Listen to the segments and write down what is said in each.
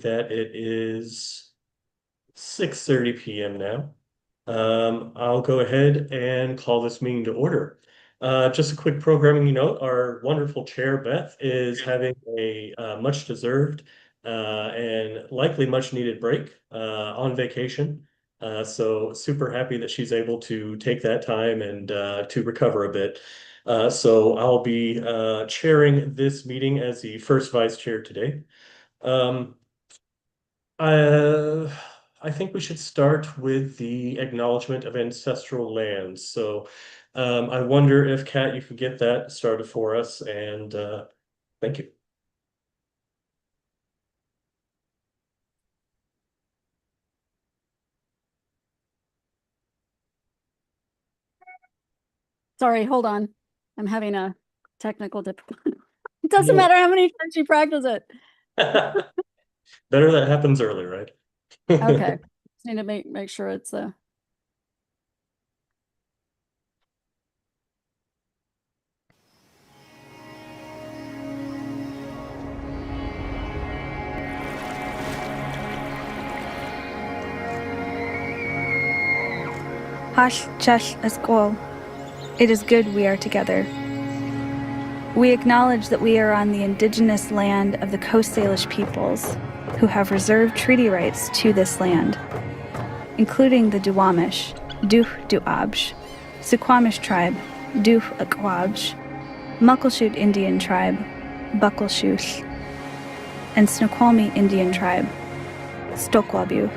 that it is 6:30 p.m. now. I'll go ahead and call this meeting to order. Just a quick programming note, our wonderful chair, Beth, is having a much deserved and likely much needed break on vacation. So super happy that she's able to take that time and to recover a bit. So I'll be chairing this meeting as the first vice chair today. Um, uh, I think we should start with the acknowledgement of ancestral lands. So I wonder if Kat, you could get that started for us, and thank you. Sorry, hold on. I'm having a technical difficulty. It doesn't No. matter how many times you practice it. Better that happens early, right? Okay. Just need to make sure it's Hash Chesh Eskol. It is good we are together. We acknowledge that we are on the indigenous land of the Coast Salish peoples, who have reserved treaty rights to this land, including the Duwamish, Duh Duabj, Suquamish tribe, Duh Akwabj, Muckleshoot Indian tribe, Buckleshoot, and Snoqualmie Indian tribe, Stokwabuh.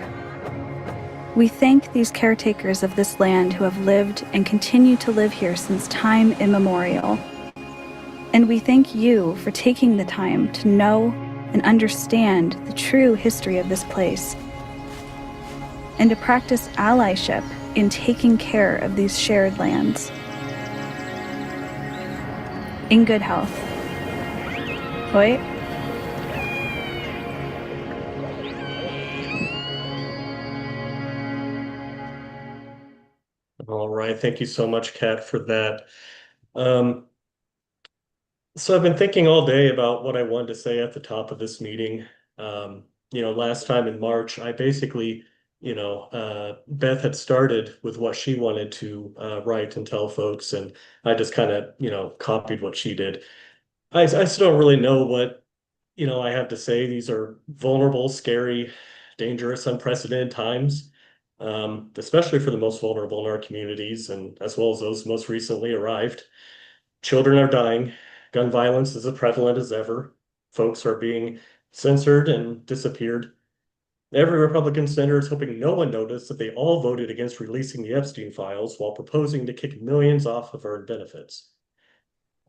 We thank these caretakers of this land who have lived and continue to live here since time immemorial. And we thank you for taking the time to know and understand the true history of this place, and to practice allyship in taking care of these shared lands. In good health. Oi. All right, thank you so much, Kat, for that. Um, so I've been thinking all day about what I wanted to say at the top of this meeting. Last time in March, I basically, Beth had started with what she wanted to write and tell folks, and I just kind of, copied what she did. I still don't really know what, I have to say. These are vulnerable, scary, dangerous, unprecedented times, especially for the most vulnerable in our communities, and as well as those most recently arrived. Children are dying. Gun violence is as prevalent as ever. Folks are being censored and disappeared. Every Republican senator is hoping no one noticed that they all voted against releasing the Epstein files while proposing to kick millions off of earned benefits.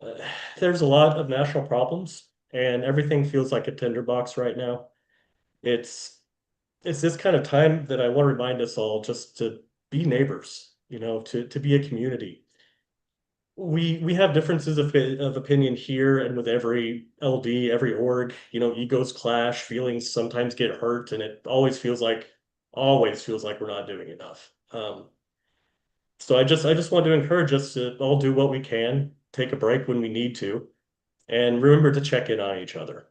Uh, there's a lot of national problems, and everything feels like a tinderbox right now. It's it's this kind of time that I want to remind us all just to be neighbors, to be a community. We have differences of opinion here, and with every LD, every org, egos clash, feelings sometimes get hurt, and it always feels like we're not doing enough. So I just want to encourage us to all do what we can, take a break when we need to, and remember to check in on each other.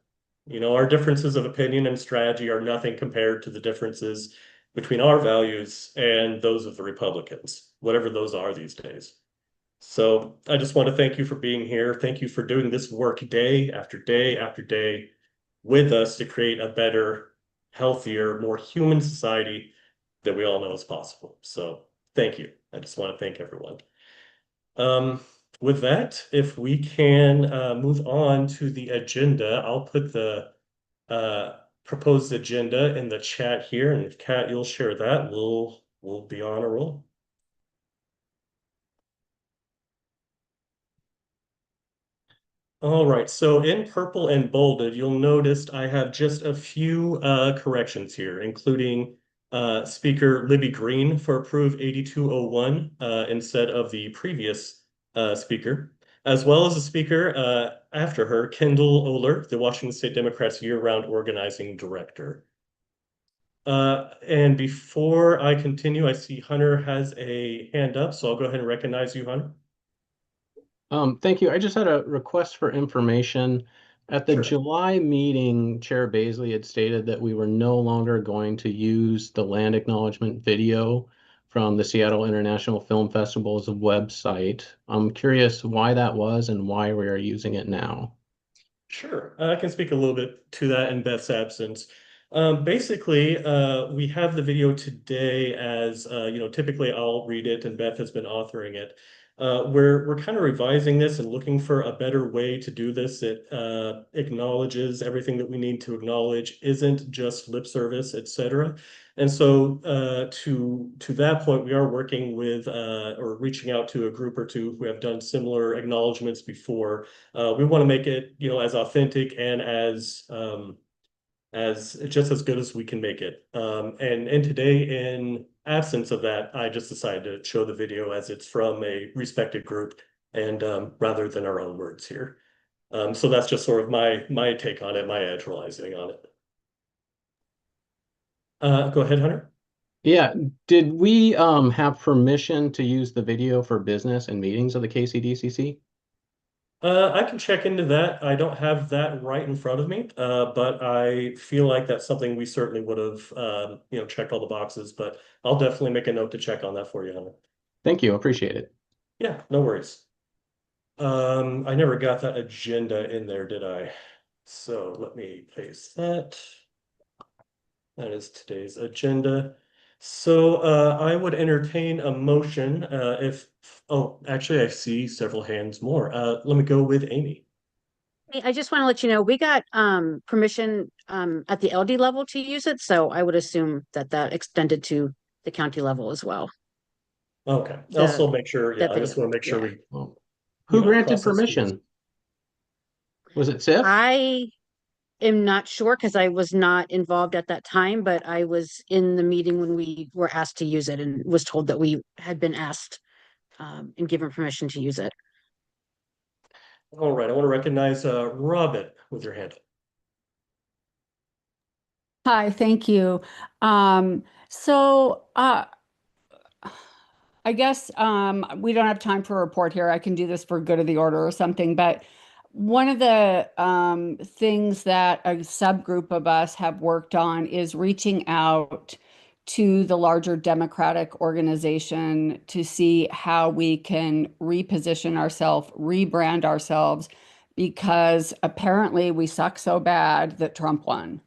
Our differences of opinion and strategy are nothing compared to the differences between our values and those of the Republicans, whatever those are these days. So I just want to thank you for being here. Thank you for doing this work day after day after day with us to create a better, healthier, more human society that we all know is possible. So thank you. I just want to thank everyone. Um, with that, if we can move on to the agenda, I'll put the proposed agenda in the chat here, and if Kat, you'll share that, we'll be on a roll. All right, so in purple and bolded, you'll notice I have just a few corrections here, including Speaker Libby Green for Approve 8201 instead of the previous speaker, as well as the speaker after her, Kendall Oler, the Washington State Democrats year-round organizing director. And before I continue, I see Hunter has a hand up, so I'll go ahead and recognize you, Hunter. Thank you. I just had a request for information. At the Sure. July meeting, Chair Baisley had stated that we were no longer going to use the land acknowledgement video from the Seattle International Film Festival's website. I'm curious why that was and why we are using it now. Sure, I can speak a little bit to that in Beth's absence. Basically, we have the video today as, typically I'll read it and Beth has been authoring it. We're kind of revising this and looking for a better way to do this. It acknowledges everything that we need to acknowledge, isn't just lip service, etc. And so to that point, we are working with or reaching out to a group or two who have done similar acknowledgments before. We want to make it, as authentic and as just as good as we can make it. And today, in absence of that, I just decided to show the video as it's from a respected group and rather than our own words here. So that's just sort of my take on it, my edgealizing on it. Go ahead, Hunter. Yeah, did we have permission to use the video for business and meetings of the KCDCC? I can check into that. I don't have that right in front of me, but I feel like that's something we certainly would have, checked all the boxes. But I'll definitely make a note to check on that for you, Hunter. Thank you, appreciate it. Yeah, no worries. I never got that agenda in there, did I? So let me paste that. That is today's agenda. So I would entertain a motion oh, actually, I see several hands more. Let me go with Amy. Hey, I just want to let you know, we got permission at the LD level to use it, so I would assume that that extended to the county level as well. Okay, The- also make sure, yeah, that I just video, want to make sure yeah. we. Well, who granted process these. permission? Was it SIF? I am not sure because I was not involved at that time, but I was in the meeting when we were asked to use it and was told that we had been asked and given permission to use it. All right, I want to recognize Robin with your hand. Hi, thank you. So I guess we don't have time for a report here. I can do this for good of the order or something, but one of the things that a subgroup of us have worked on is reaching out to the larger Democratic organization to see how we can reposition ourselves, rebrand ourselves, because apparently we suck so bad that Trump won.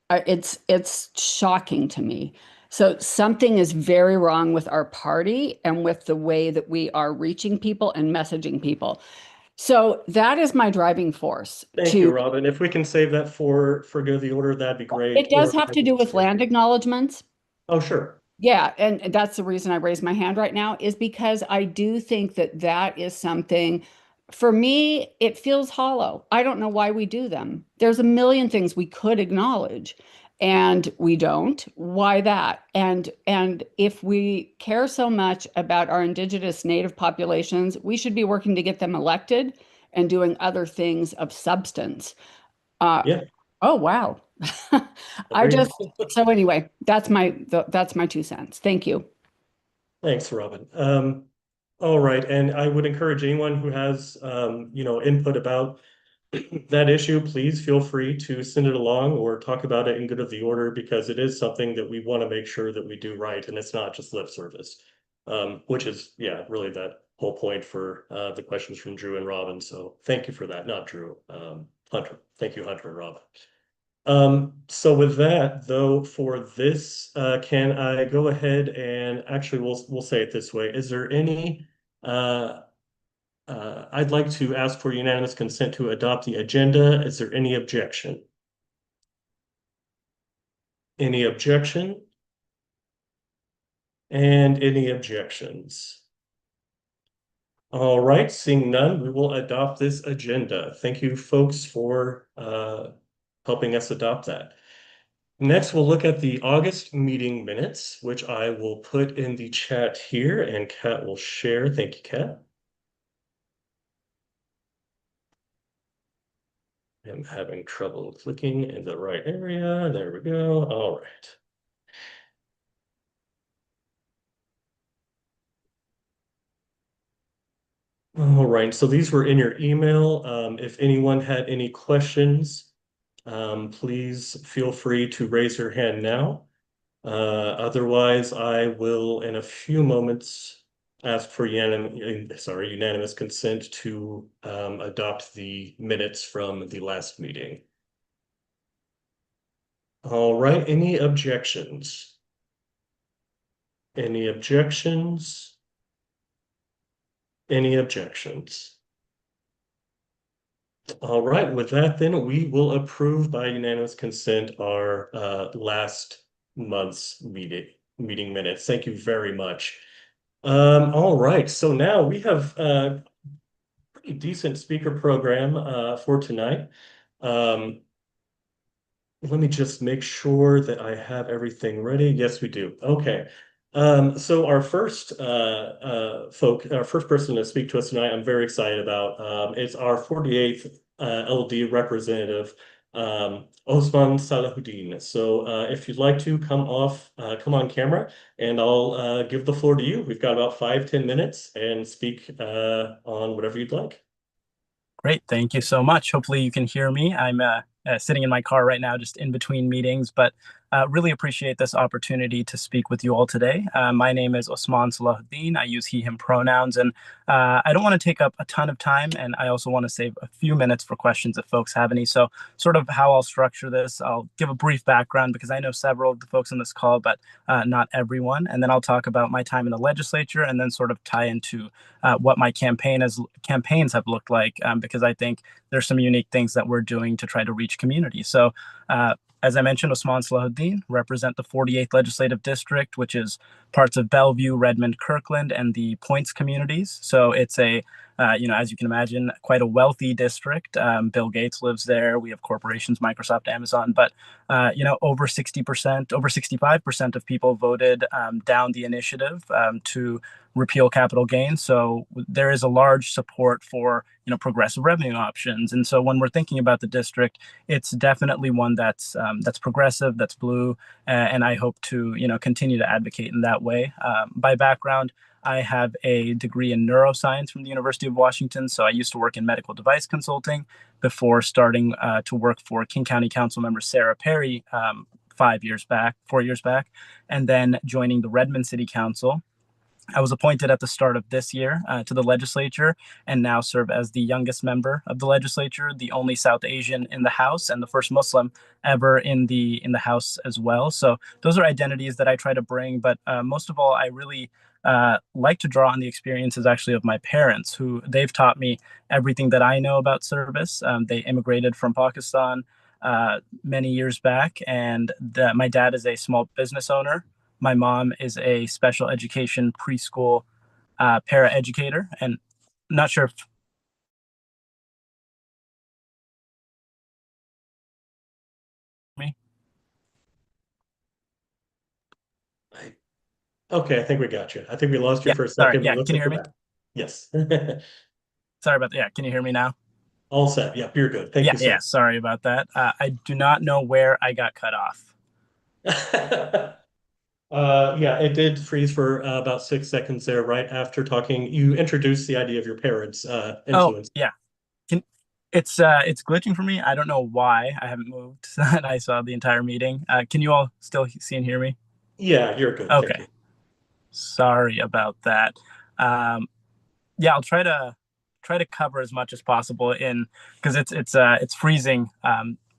It's shocking to me. So something is very wrong with our party and with the way that we are reaching people and messaging people. So that is my driving force. Thank you, Robin. If we can save that for good of the order, that'd be great. It does Or- have to do with land acknowledgements. Oh, sure. Yeah, and that's the reason I raised my hand right now is because I do think that that is something, for me, it feels hollow. I don't know why we do them. There's a million things we could acknowledge and we don't. Why that? And if we care so much about our indigenous native populations, we should be working to get them elected and doing other things of substance. Yeah. Oh, wow. I Agreed. just, so anyway, that's my 2 cents. Thank you. Thanks, Robin. All right, and I would encourage anyone who has input about that issue, please feel free to send it along or talk about it in good of the order because it is something that we want to make sure that we do right and it's not just lip service. Which is, yeah, really that whole point for the questions from Drew and Robin. So thank you for that, not Drew, Hunter. Thank you, Hunter and Robin. So with that, though, for this, can I go ahead and actually we'll say it this way. Is there any I'd like to ask for unanimous consent to adopt the agenda. Is there any objection? Any objection? And any objections? All right, seeing none, we will adopt this agenda. Thank you, folks, for helping us adopt that. Next, we'll look at the August meeting minutes, which I will put in the chat here and Kat will share. Thank you, Kat. I'm having trouble clicking in the right area. There we go. All right. All right, so these were in your email. If anyone had any questions, please feel free to raise your hand now. Otherwise, I will, in a few moments, ask for unanimous consent to adopt the minutes from the last meeting. All right, any objections? Any objections? Any objections? All right, with that, then we will approve by unanimous consent our last month's meeting minutes. Thank you very much. All right, so now we have a pretty decent speaker program for tonight. Let me just make sure that I have everything ready. Yes, we do. Okay. So our first our first person to speak to us tonight, I'm very excited about. It's our 48th LD representative, Osman Salahuddin. So if you'd like to come on camera, and I'll give the floor to you. We've got about 5-10 minutes and speak on whatever you'd like. Great. Thank you so much. Hopefully you can hear me. I'm sitting in my car right now, just in between meetings, but really appreciate this opportunity to speak with you all today. My name is Osman Salahuddin. I use he, him pronouns, and I don't want to take up a ton of time, and I also want to save a few minutes for questions if folks have any. So sort of how I'll structure this, I'll give a brief background because I know several of the folks on this call, but not everyone. And then I'll talk about my time in the legislature and then sort of tie into what my campaigns have looked like, because I think there's some unique things that we're doing to try to reach community. So as I mentioned, Osman Salahuddin, represent the 48th Legislative District, which is parts of Bellevue, Redmond, Kirkland, and the Points communities. So it's a, as you can imagine, quite a wealthy district. Bill Gates lives there. We have corporations, Microsoft, Amazon, but, over 60%, over 65% of people voted down the initiative to repeal capital gains. So there is a large support for progressive revenue options. And so when we're thinking about the district, it's definitely one that's progressive, that's blue, and I hope to continue to advocate in that way. By background, I have a degree in neuroscience from the University of Washington. So I used to work in medical device consulting before starting to work for King County Council member Sarah Perry 4 years back, and then joining the Redmond City Council. I was appointed at the start of this year to the legislature and now serve as the youngest member of the legislature, the only South Asian in the House and the first Muslim ever in the House as well. So those are identities that I try to bring. But most of all, I really like to draw on the experiences actually of my parents, who they've taught me everything that I know about service. They immigrated from Pakistan many years back, and my dad is a small business owner. My mom is a special education preschool paraeducator, and I'm not sure if me. Okay, I think we got you. I think we lost you Yeah, for a sorry. second, but Yeah, it looks can you like hear we're me? back. Yes. Sorry about that. Yeah, can you hear me now? All set. Yep, you're good. Thank Yeah, you, yeah. sir. Sorry about that. I do not know where I got cut off. Yeah, it did freeze for about 6 seconds there, right after talking. You introduced the idea of your parents' Oh, influence. yeah. Can it's glitching for me. I don't know why. I haven't moved, and I saw the entire meeting. Can you all still see and hear me? Yeah, you're good. Thank Okay. you. Sorry about that. Um, yeah, I'll try to cover as much as possible in because it's freezing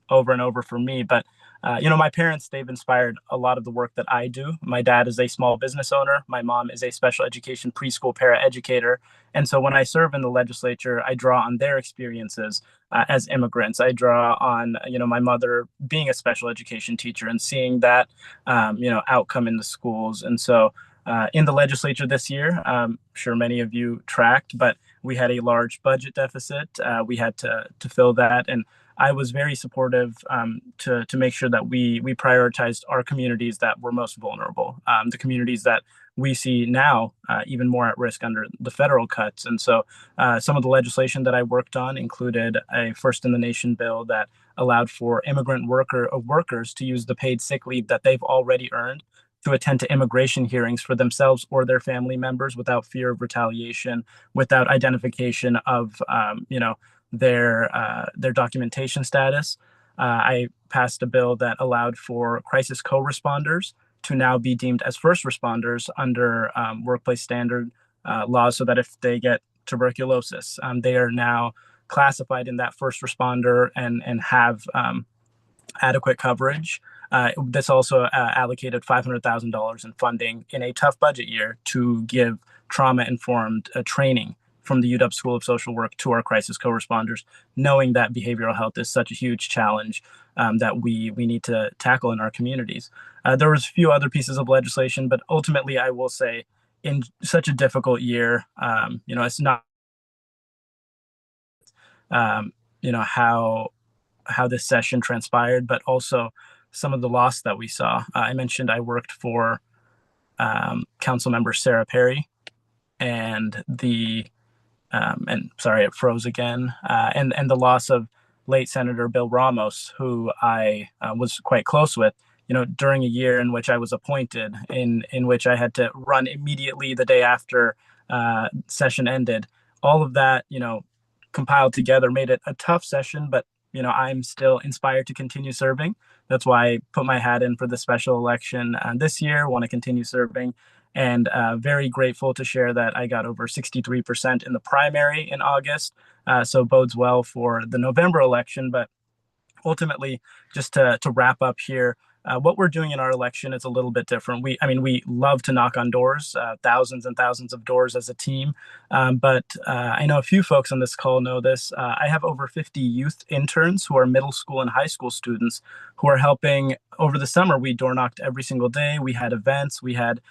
over and over for me. But my parents, they've inspired a lot of the work that I do. My dad is a small business owner. My mom is a special education preschool paraeducator. And so when I serve in the legislature, I draw on their experiences as immigrants. I draw on my mother being a special education teacher and seeing that outcome in the schools. And so in the legislature this year, I'm sure many of you tracked, but we had a large budget deficit. We had to fill that, and I was very supportive to make sure that we prioritized our communities that were most vulnerable, the communities that we see now even more at risk under the federal cuts. And so some of the legislation that I worked on included a first in the nation bill that allowed for immigrant workers to use the paid sick leave that they've already earned to attend to immigration hearings for themselves or their family members without fear of retaliation, without identification of their documentation status. I passed a bill that allowed for crisis co-responders to now be deemed as first responders under workplace standard laws, so that if they get tuberculosis, they are now classified in that first responder and have adequate coverage. This also allocated $500,000 in funding in a tough budget year to give trauma-informed training from the UW School of Social Work to our crisis co-responders, knowing that behavioral health is such a huge challenge that we need to tackle in our communities. There was a few other pieces of legislation, but ultimately I will say in such a difficult year, it's not, how this session transpired, but also some of the loss that we saw. I mentioned I worked for Council Member Sarah Perry, and sorry, it froze again, and the loss of late Senator Bill Ramos, who I was quite close with, during a year in which I was appointed, in which I had to run immediately the day after session ended. All of that, compiled together made it a tough session, but I'm still inspired to continue serving. That's why I put my hat in for the special election this year, want to continue serving, and very grateful to share that I got over 63% in the primary in August. So bodes well for the November election. But ultimately, just to wrap up here, what we're doing in our election is a little bit different. We love to knock on doors, thousands and thousands of doors as a team. But I know a few folks on this call know this. I have over 50 youth interns who are middle school and high school students who are helping. Over the summer, we door knocked every single day. We had events, we had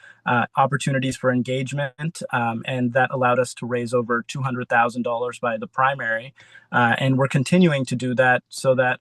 opportunities for engagement, and that allowed us to raise over $200,000 by the primary. And we're continuing to do that so that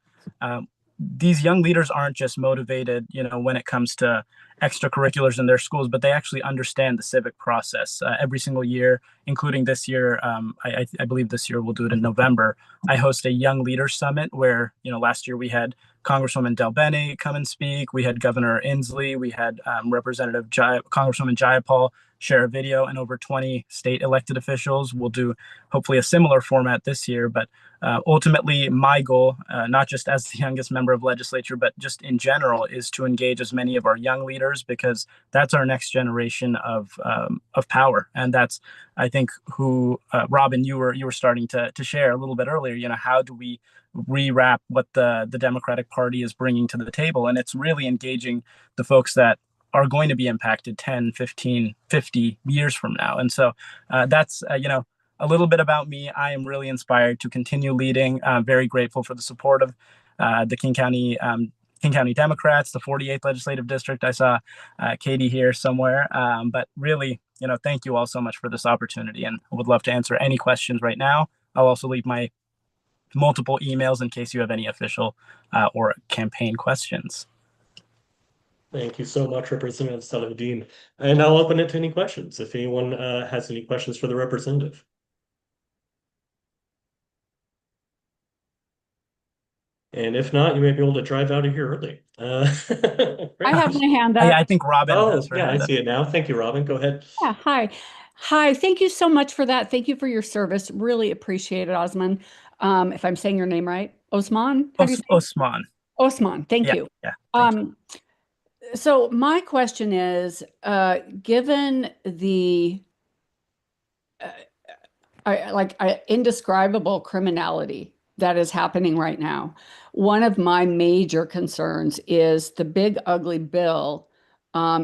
these young leaders aren't just motivated, when it comes to extracurriculars in their schools, but they actually understand the civic process. Every single year, including this year, I believe this year we'll do it in November. I host a Young Leaders Summit where, last year we had Congresswoman Del Bene come and speak. We had Governor Inslee. We had Congresswoman Jayapal share a video, and over 20 state elected officials. We'll do hopefully a similar format this year. But ultimately, my goal, not just as the youngest member of legislature, but just in general, is to engage as many of our young leaders, because that's our next generation of power. And that's, I think, who Robin, you were starting to share a little bit earlier. How do we rewrap what the Democratic Party is bringing to the table? And it's really engaging the folks that are going to be impacted 10, 15, 50 years from now. And so that's, a little bit about me. I am really inspired to continue leading. Very grateful for the support of the King County Democrats, the 48th legislative district. I saw Katie here somewhere. But really, thank you all so much for this opportunity, and I would love to answer any questions right now. I'll also leave my multiple emails in case you have any official or campaign questions. Thank you so much, Representative Saladin. And I'll open it to any questions if anyone has any questions for the representative. And if not, you may be able to drive out of here early. I have my hand up. I think Robin has her hand I see it now. Thank you, Robin. Go ahead. Yeah, hi. Hi, thank you so much for that. Thank you for your service. Really appreciate it, Osman. If I'm saying your name right, Osman? Osman. Osman, thank you. Yeah. So my question is, given the indescribable criminality that is happening right now, one of my major concerns is the big ugly bill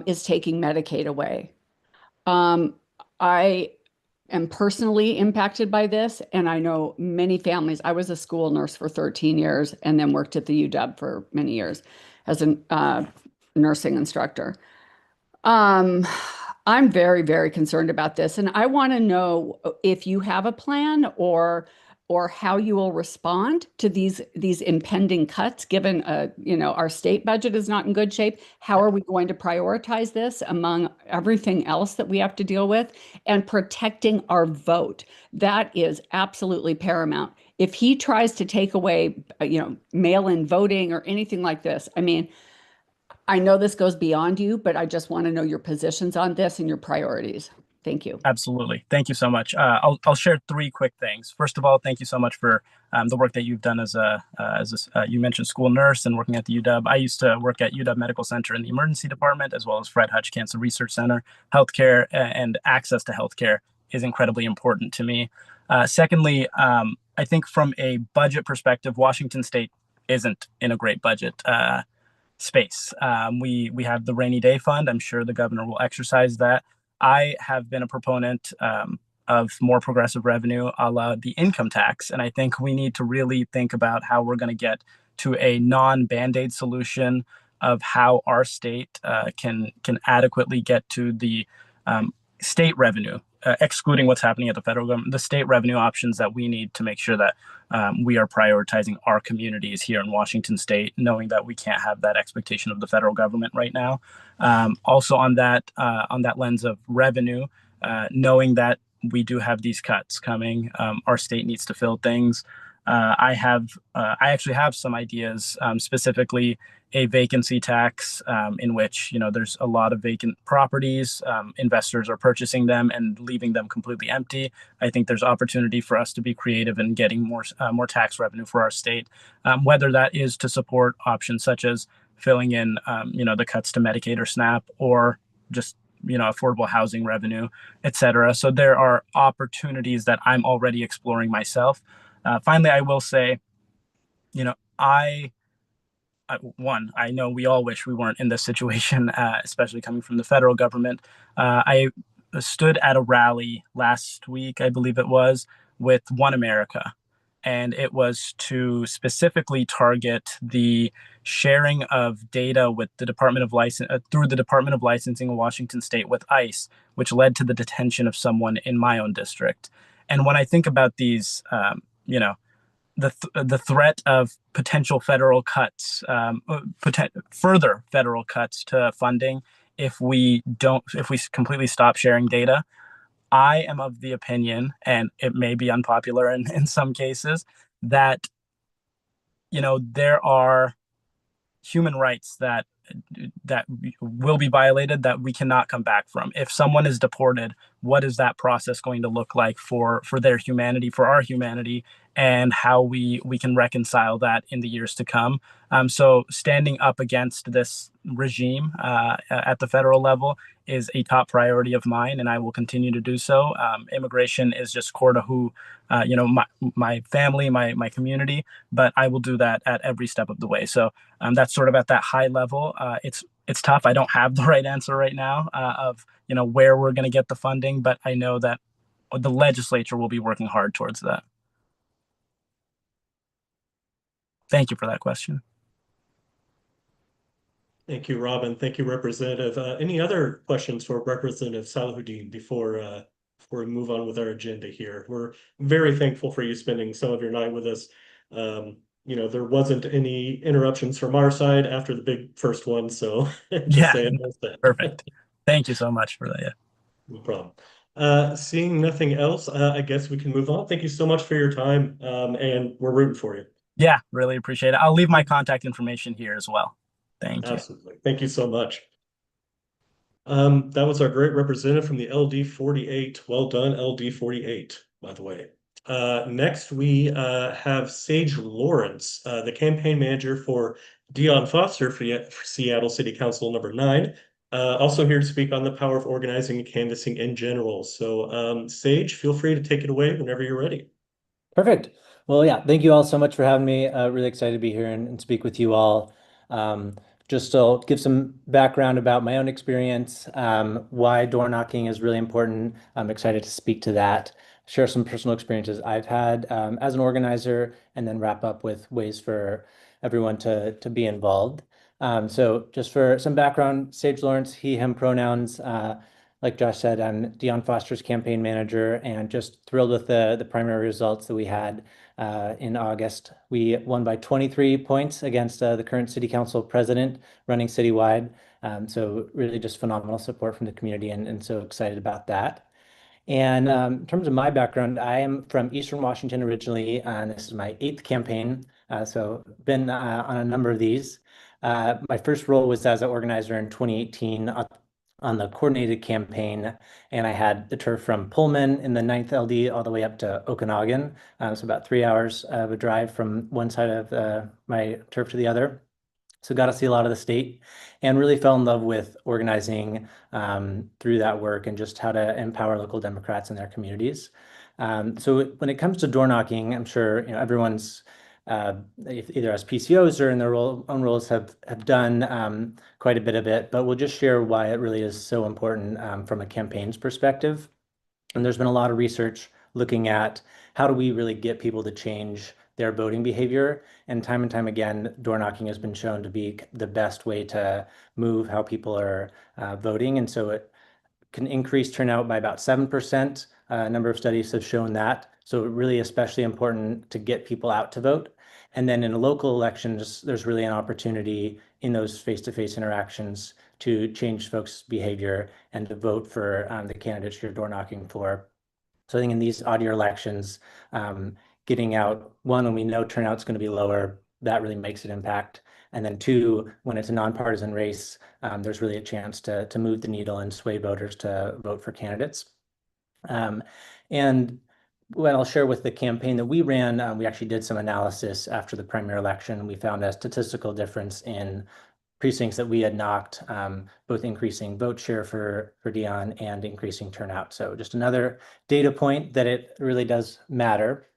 is taking Medicaid away. I am personally impacted by this, and I know many families. I was a school nurse for 13 years and then worked at the UW for many years as a nursing instructor. I'm very, very concerned about this, and I want to know if you have a plan or how you will respond to these impending cuts, given our state budget is not in good shape. How are we going to prioritize this among everything else that we have to deal with, and protecting our vote? That is absolutely paramount. If he tries to take away, mail-in voting or anything like this, I mean, I know this goes beyond you, but I just want to know your positions on this and your priorities. Thank you. Absolutely. Thank you so much. I'll share three quick things. First of all, thank you so much for the work that you've done as you mentioned school nurse and working at the UW. I used to work at UW Medical Center in the emergency department, as well as Fred Hutch Cancer Research Center. Healthcare and access to healthcare is incredibly important to me. Secondly, I think from a budget perspective, Washington State isn't in a great budget space. We have the rainy day fund. I'm sure the governor will exercise that. I have been a proponent of more progressive revenue, a la the income tax, and I think we need to really think about how we're going to get to a non-Band-Aid solution of how our state can adequately get to the state revenue, excluding what's happening at the federal government, the state revenue options that we need to make sure that we are prioritizing our communities here in Washington State, knowing that we can't have that expectation of the federal government right now. Also on that lens of revenue, knowing that we do have these cuts coming, our state needs to fill things. I actually have some ideas, specifically a vacancy tax, in which there's a lot of vacant properties. Investors are purchasing them and leaving them completely empty. I think there's opportunity for us to be creative in getting more tax revenue for our state, whether that is to support options such as filling in the cuts to Medicaid or SNAP, or just affordable housing revenue, et cetera. So there are opportunities that I'm already exploring myself. Finally, I will say, I know we all wish we weren't in this situation, especially coming from the federal government. I stood at a rally last week, I believe it was, with One America, and it was to specifically target the sharing of data with the Department of through the Department of Licensing in Washington State with ICE, which led to the detention of someone in my own district. And when I think about these, the threat of potential federal cuts, further federal cuts to funding if we completely stop sharing data, I am of the opinion, and it may be unpopular in some cases, that there are human rights that will be violated that we cannot come back from. If someone is deported, what is that process going to look like for their humanity, for our humanity, and how we can reconcile that in the years to come? So standing up against this regime at the federal level is a top priority of mine, and I will continue to do so. Immigration is just core to who, my family, my community, but I will do that at every step of the way. So that's sort of at that high level. It's tough. I don't have the right answer right now of where we're going to get the funding, but I know that the legislature will be working hard towards that. Thank you for that question. Thank you, Robin. Thank you, Representative. Any other questions for Representative Salahuddin before we move on with our agenda here? We're very thankful for you spending some of your night with us. There wasn't any interruptions from our side after the big first one, so just saying that. Perfect. Thank you so much for that. Yeah. No problem. Seeing nothing else, I guess we can move on. Thank you so much for your time, and we're rooting for you. Yeah, really appreciate it. I'll leave my contact information here as well. Thank you. Absolutely. Thank you so much. That was our great representative from the LD 48. Well done, LD 48, by the way. Next, we have Sage Lawrence, the campaign manager for Dion Foster for Seattle City Council number 9. Also here to speak on the power of organizing and canvassing in general. So Sage, feel free to take it away whenever you're ready. Perfect. Well, yeah, thank you all so much for having me. Really excited to be here and speak with you all. Just to give some background about my own experience, why door knocking is really important. I'm excited to speak to that, share some personal experiences I've had as an organizer, and then wrap up with ways for everyone to be involved. So just for some background, Sage Lawrence, he, him pronouns. Like Josh said, I'm Dion Foster's campaign manager, and just thrilled with the primary results that we had in August. We won by 23 points against the current city council president running citywide. So really just phenomenal support from the community, and so excited about that. And in terms of my background, I am from Eastern Washington originally, and this is my 8th campaign. So been on a number of these. My first role was as an organizer in 2018 on the coordinated campaign, and I had the turf from Pullman in the 9th LD all the way up to Okanagan. So about 3 hours of a drive from one side of my turf to the other. So got to see a lot of the state and really fell in love with organizing through that work and just how to empower local Democrats in their communities. So when it comes to door knocking, I'm sure everyone's either as PCOs or in their own roles have done quite a bit of it, but we'll just share why it really is so important from a campaign's perspective. And there's been a lot of research looking at how do we really get people to change their voting behavior. And time again, door knocking has been shown to be the best way to move how people are voting. And so it can increase turnout by about 7%. A number of studies have shown that. So really especially important to get people out to vote. And then in local elections, there's really an opportunity in those face-to-face interactions to change folks' behavior and to vote for the candidates you're door knocking for. So I think in these odd year elections, getting out, one, when we know turnout's going to be lower, that really makes an impact. And then two, when it's a nonpartisan race, there's really a chance to move the needle and sway voters to vote for candidates. And what I'll share with the campaign that we ran, we actually did some analysis after the primary election. We found a statistical difference in precincts that we had knocked, both increasing vote share for Dion and increasing turnout. So just another data point that it really does matter.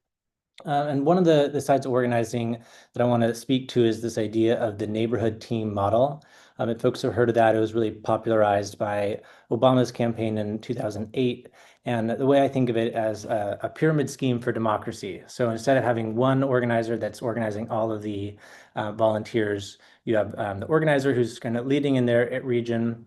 And one of the sides of organizing that I want to speak to is this idea of the neighborhood team model. If folks have heard of that, it was really popularized by Obama's campaign in 2008. And the way I think of it as a pyramid scheme for democracy. So instead of having one organizer that's organizing all of the volunteers, you have the organizer who's kind of leading in their region,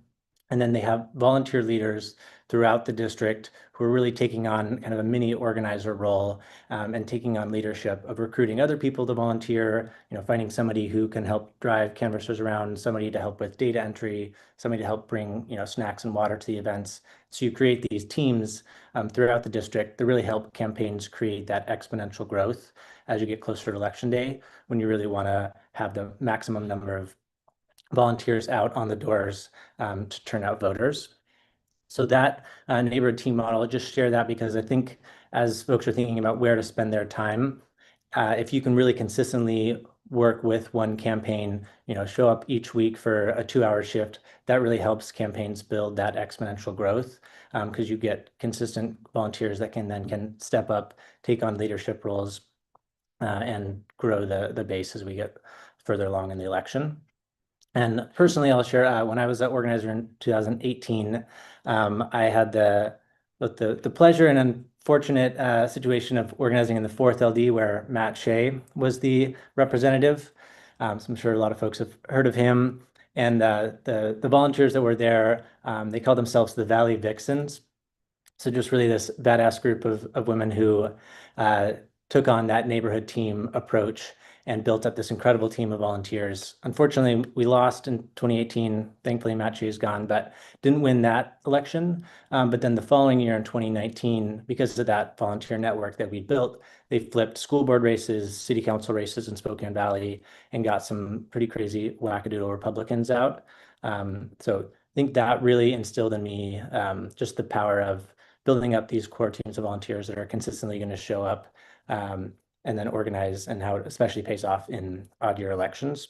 and then they have volunteer leaders throughout the district who are really taking on kind of a mini organizer role and taking on leadership of recruiting other people to volunteer, finding somebody who can help drive canvassers around, somebody to help with data entry, somebody to help bring, snacks and water to the events. So you create these teams throughout the district that really help campaigns create that exponential growth as you get closer to election day, when you really want to have the maximum number of volunteers out on the doors to turn out voters. So that neighborhood team model, just share that because I think as folks are thinking about where to spend their time, if you can really consistently work with one campaign, show up each week for a 2-hour shift, that really helps campaigns build that exponential growth because you get consistent volunteers that can step up, take on leadership roles, and grow the base as we get further along in the election. And personally, I'll share when I was an organizer in 2018, I had the pleasure and unfortunate situation of organizing in the 4th LD where Matt Shea was the representative. So I'm sure a lot of folks have heard of him. And the volunteers that were there, they called themselves the Valley Vixens. So just really this badass group of women who took on that neighborhood team approach and built up this incredible team of volunteers. Unfortunately, we lost in 2018. Thankfully, Matt Shea is gone, but didn't win that election. But then the following year in 2019, because of that volunteer network that we built, they flipped school board races, city council races in Spokane Valley, and got some pretty crazy wackadoodle Republicans out. So I think that really instilled in me just the power of building up these core teams of volunteers that are consistently going to show up and then organize, and how it especially pays off in odd year elections.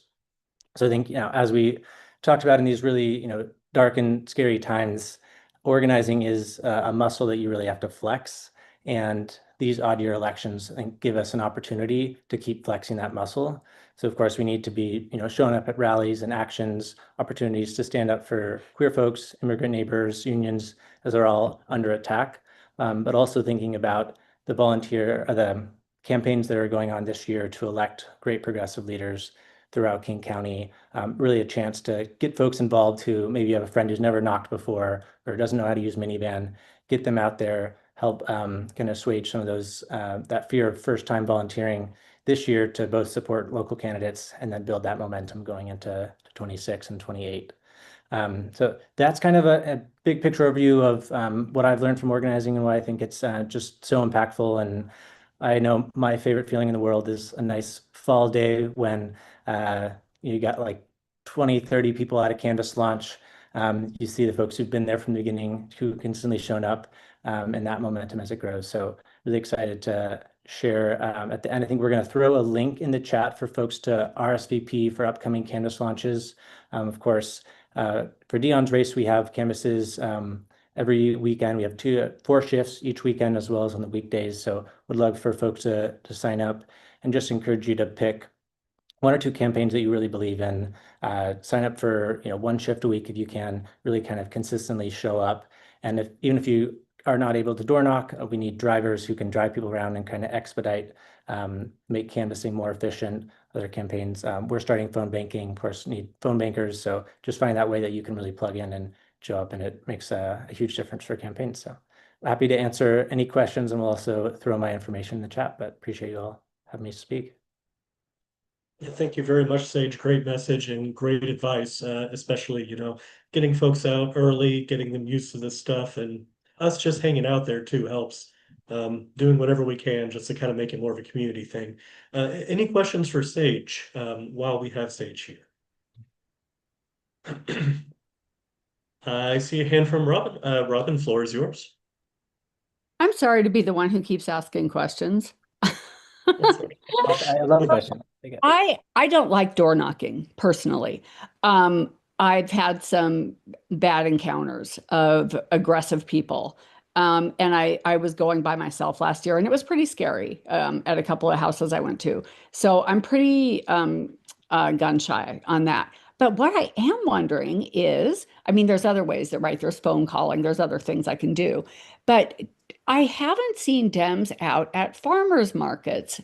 So I think, as we talked about in these really, dark and scary times, organizing is a muscle that you really have to flex. And these odd year elections, I think, give us an opportunity to keep flexing that muscle. So of course we need to be, showing up at rallies and actions, opportunities to stand up for queer folks, immigrant neighbors, unions, as they're all under attack. But also thinking about the campaigns that are going on this year to elect great progressive leaders throughout King County. Really a chance to get folks involved who maybe you have a friend who's never knocked before or doesn't know how to use minivan, get them out there, help kind of assuage some of those, that fear of first time volunteering this year to both support local candidates and then build that momentum going into 26 and 28. So that's kind of a big picture overview of what I've learned from organizing and why I think it's just so impactful. And I know my favorite feeling in the world is a nice fall day when you got like 20, 30 people at a Canvas launch. You see the folks who've been there from the beginning, who consistently shown up, and that momentum as it grows. So really excited to share at the end. I think we're going to throw a link in the chat for folks to RSVP for upcoming Canvas launches. Of course, for Dion's race, we have Canvases every weekend. We have 4 shifts each weekend as well as on the weekdays. So would love for folks to sign up, and just encourage you to pick 1 or 2 campaigns that you really believe in. Sign up for 1 shift a week if you can. Really kind of consistently show up. And even if you are not able to door knock, we need drivers who can drive people around and kind of expedite, make canvassing more efficient. Other campaigns, we're starting phone banking. Of course, need phone bankers. So just find that way that you can really plug in and show up, and it makes a huge difference for campaigns. So happy to answer any questions, and we'll also throw my information in the chat. But appreciate you all having me speak. Yeah, thank you very much, Sage. Great message and great advice, especially, getting folks out early, getting them used to this stuff, and us just hanging out there too helps. Doing whatever we can just to kind of make it more of a community thing. Any questions for Sage while we have Sage here? I see a hand from Robin. Robin, floor is yours. I'm sorry to be the one who keeps asking questions. I love the question. I don't like door knocking personally. I've had some bad encounters of aggressive people. And I was going by myself last year, and it was pretty scary at a couple of houses I went to. So I'm pretty gun shy on that. But what I am wondering is, I mean, there's other ways right? There's phone calling, there's other things I can do. But I haven't seen Dems out at farmers markets,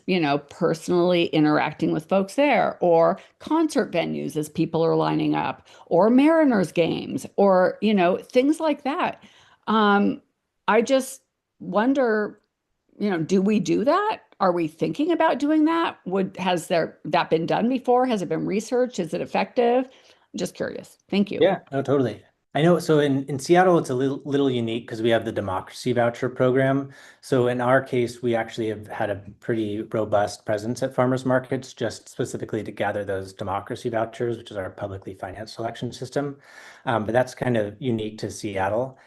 personally interacting with folks there, or concert venues as people are lining up, or Mariners games, or, things like that. I just wonder, do we do that? Are we thinking about doing that? Has that been done before? Has it been researched? Is it effective? I'm just curious. Thank you. Yeah, no, totally. I know. So in Seattle, it's a little unique because we have the democracy voucher program. So in our case, we actually have had a pretty robust presence at farmers markets, just specifically to gather those democracy vouchers, which is our publicly financed selection system. But that's kind of unique to Seattle.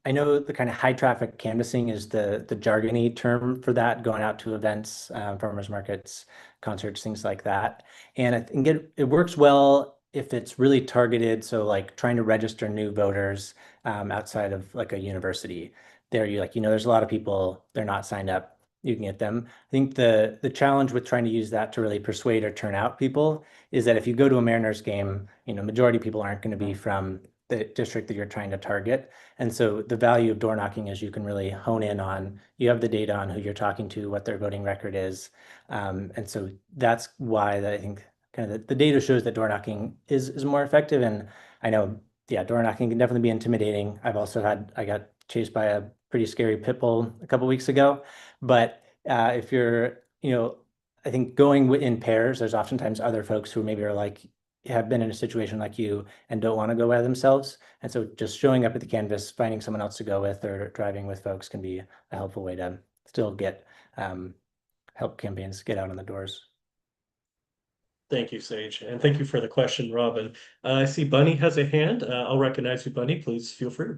I know the kind of high traffic canvassing is the jargony term for that, going out to events, farmers markets, concerts, things like that. And I think it works well if it's really targeted. So like trying to register new voters outside of like a university. There there's a lot of people, they're not signed up. You can get them. I think the challenge with trying to use that to really persuade or turn out people is that if you go to a Mariners game, majority of people aren't going to be from the district that you're trying to target. And so the value of door knocking is you can really hone in on, you have the data on who you're talking to, what their voting record is. And so that's why I think kind of the data shows that door knocking is more effective. And I know, yeah, door knocking can definitely be intimidating. I got chased by a pretty scary pit bull a couple weeks ago. But if you're, I think going in pairs, there's oftentimes other folks who maybe have been in a situation like you and don't want to go by themselves. And so just showing up at the canvas, finding someone else to go with, or driving with folks can be a helpful way to still get help campaigns get out on the doors. Thank you, Sage. And thank you for the question, Robin. I see Bunny has a hand. I'll recognize you, Bunny. Please feel free.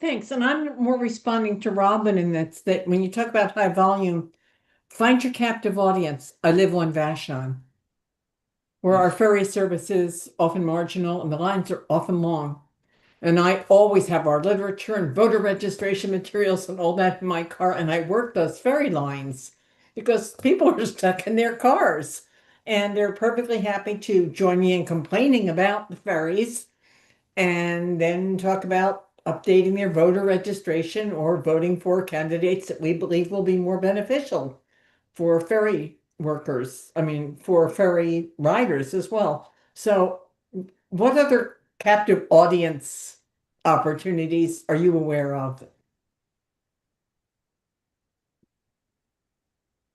Thanks. And I'm more responding to Robin in that when you talk about high volume, find your captive audience. I live on Vashon, where our ferry service is often marginal and the lines are often long. And I always have our literature and voter registration materials and all that in my car. And I work those ferry lines because people are stuck in their cars. And they're perfectly happy to join me in complaining about the ferries and then talk about updating their voter registration or voting for candidates that we believe will be more beneficial for ferry workers. I mean, for ferry riders as well. So what other captive audience opportunities are you aware of?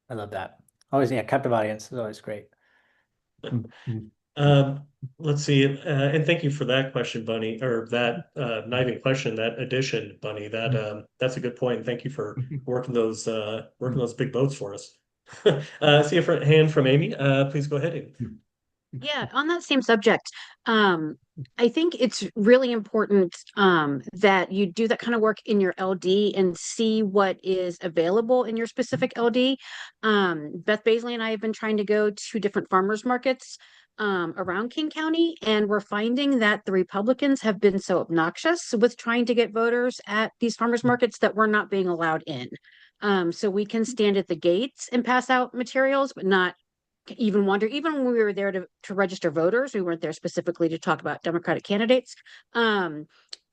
I love that. Always, yeah, captive audience is always great. Let's see, and thank you for that question, Bunny, or that not even question, that addition, Bunny. That's a good point. And thank you for working those big boats for us. See a hand from Amy. Please go ahead, Amy. Yeah, on that same subject, I think it's really important that you do that kind of work in your LD and see what is available in your specific LD. Beth Baisley and I have been trying to go to different farmers markets around King County, and we're finding that the Republicans have been so obnoxious with trying to get voters at these farmers markets that we're not being allowed in. So we can stand at the gates and pass out materials, but not even wonder, even when we were there to register voters, we weren't there specifically to talk about Democratic candidates. And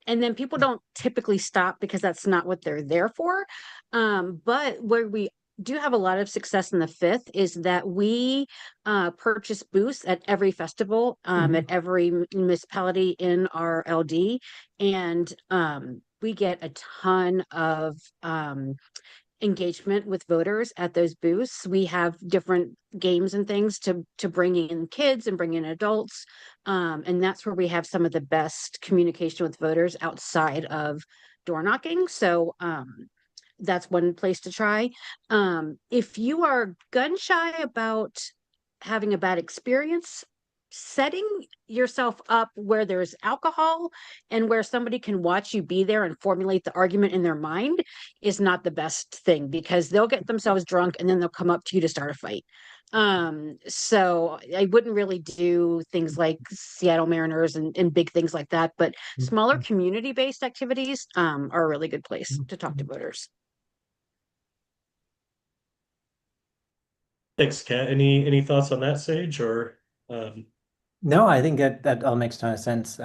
then people don't typically stop because that's not what they're there for. But where we do have a lot of success in the fifth is that we purchase booths at every festival, at every municipality in our LD. And we get a ton of engagement with voters at those booths. We have different games and things to bring in kids and bring in adults. And that's where we have some of the best communication with voters outside of door knocking. So that's one place to try. If you are gun shy about having a bad experience, setting yourself up where there's alcohol and where somebody can watch you be there and formulate the argument in their mind is not the best thing, because they'll get themselves drunk and then they'll come up to you to start a fight. So I wouldn't really do things like Seattle Mariners and big things like that, but smaller community-based activities are a really good place to talk to voters. Thanks, Kat. Any thoughts on that, Sage, or No, I think that all makes a ton of sense.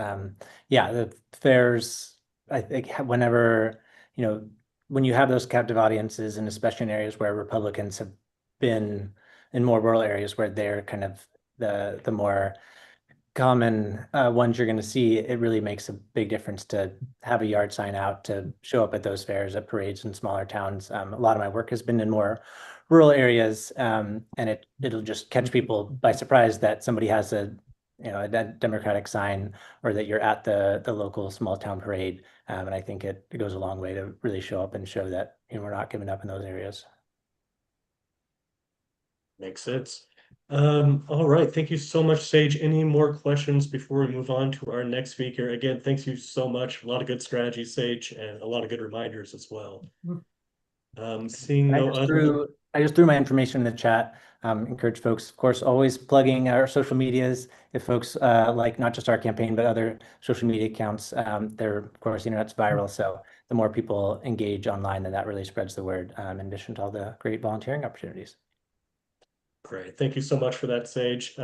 Yeah, the fairs, I think whenever, when you have those captive audiences, and especially in areas where Republicans have been in more rural areas where they're kind of the more common ones you're going to see, it really makes a big difference to have a yard sign out, to show up at those fairs, at parades in smaller towns. A lot of my work has been in more rural areas, and it'll just catch people by surprise that somebody has a Democratic sign, or that you're at the local small town parade. And I think it goes a long way to really show up and show that we're not giving up in those areas. makes sense? All right. Thank you so much, Sage. Any more questions before we move on to our next speaker? Again, thanks you so much. A lot of good strategies, Sage, and a lot of good reminders as well. Seeing no other. I just threw my information in the chat. Encourage folks, of course, always plugging our social medias. If folks like not just our campaign, but other social media accounts, they're, of course, the internet's viral. So the more people engage online, then that really spreads the word, in addition to all the great volunteering opportunities. Great. Thank you so much for that, Sage.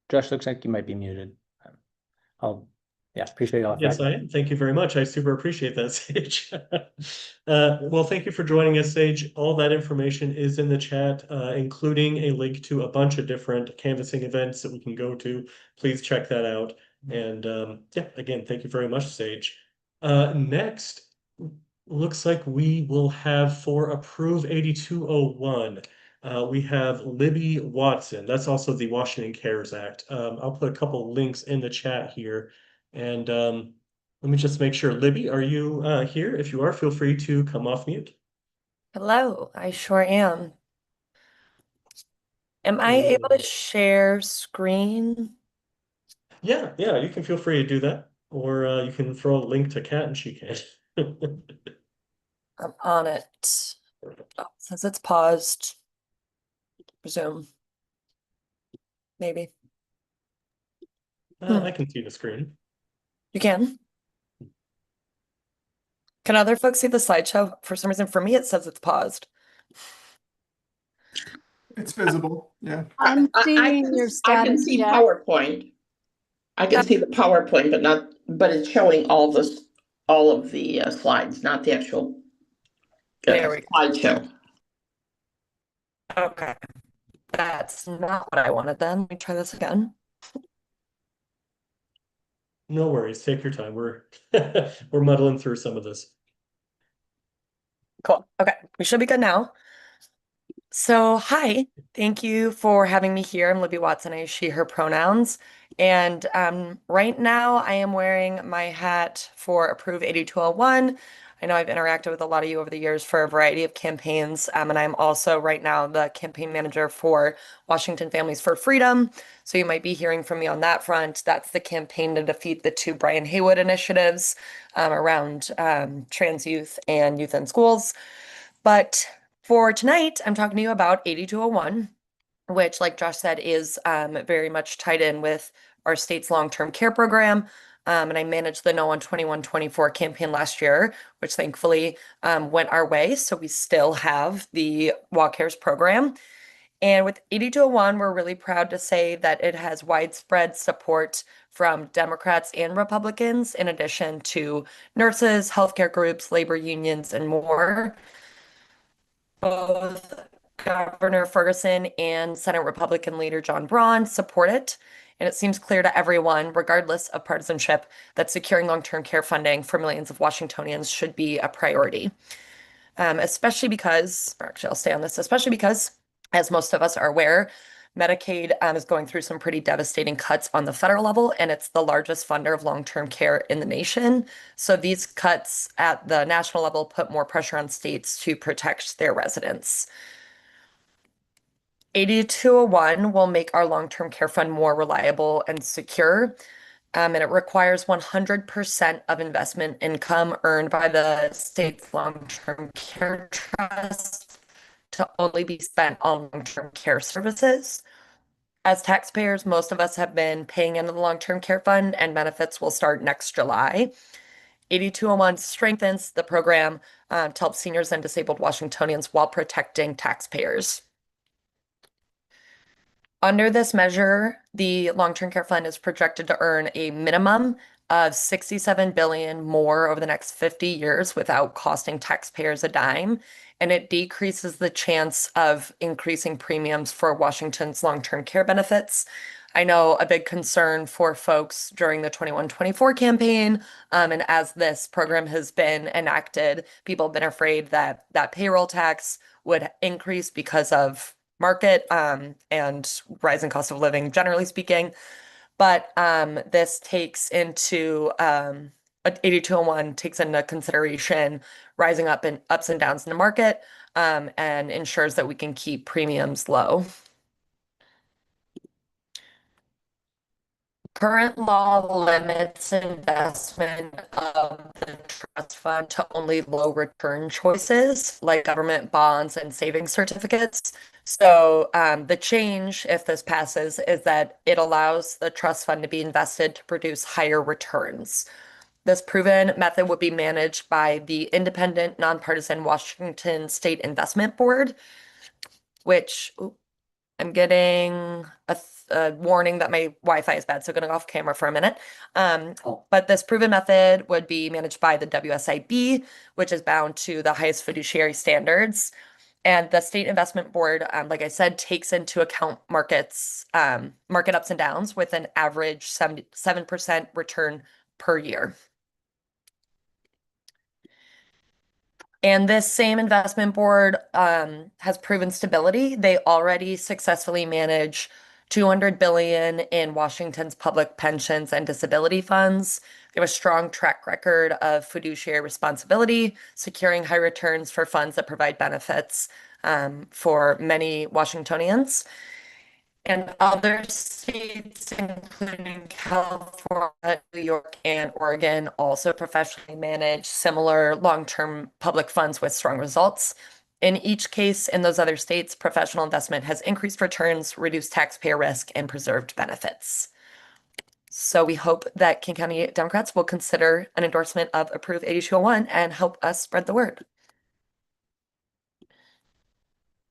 Josh, looks like you might be muted. Appreciate all. Yes, I am. Thank you very much. I super appreciate that, Sage. Well, thank you for joining us, Sage. All that information is in the chat, including a link to a bunch of different canvassing events that we can go to. Please check that out. And yeah, again, thank you very much, Sage. Next, looks like we will have for Approve 8201. We have Libby Watson. That's also the Washington Cares Act. I'll put a couple links in the chat here. And let me just make sure. Libby, are you here? If you are, feel free to come off mute. Hello, I sure am. Am I able to share screen? Yeah, you can feel free to do that. Or you can throw a link to Kat and she can. I'm on it. Oh, since it's paused, resume. Maybe. I can see the screen. You can? Can other folks see the slideshow? For some reason, for me, it says it's paused. It's visible, yeah. I'm seeing your I can status, see Jeff. PowerPoint. I can see the PowerPoint, but it's showing all of the slides, not the actual There we go. slideshow. Okay. That's not what I wanted then. Let me try this again. No worries. Take your time. We're we're muddling through some of this. Cool. Okay. We should be good now. So, hi. Thank you for having me here. I'm Libby Watson. I use she, her pronouns. And right now I am wearing my hat for Approve 8201. I know I've interacted with a lot of you over the years for a variety of campaigns, and I'm also right now the campaign manager for Washington Families for Freedom. So you might be hearing from me on that front. That's the campaign to defeat the two Brian Haywood initiatives around trans youth and youth in schools. But for tonight, I'm talking to you about 8201, which, like Josh said, is very much tied in with our state's long-term care program. And I managed the No on 21-24 campaign last year, which thankfully went our way. So we still have the Walk Cares program. And with 8201, we're really proud to say that it has widespread support from Democrats and Republicans, in addition to nurses, healthcare groups, labor unions, and more. Both Governor Ferguson and Senate Republican leader John Braun support it. And it seems clear to everyone, regardless of partisanship, that securing long-term care funding for millions of Washingtonians should be a priority. Especially because, or actually I'll stay on this, especially because, as most of us are aware, Medicaid is going through some pretty devastating cuts on the federal level, and it's the largest funder of long-term care in the nation. So these cuts at the national level put more pressure on states to protect their residents. 8201 will make our long-term care fund more reliable and secure. And it requires 100% of investment income earned by the state's long-term care trust to only be spent on long-term care services. As taxpayers, most of us have been paying into the long-term care fund, and benefits will start next July. 8201 strengthens the program to help seniors and disabled Washingtonians while protecting taxpayers. Under this measure, the long-term care fund is projected to earn a minimum of $67 billion more over the next 50 years without costing taxpayers a dime, and it decreases the chance of increasing premiums for Washington's long-term care benefits. I know a big concern for folks during the 21-24 campaign, and as this program has been enacted, people have been afraid that that payroll tax would increase because of market and rising cost of living, generally speaking. But this takes into 8201 takes into consideration rising ups and downs in the market and ensures that we can keep premiums low. Current law limits investment of the trust fund to only low return choices like government bonds and savings certificates. So the change, if this passes, is that it allows the trust fund to be invested to produce higher returns. This proven method would be managed by the independent, nonpartisan Washington State Investment Board, which I'm getting a warning that my Wi-Fi is bad, so I'm going to go off camera for a minute. But this proven method would be managed by the WSIB, which is bound to the highest fiduciary standards. And the State Investment Board, like I said, takes into account market ups and downs with an average 7% return per year. And this same investment board has proven stability. They already successfully manage $200 billion in Washington's public pensions and disability funds. They have a strong track record of fiduciary responsibility, securing high returns for funds that provide benefits for many Washingtonians. And other states, including California, New York, and Oregon, also professionally manage similar long-term public funds with strong results. In each case, in those other states, professional investment has increased returns, reduced taxpayer risk, and preserved benefits. So we hope that King County Democrats will consider an endorsement of Approve 8201 and help us spread the word.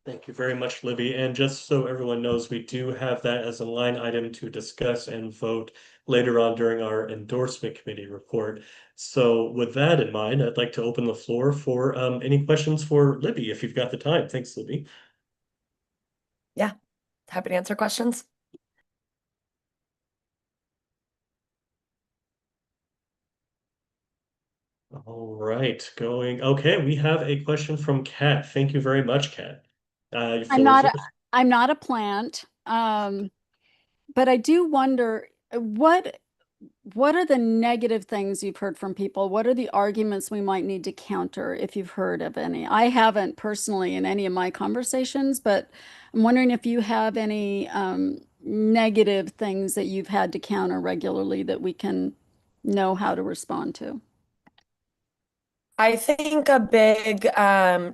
Thank you very much, Libby. And just so everyone knows, we do have that as a line item to discuss and vote later on during our endorsement committee report. So with that in mind, I'd like to open the floor for any questions for Libby, if you've got the time. Thanks, Libby. Yeah, happy to answer questions. All right, okay, we have a question from Kat. Thank you very much, Kat. I'm not a plant, but I do wonder what what are the negative things you've heard from people? What are the arguments we might need to counter if you've heard of any? I haven't personally in any of my conversations, but I'm wondering if you have any negative things that you've had to counter regularly that we can know how to respond to. I think a big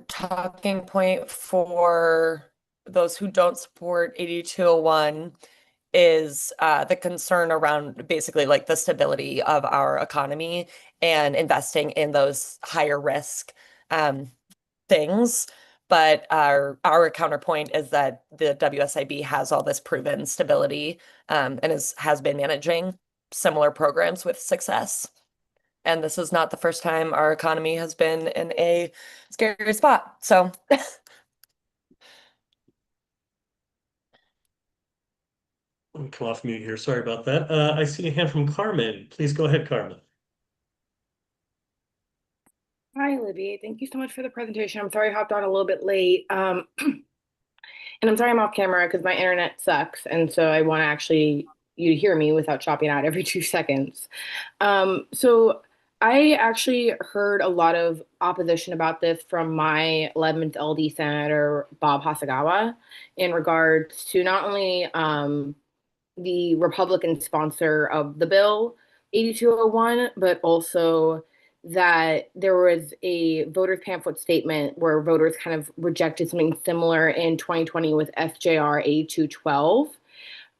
talking point for those who don't support 8201 is the concern around basically like the stability of our economy and investing in those higher risk um, things. But our counterpoint is that the WSIB has all this proven stability and has been managing similar programs with success. And this is not the first time our economy has been in a scary spot. So Let me come off mute here. Sorry about that. I see a hand from Carmen. Please go ahead, Carmen. Hi, Libby. Thank you so much for the presentation. I'm sorry I hopped on a little bit late. And I'm sorry I'm off camera because my internet sucks. And so I want to actually you to hear me without chopping out every 2 seconds. So I actually heard a lot of opposition about this from my 11th LD Senator Bob Hasagawa in regards to not only the Republican sponsor of the bill 8201, but also that there was a voters pamphlet statement where voters kind of rejected something similar in 2020 with FJR 8212.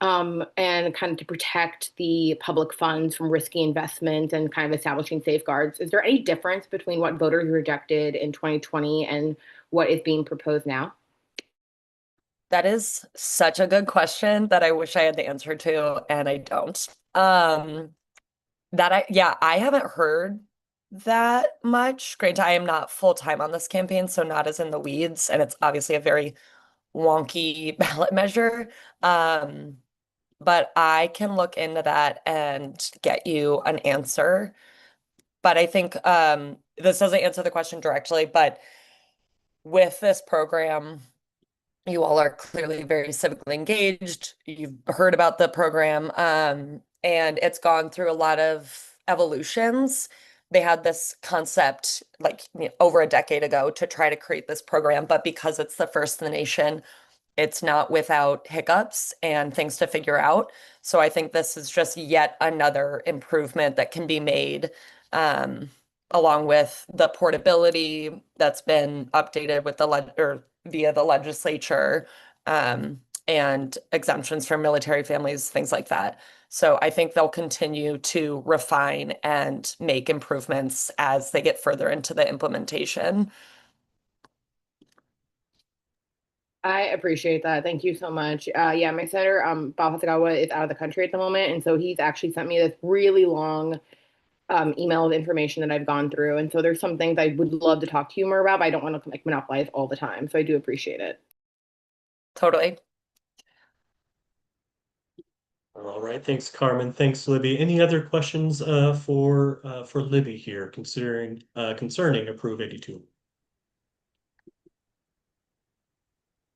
And kind of to protect the public funds from risky investment and kind of establishing safeguards. Is there any difference between what voters rejected in 2020 and what is being proposed now? that is such a good question that I wish I had the answer to, and I don't. I haven't heard that much. Granted, I am not full time on this campaign, so not as in the weeds, and it's obviously a very wonky ballot measure. But I can look into that and get you an answer. But I think this doesn't answer the question directly, but with this program, you all are clearly very civically engaged. You've heard about the program, and it's gone through a lot of evolutions. They had this concept like over a decade ago to try to create this program, but because it's the first in the nation, it's not without hiccups and things to figure out. So I think this is just yet another improvement that can be made, along with the portability that's been updated with or via the legislature, and exemptions for military families, things like that. So I think they'll continue to refine and make improvements as they get further into the implementation. I appreciate that. Thank you so much. Yeah, my senator, Bob Hasagawa, is out of the country at the moment, and so he's actually sent me this really long email of information that I've gone through. And so there's some things I would love to talk to you more about, but I don't want to like monopolize all the time. So I do appreciate it. Totally. All right, thanks, Carmen. Thanks, Libby. Any other questions for Libby here, concerning Approve 82?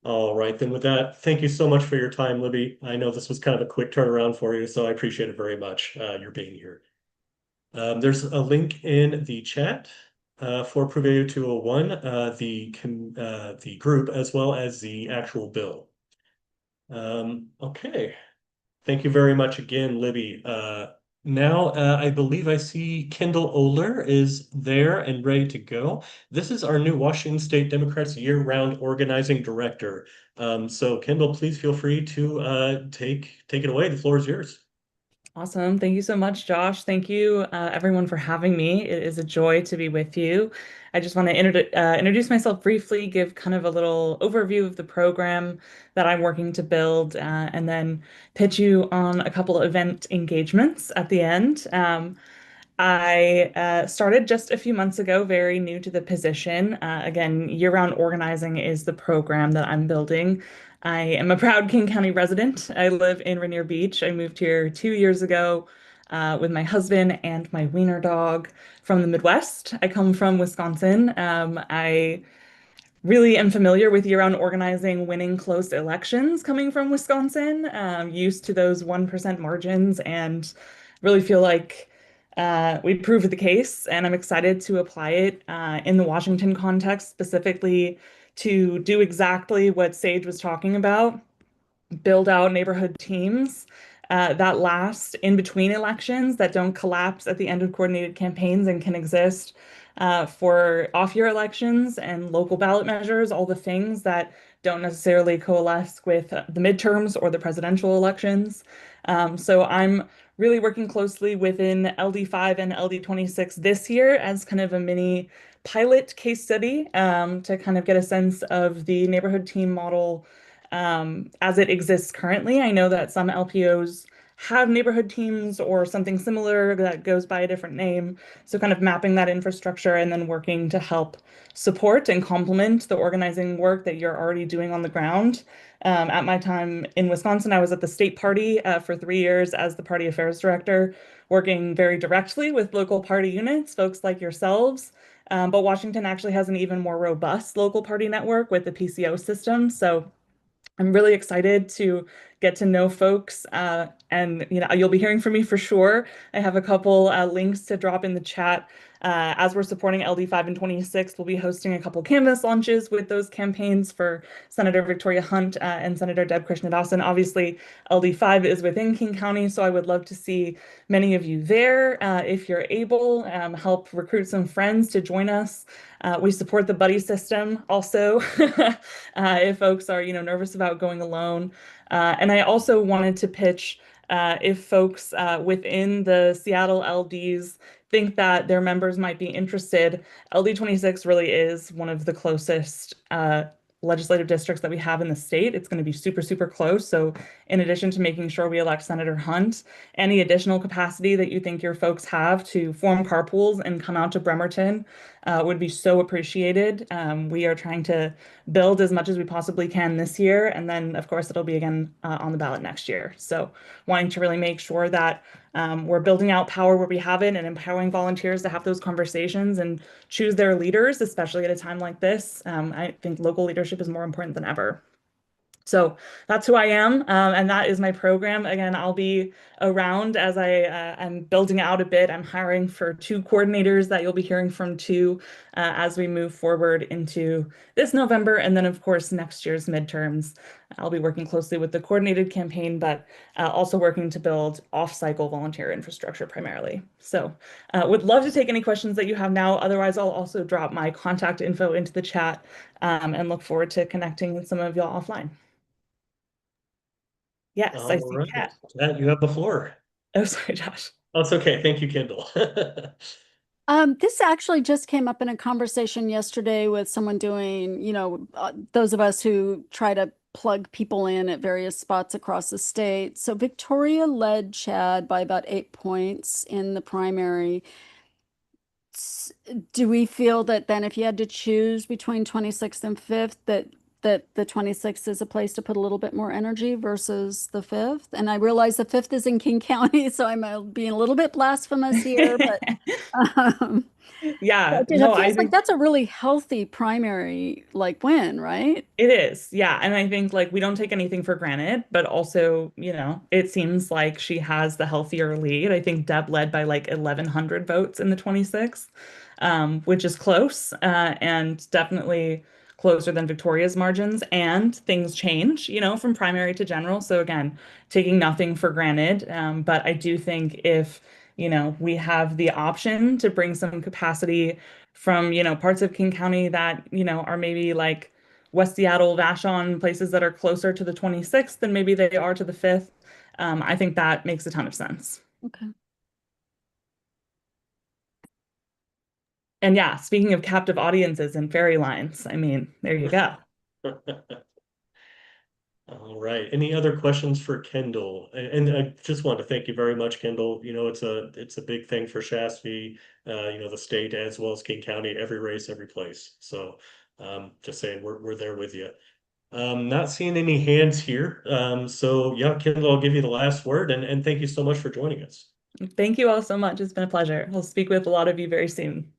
All right, then with that, thank you so much for your time, Libby. I know this was kind of a quick turnaround for you, so I appreciate it very much, your being here. There's a link in the chat for Approve 8201, the group, as well as the actual bill. Okay. Thank you very much again, Libby. Now, I believe I see Kendall Oler is there and ready to go. This is our new Washington State Democrats year-round organizing director. So Kendall, please feel free to take it away. The floor is yours. Awesome. Thank you so much, Josh. Thank you, everyone, for having me. It is a joy to be with you. I just want to introduce myself briefly, give kind of a little overview of the program that I'm working to build, and then pitch you on a couple of event engagements at the end. I started just a few months ago, very new to the position. Again, year-round organizing is the program that I'm building. I am a proud King County resident. I live in Rainier Beach. I moved here 2 years ago with my husband and my wiener dog from the Midwest. I come from Wisconsin. I really am familiar with year-round organizing, winning close elections coming from Wisconsin, used to those 1% margins and really feel like we proved the case, and I'm excited to apply it in the Washington context, specifically to do exactly what Sage was talking about, build out neighborhood teams that last in between elections, that don't collapse at the end of coordinated campaigns and can exist for off-year elections and local ballot measures, all the things that don't necessarily coalesce with the midterms or the presidential elections. So I'm really working closely within LD5 and LD26 this year as kind of a mini pilot case study to kind of get a sense of the neighborhood team model as it exists currently. I know that some LPOs have neighborhood teams or something similar that goes by a different name. So kind of mapping that infrastructure and then working to help support and complement the organizing work that you're already doing on the ground. At my time in Wisconsin, I was at the state party for 3 years as the party affairs director, working very directly with local party units, folks like yourselves. But Washington actually has an even more robust local party network with the PCO system. So I'm really excited to get to know folks, and you'll be hearing from me for sure. I have a couple links to drop in the chat. As we're supporting LD5 and 26, we'll be hosting a couple Canvas launches with those campaigns for Senator Victoria Hunt and Senator Deb Krishnadasan. Obviously, LD5 is within King County, so I would love to see many of you there. If you're able, help recruit some friends to join us. We support the buddy system also if folks are nervous about going alone. And I also wanted to pitch if folks within the Seattle LDs think that their members might be interested. LD26 really is one of the closest legislative districts that we have in the state. It's going to be super, super close. So in addition to making sure we elect Senator Hunt, any additional capacity that you think your folks have to form carpools and come out to Bremerton would be so appreciated. We are trying to build as much as we possibly can this year. And then, of course, it'll be again on the ballot next year. So wanting to really make sure that we're building out power where we have it and empowering volunteers to have those conversations and choose their leaders, especially at a time like this. I think local leadership is more important than ever. So that's who I am, and that is my program. Again, I'll be around as I'm building out a bit. I'm hiring for 2 coordinators that you'll be hearing from too as we move forward into this November, and then of course next year's midterms. I'll be working closely with the coordinated campaign, but also working to build off-cycle volunteer infrastructure primarily. So would love to take any questions that you have now. Otherwise, I'll also drop my contact info into the chat and look forward to connecting with some of y'all offline. Yes, I All see right. Kat. Kat, you have the floor. Oh, sorry, Josh. Oh, it's okay. Thank you, Kendall. This actually just came up in a conversation yesterday with someone doing, those of us who try to plug people in at various spots across the state. So Victoria led Chad by about 8 points in the primary. Do we feel that then if you had to choose between 26th and 5th, that the 26th is a place to put a little bit more energy versus the 5th? And I realize the 5th is in King County, so I'm being a little bit blasphemous here, but Yeah, it no, I feels like think that's a really healthy primary win, right? it is. Yeah, and I think we don't take anything for granted, but also, it seems like she has the healthier lead. I think Deb led by 1,100 votes in the 26th, which is close, and definitely closer than Victoria's margins. And things change, from primary to general. So again, taking nothing for granted. But I do think if, we have the option to bring some capacity from, parts of King County that, are maybe West Seattle, Vashon, places that are closer to the 26th than maybe they are to the 5th. I think that makes a ton of sense. Okay. And yeah, speaking of captive audiences and fairy lines, I mean, there you go. All right. Any other questions for Kendall? And I just want to thank you very much, Kendall. It's a big thing for Shasta, the state as well as King County, every race, every place. So just saying we're there with you. Not seeing any hands here. So yeah, Kendall, I'll give you the last word and thank you so much for joining us. Thank you all so much. It's been a pleasure. We'll speak with a lot of you very soon.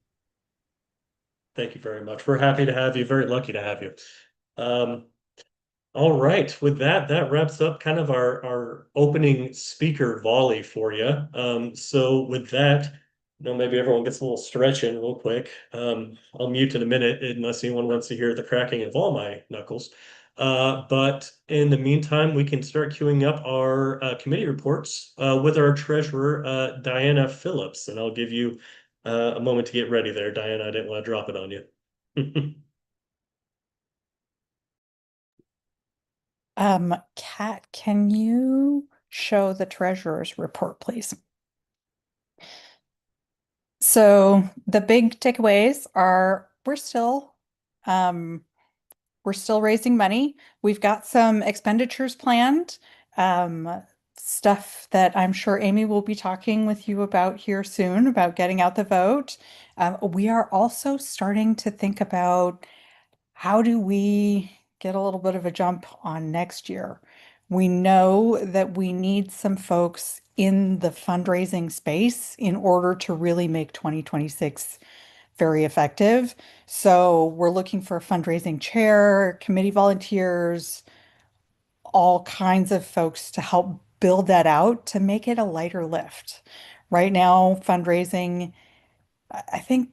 Thank you very much. We're happy to have you, very lucky to have you. All right, with that, that wraps up kind of our opening speaker volley for you. So with that, maybe everyone gets a little stretch in real quick. I'll mute in a minute unless anyone wants to hear the cracking of all my knuckles. But in the meantime, we can start queuing up our committee reports with our treasurer, Diana Phillips, and I'll give you a moment to get ready there, Diana. I didn't want to drop it on you. Kat, can you show the treasurer's report, please? So the big takeaways are we're still raising money. We've got some expenditures planned, stuff that I'm sure Amy will be talking with you about here soon about getting out the vote. We are also starting to think about how do we get a little bit of a jump on next year? We know that we need some folks in the fundraising space in order to really make 2026 very effective. So we're looking for a fundraising chair, committee volunteers, all kinds of folks to help build that out to make it a lighter lift. Right now, fundraising, I think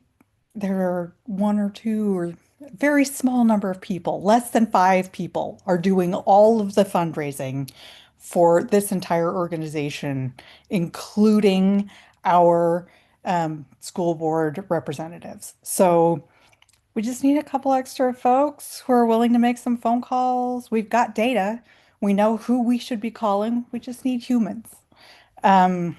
there are one or two or very small number of people, less than 5 people, are doing all of the fundraising for this entire organization, including our school board representatives. So we just need a couple extra folks who are willing to make some phone calls. We've got data. We know who we should be calling. We just need humans. Um,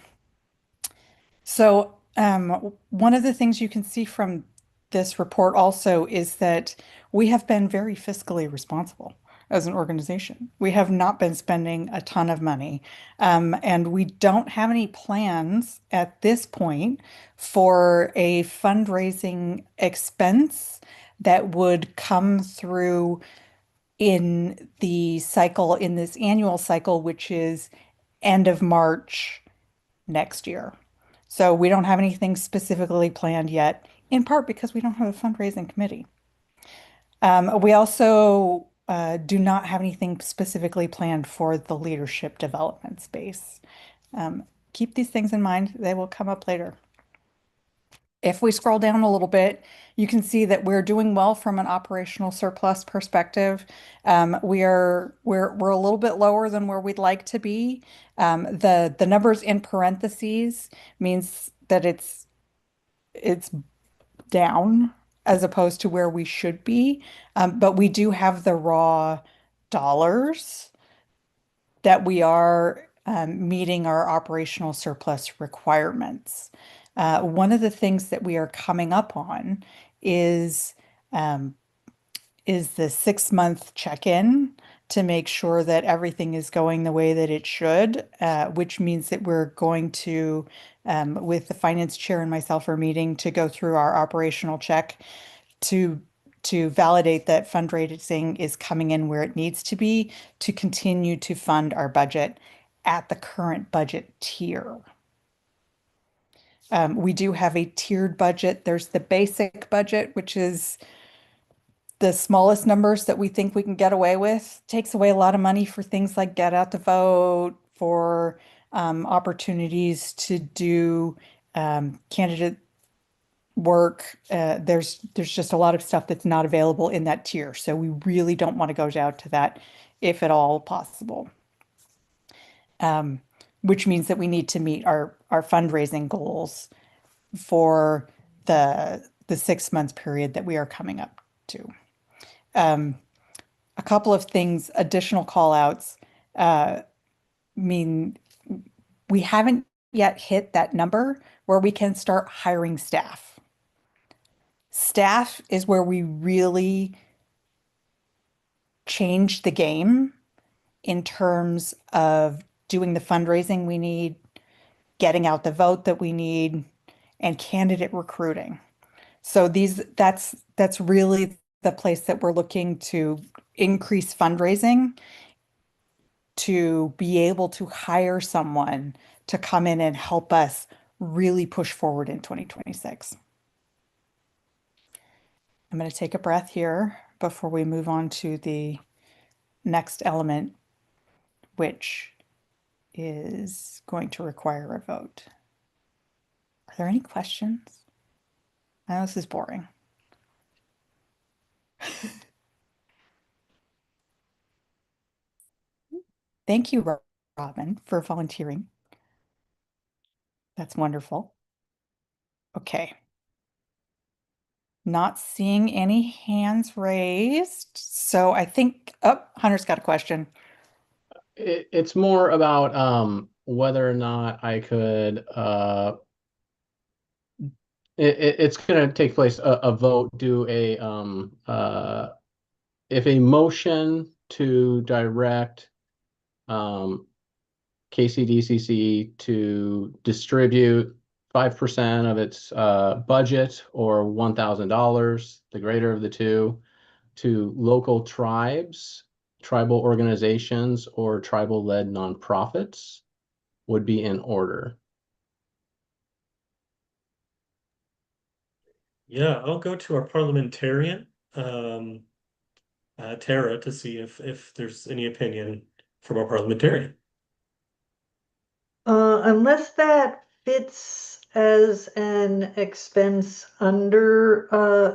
one of the things you can see from this report also is that we have been very fiscally responsible as an organization. We have not been spending a ton of money, and we don't have any plans at this point for a fundraising expense that would come through in the cycle, in this annual cycle, which is end of March next year. So we don't have anything specifically planned yet, in part because we don't have a fundraising committee. We also do not have anything specifically planned for the leadership development space. Keep these things in mind, they will come up later. If we scroll down a little bit, you can see that we're doing well from an operational surplus perspective. We're a little bit lower than where we'd like to be. The numbers in parentheses means that it's down as opposed to where we should be. But we do have the raw dollars that we are meeting our operational surplus requirements. One of the things that we are coming up on is the 6-month check-in to make sure that everything is going the way that it should, which means that we're going to, with the finance chair and myself, are meeting to go through our operational check to validate that fundraising is coming in where it needs to be to continue to fund our budget at the current budget tier. We do have a tiered budget. There's the basic budget, which is the smallest numbers that we think we can get away with. Takes away a lot of money for things like get out the vote, for opportunities to do candidate work. There's just a lot of stuff that's not available in that tier. So we really don't want to go down to that if at all possible. Which means that we need to meet our fundraising goals for the 6 month period that we are coming up to. A couple of things, additional call outs, mean we haven't yet hit that number where we can start hiring staff. Staff is where we really change the game in terms of doing the fundraising we need, getting out the vote that we need, and candidate recruiting. So that's really the place that we're looking to increase fundraising to be able to hire someone to come in and help us really push forward in 2026. I'm going to take a breath here before we move on to the next element, which is going to require a vote. Are there any questions? I know this is boring. Thank you, Robin, for volunteering. That's wonderful. Okay. Not seeing any hands raised. So I think, oh, Hunter's got a question. It's more about whether or not I could it's going to take place a vote, do a if a motion to direct KCDCC to distribute 5% of its budget or $1,000, the greater of the two, to local tribes, tribal organizations, or tribal-led nonprofits would be in order. Yeah, I'll go to our parliamentarian, Tara, to see if there's any opinion from our parliamentarian. Unless that fits as an expense under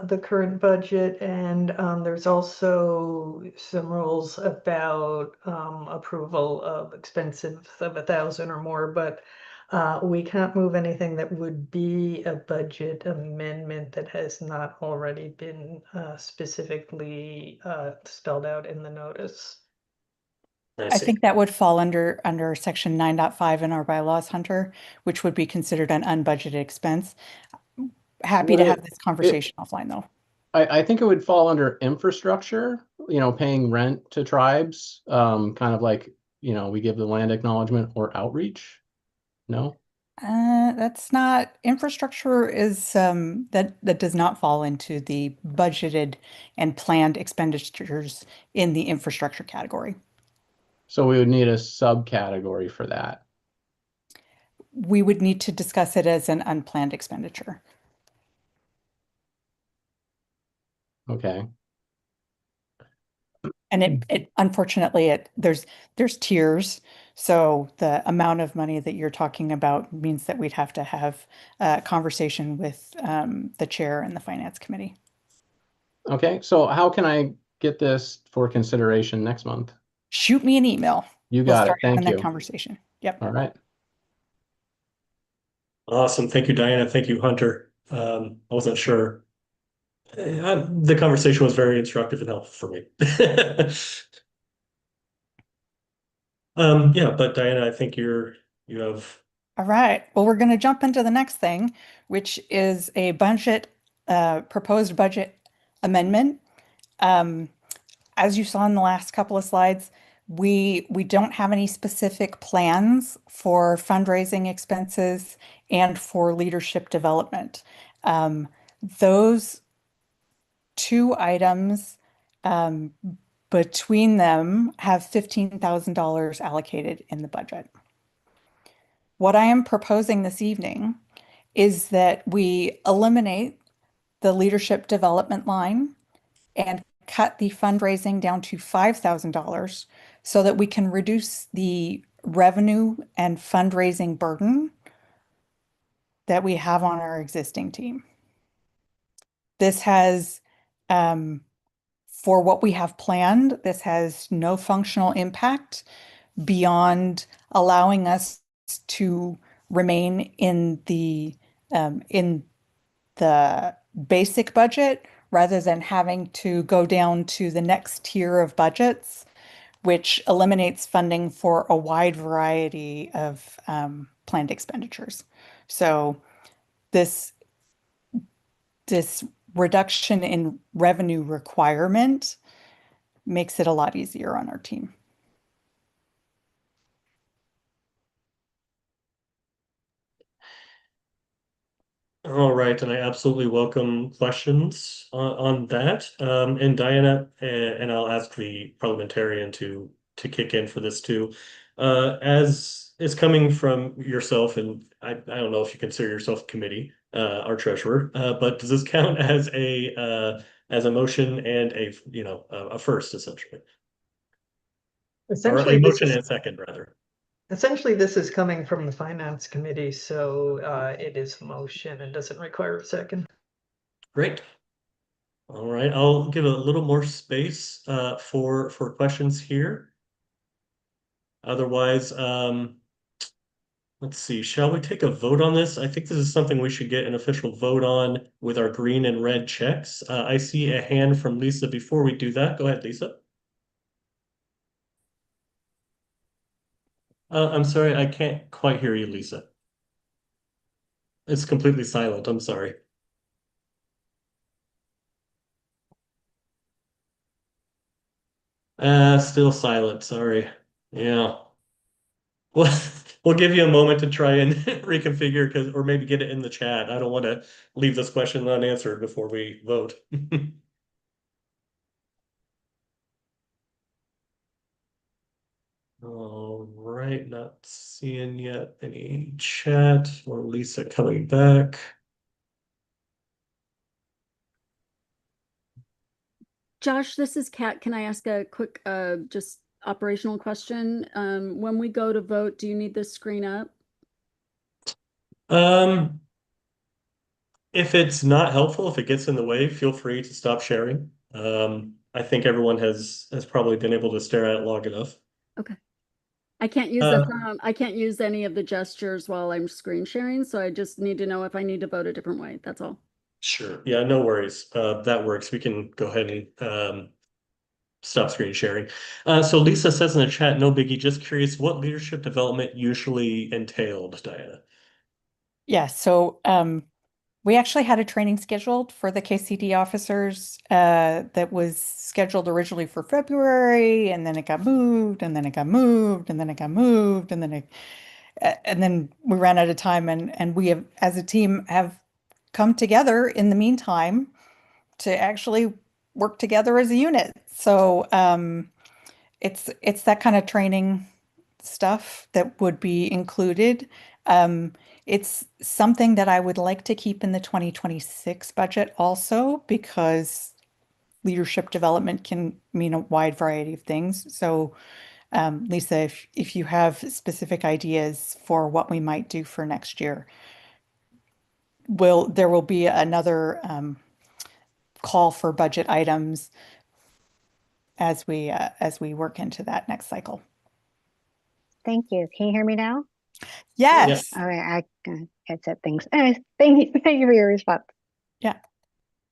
the current budget, and there's also some rules about approval of expenses of 1,000 or more, but we can't move anything that would be a budget amendment that has not already been specifically spelled out in the notice. I think that would fall under section 9.5 in our bylaws, Hunter, which would be considered an unbudgeted expense. Happy to have this conversation offline, though. I think it would fall under infrastructure, paying rent to tribes, kind of like, we give the land acknowledgement or outreach. No? That's not, infrastructure is, that does not fall into the budgeted and planned expenditures in the infrastructure category. So we would need a subcategory for that. We would need to discuss it as an unplanned expenditure. Okay. And it unfortunately there's tiers. So the amount of money that you're talking about means that we'd have to have a conversation with the chair and the finance committee. Okay, so how can I get this for consideration next month? Shoot me an email. You We'll got start it. Thank having you. that conversation. Yep. All right. Awesome. Thank you, Diana. Thank you, Hunter. I wasn't sure. The conversation was very instructive and helpful for me. Yeah, but Diana, I think you have. All right. Well, we're going to jump into the next thing, which is a proposed budget amendment. As you saw in the last couple of slides, we don't have any specific plans for fundraising expenses and for leadership development. Those two items between them have $15,000 allocated in the budget. What I am proposing this evening is that we eliminate the leadership development line and cut the fundraising down to $5,000 so that we can reduce the revenue and fundraising burden that we have on our existing team. This has, for what we have planned, this has no functional impact beyond allowing us to remain in the basic budget rather than having to go down to the next tier of budgets, which eliminates funding for a wide variety of planned expenditures. So this reduction in revenue requirement makes it a lot easier on our team. All right, and I absolutely welcome questions on that. And Diana, and I'll ask the parliamentarian to kick in for this too. As is coming from yourself, and I don't know if you consider yourself committee, our treasurer, but does this count as a motion and a first essentially? Or Essentially, a this motion is and second, rather. essentially this is coming from the finance committee, so it is a motion and doesn't require a second. Great. All right, I'll give a little more space for questions here. Otherwise, let's see, shall we take a vote on this? I think this is something we should get an official vote on with our green and red checks. I see a hand from Lisa. Before we do that, go ahead, Lisa. I'm sorry, I can't quite hear you, Lisa. It's completely silent. I'm sorry. Still silent. Sorry. Yeah. Well, we'll give you a moment to try and reconfigure or maybe get it in the chat. I don't want to leave this question unanswered before we vote. All right, not seeing yet any chat or Lisa coming back. Josh, this is Kat. Can I ask a quick, just operational question? When we go to vote, do you need this screen up? If it's not helpful, if it gets in the way, feel free to stop sharing. I think everyone has probably been able to stare at it long enough. Okay. I can't use the thumb. I can't use any of the gestures while I'm screen sharing, so I just need to know if I need to vote a different way. That's all. Sure. Yeah, no worries. That works. We can go ahead and stop screen sharing. So Lisa says in the chat, no biggie, just curious what leadership development usually entailed, Diana. Yeah, so we actually had a training scheduled for the KCD officers that was scheduled originally for February, and then it got moved, and then it got moved, and then it got moved, and then we ran out of time, and we have, as a team, have come together in the meantime to actually work together as a unit. So it's that kind of training stuff that would be included. It's something that I would like to keep in the 2026 budget also, because leadership development can mean a wide variety of things. So, Lisa, if you have specific ideas for what we might do for next year, there will be another call for budget items as we work into that next cycle. Thank you. Can you hear me now? Yes. All right, headset things. Anyways, thank you. Thank you for your response. Yeah.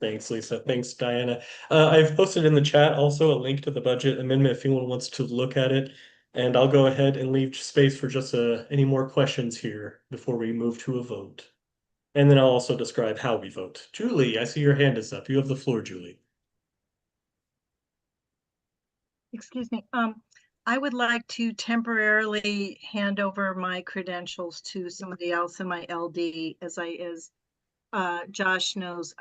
Thanks, Lisa. Thanks, Diana. I've posted in the chat also a link to the budget amendment if anyone wants to look at it. And I'll go ahead and leave space for just any more questions here before we move to a vote. And then I'll also describe how we vote. Julie, I see your hand is up. You have the floor, Julie. Excuse me. I would like to temporarily hand over my credentials to somebody else in my LD. As Josh knows,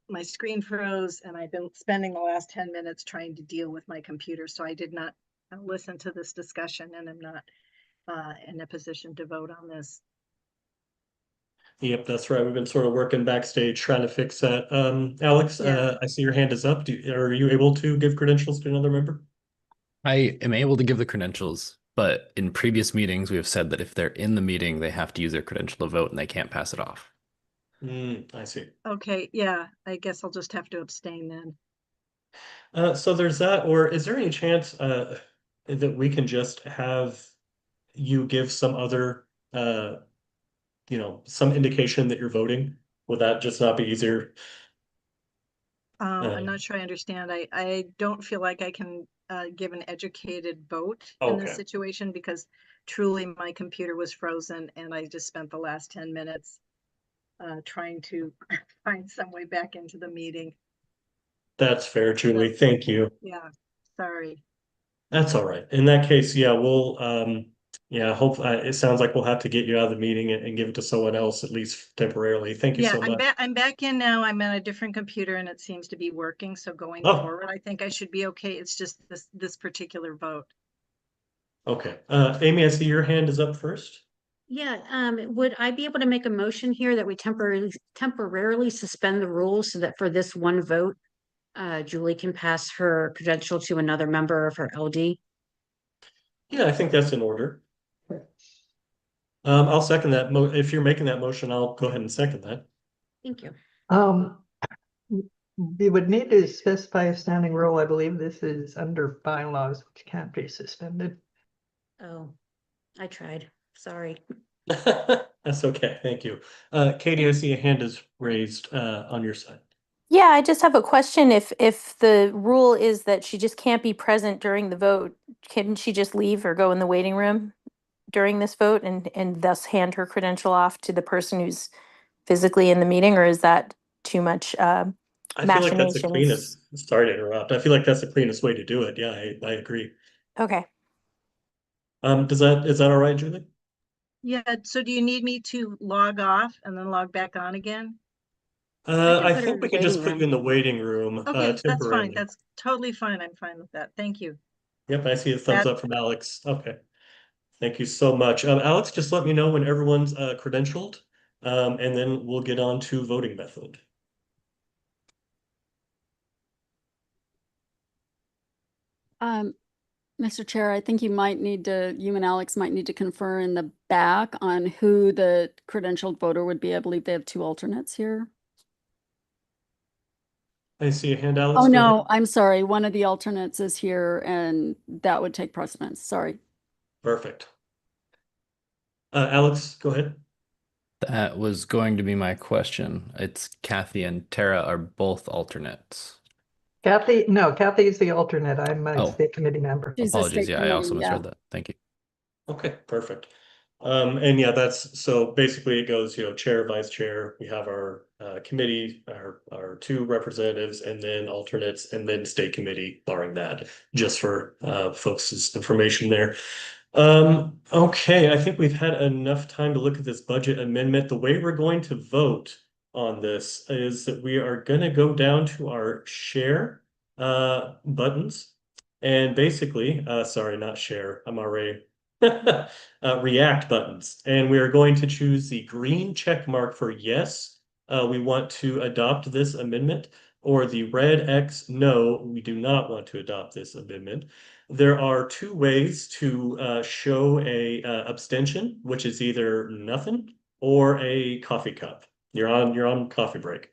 my screen froze and I've been spending the last 10 minutes trying to deal with my computer. So I did not listen to this discussion and I'm not in a position to vote on this. Yep, that's right. We've been sort of working backstage trying to fix that. Alex, Yeah. I see your hand is up. Are you able to give credentials to another member? I am able to give the credentials, but in previous meetings, we have said that if they're in the meeting, they have to use their credential to vote and they can't pass it off. I see. Okay, yeah, I guess I'll just have to abstain then. So there's that, or is there any chance that we can just have you give some other, some indication that you're voting? Would that just not be easier? I'm not sure I understand. I don't feel like I can give an educated vote in this situation because truly my computer was frozen and I just spent the last 10 minutes trying to find some way back into the meeting. That's fair, Julie. Thank you. Yeah, sorry. That's all right. In that case, yeah, we'll, hope it sounds like we'll have to get you out of the meeting and give it to someone else, at least temporarily. Thank you so much. I'm back in now. I'm on a different computer and it seems to be working. So going forward, I think I should be okay. It's just this particular vote. Okay. Amy, I see your hand is up first. Yeah, would I be able to make a motion here that we temporarily suspend the rules so that for this one vote, Julie can pass her credential to another member of her LD? Yeah, I think that's in order. I'll second that. If you're making that motion, I'll go ahead and second that. Thank you. We would need to specify a standing rule. I believe this is under bylaws, which can't be suspended. Oh, I tried. Sorry. That's okay. Thank you. Katie, I see a hand is raised on your side. Yeah, I just have a question. If the rule is that she just can't be present during the vote, can she just leave or go in the waiting room during this vote and thus hand her credential off to the person who's physically in the meeting, or is that too much I feel like that's the machinations? cleanest. Sorry to interrupt. I feel like that's the cleanest way to do it. Yeah, I agree. Okay. Is that all right, Julie? Yeah, so do you need me to log off and then log back on again? I think we can just put you in the waiting room Okay, that's fine. temporarily. That's totally fine. I'm fine with that. Thank you. Yep, I see a thumbs up from Alex. Okay. Thank you so much. Alex, just let me know when everyone's credentialed, and then we'll get on to voting method. Mr. Chair, I think you and Alex might need to confer in the back on who the credentialed voter would be. I believe they have two alternates here. I see a hand, Alex. Oh, Go no, ahead. I'm sorry. One of the alternates is here and that would take precedence. Sorry. Perfect. Alex, go ahead. That was going to be my question. It's Kathy and Tara are both alternates. Kathy is the alternate. I'm a state committee member. Apologies. Yeah, I also misread that. Thank you. Okay, perfect. And yeah, that's so basically it goes, chair, vice chair. We have our committee, our two representatives, and then alternates, and then state committee, barring that, just for folks' information there. Okay, I think we've had enough time to look at this budget amendment. The way we're going to vote on this is that we are going to go down to our share buttons. And basically, sorry, not share. I'm already react buttons. And we are going to choose the green check mark for yes. We want to adopt this amendment, or the red X, no, we do not want to adopt this amendment. There are two ways to show a abstention, which is either nothing or a coffee cup. You're on coffee break.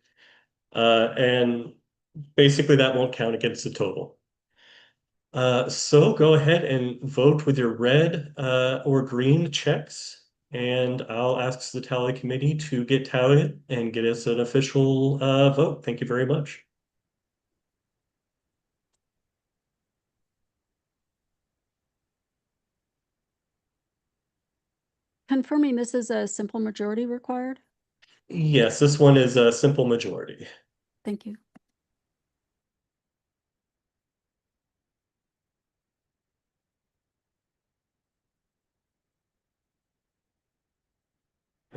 And basically that won't count against the total. So go ahead and vote with your red or green checks, and I'll ask the tally committee to get tallied and get us an official vote. Thank you very much. Confirming this is a simple majority required? Yes, this one is a simple majority. Thank you.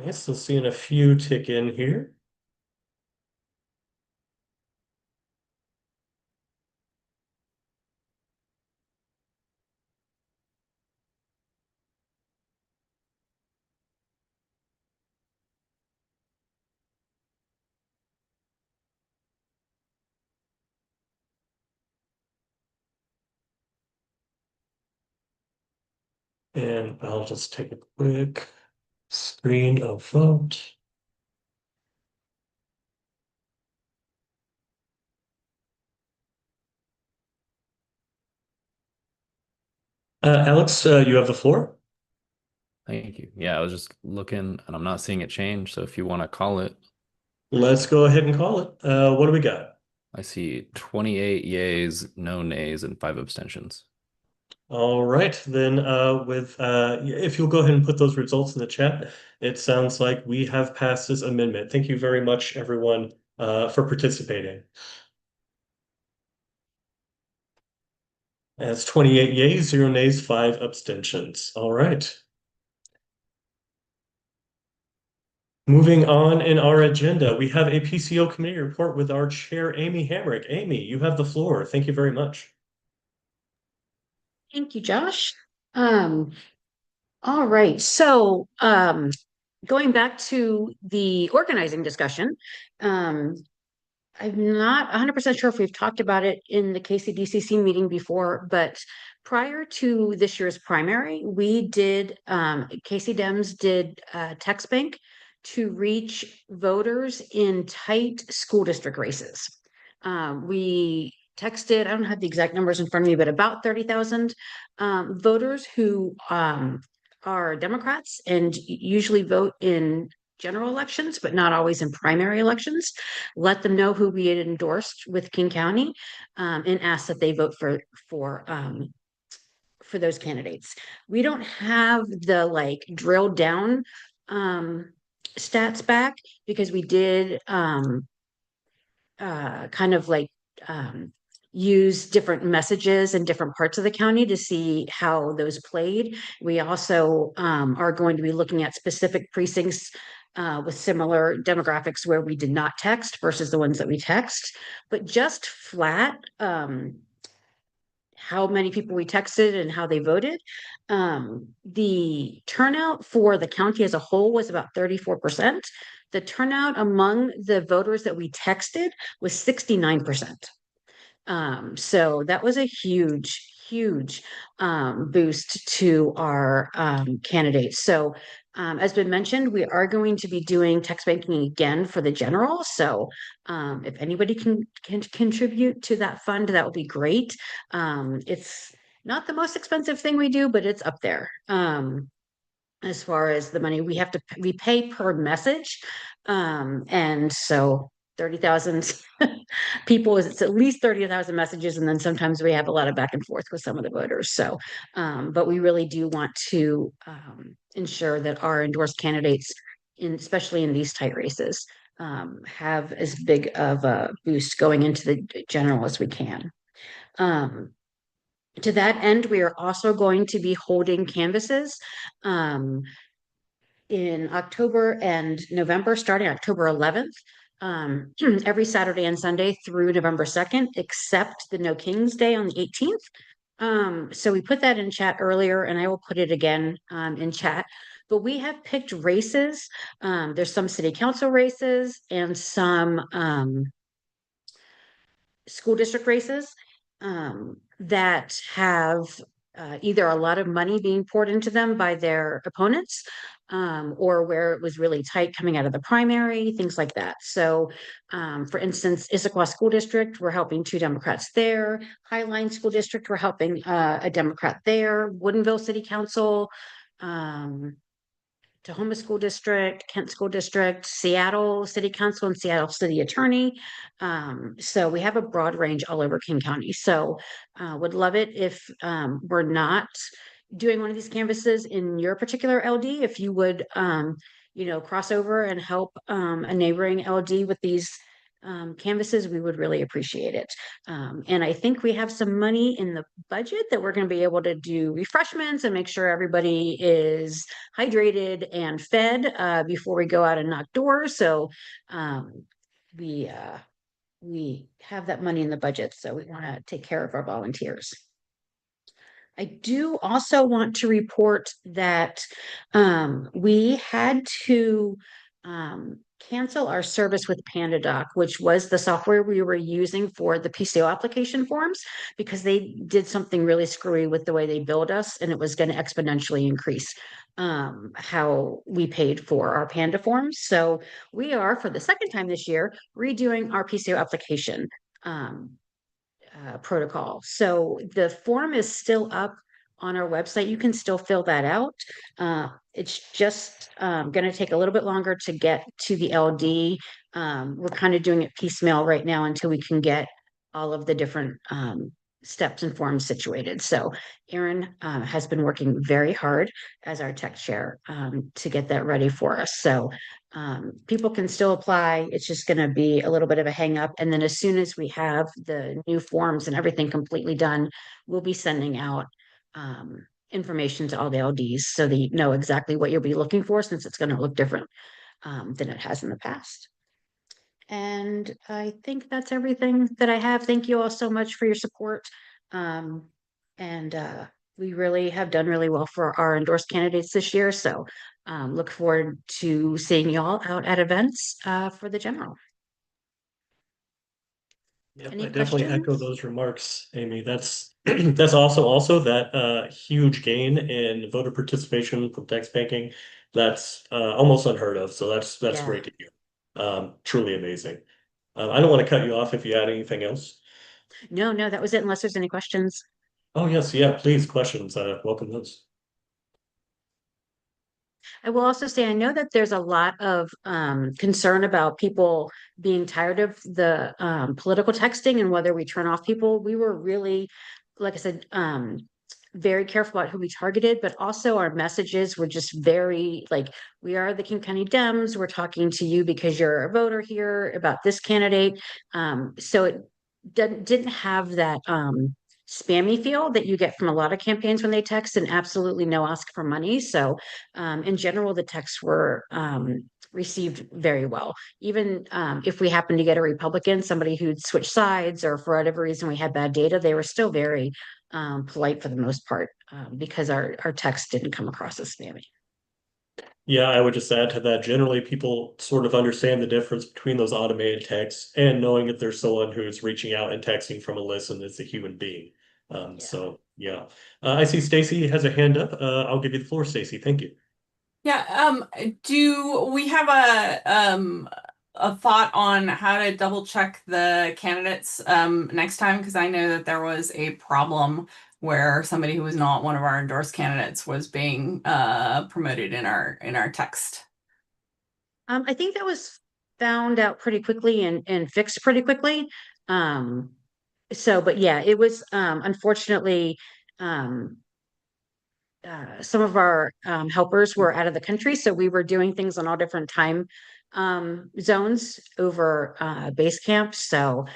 Yes, still seeing a few tick in here. And I'll just take a quick screen of vote. Alex, you have the floor. Thank you. Yeah, I was just looking and I'm not seeing it change. So if you want to call it. Let's go ahead and call it. What do we got? I see 28 yays, no nays, and 5 abstentions. All right, then if you'll go ahead and put those results in the chat, it sounds like we have passed this amendment. Thank you very much, everyone, for participating. That's 28 yays, 0 nays, 5 abstentions. All right. Moving on in our agenda, we have a PCO committee report with our chair, Amy Hamrick. Amy, you have the floor. Thank you very much. Thank you, Josh. All right. So going back to the organizing discussion, I'm not 100% sure if we've talked about it in the KCDCC meeting before, but prior to this year's primary, we did, KC Dems did text bank to reach voters in tight school district races. We texted, I don't have the exact numbers in front of me, but about 30,000 voters who are Democrats and usually vote in general elections, but not always in primary elections. Let them know who we had endorsed with King County, and ask that they vote for those candidates. We don't have the like drilled down stats back because we did kind of like use different messages in different parts of the county to see how those played. We also are going to be looking at specific precincts with similar demographics where we did not text versus the ones that we text, but just flat how many people we texted and how they voted. The turnout for the county as a whole was about 34%. The turnout among the voters that we texted was 69%. So that was a huge boost to our candidates. So as been mentioned, we are going to be doing text banking again for the general. So if anybody can contribute to that fund, that would be great. It's not the most expensive thing we do, but it's up there. As far as the money we pay per message. And so 30,000 people is it's at least 30,000 messages. And then sometimes we have a lot of back and forth with some of the voters. So, but we really do want to ensure that our endorsed candidates, especially in these tight races, have as big of a boost going into the general as we can. To that end, we are also going to be holding canvases in October and November, starting October 11th, every Saturday and Sunday through November 2nd, except the No King's Day on the 18th. So we put that in chat earlier, and I will put it again in chat. But we have picked races. There's some city council races and some school district races that have either a lot of money being poured into them by their opponents, or where it was really tight coming out of the primary, things like that. So for instance, Issaquah School District, we're helping 2 Democrats there. Highline School District, we're helping a Democrat there. Woodinville City Council, Tahoma School District, Kent School District, Seattle City Council, and Seattle City Attorney. So we have a broad range all over King County. So would love it if we're not doing one of these canvases in your particular LD, if you would, cross over and help a neighboring LD with these canvases, we would really appreciate it. And I think we have some money in the budget that we're going to be able to do refreshments and make sure everybody is hydrated and fed before we go out and knock doors. So we have that money in the budget, so we want to take care of our volunteers. I do also want to report that we had to cancel our service with PandaDoc, which was the software we were using for the PCO application forms, because they did something really screwy with the way they billed us, and it was going to exponentially increase how we paid for our Panda forms. So we are, for the second time this year, redoing our PCO application protocol. So the form is still up on our website. You can still fill that out. It's just going to take a little bit longer to get to the LD. We're kind of doing it piecemeal right now until we can get all of the different steps and forms situated. So Erin has been working very hard as our tech chair to get that ready for us. So people can still apply. It's just going to be a little bit of a hang up. And then as soon as we have the new forms and everything completely done, we'll be sending out information to all the LDs so that you know exactly what you'll be looking for, since it's going to look different than it has in the past. And I think that's everything that I have. Thank you all so much for your support. We really have done really well for our endorsed candidates this year. So look forward to seeing you all out at events for the general. Yep, Any I definitely echo questions? those remarks, Amy. That's that's also that huge gain in voter participation from text banking. That's almost unheard of. So that's Yeah. great to hear. Truly amazing. I don't want to cut you off if you had anything else. No, no, that was it, unless there's any questions. Oh yes, yeah, please, questions. Welcome those. I will also say, I know that there's a lot of concern about people being tired of the political texting and whether we turn off people. We were really, like I said, very careful about who we targeted, but also our messages were just very like, we are the King County Dems. We're talking to you because you're a voter here about this candidate. So it didn't have that spammy feel that you get from a lot of campaigns when they text, and absolutely no ask for money. So in general, the texts were received very well. Even if we happened to get a Republican, somebody who'd switched sides, or for whatever reason we had bad data, they were still very polite for the most part, because our text didn't come across as spammy. Yeah, I would just add to that. Generally, people sort of understand the difference between those automated texts and knowing that there's someone who's reaching out and texting from a list and it's a human being. So yeah, I see Stacy has a hand up. I'll give you the floor, Stacy. Thank you. Yeah, do we have a thought on how to double check the candidates next time? Because I know that there was a problem where somebody who was not one of our endorsed candidates was being promoted in our text. I think that was found out pretty quickly and fixed pretty quickly. But yeah, it was unfortunately some of our helpers were out of the country, so we were doing things on all different time zones over base camp. So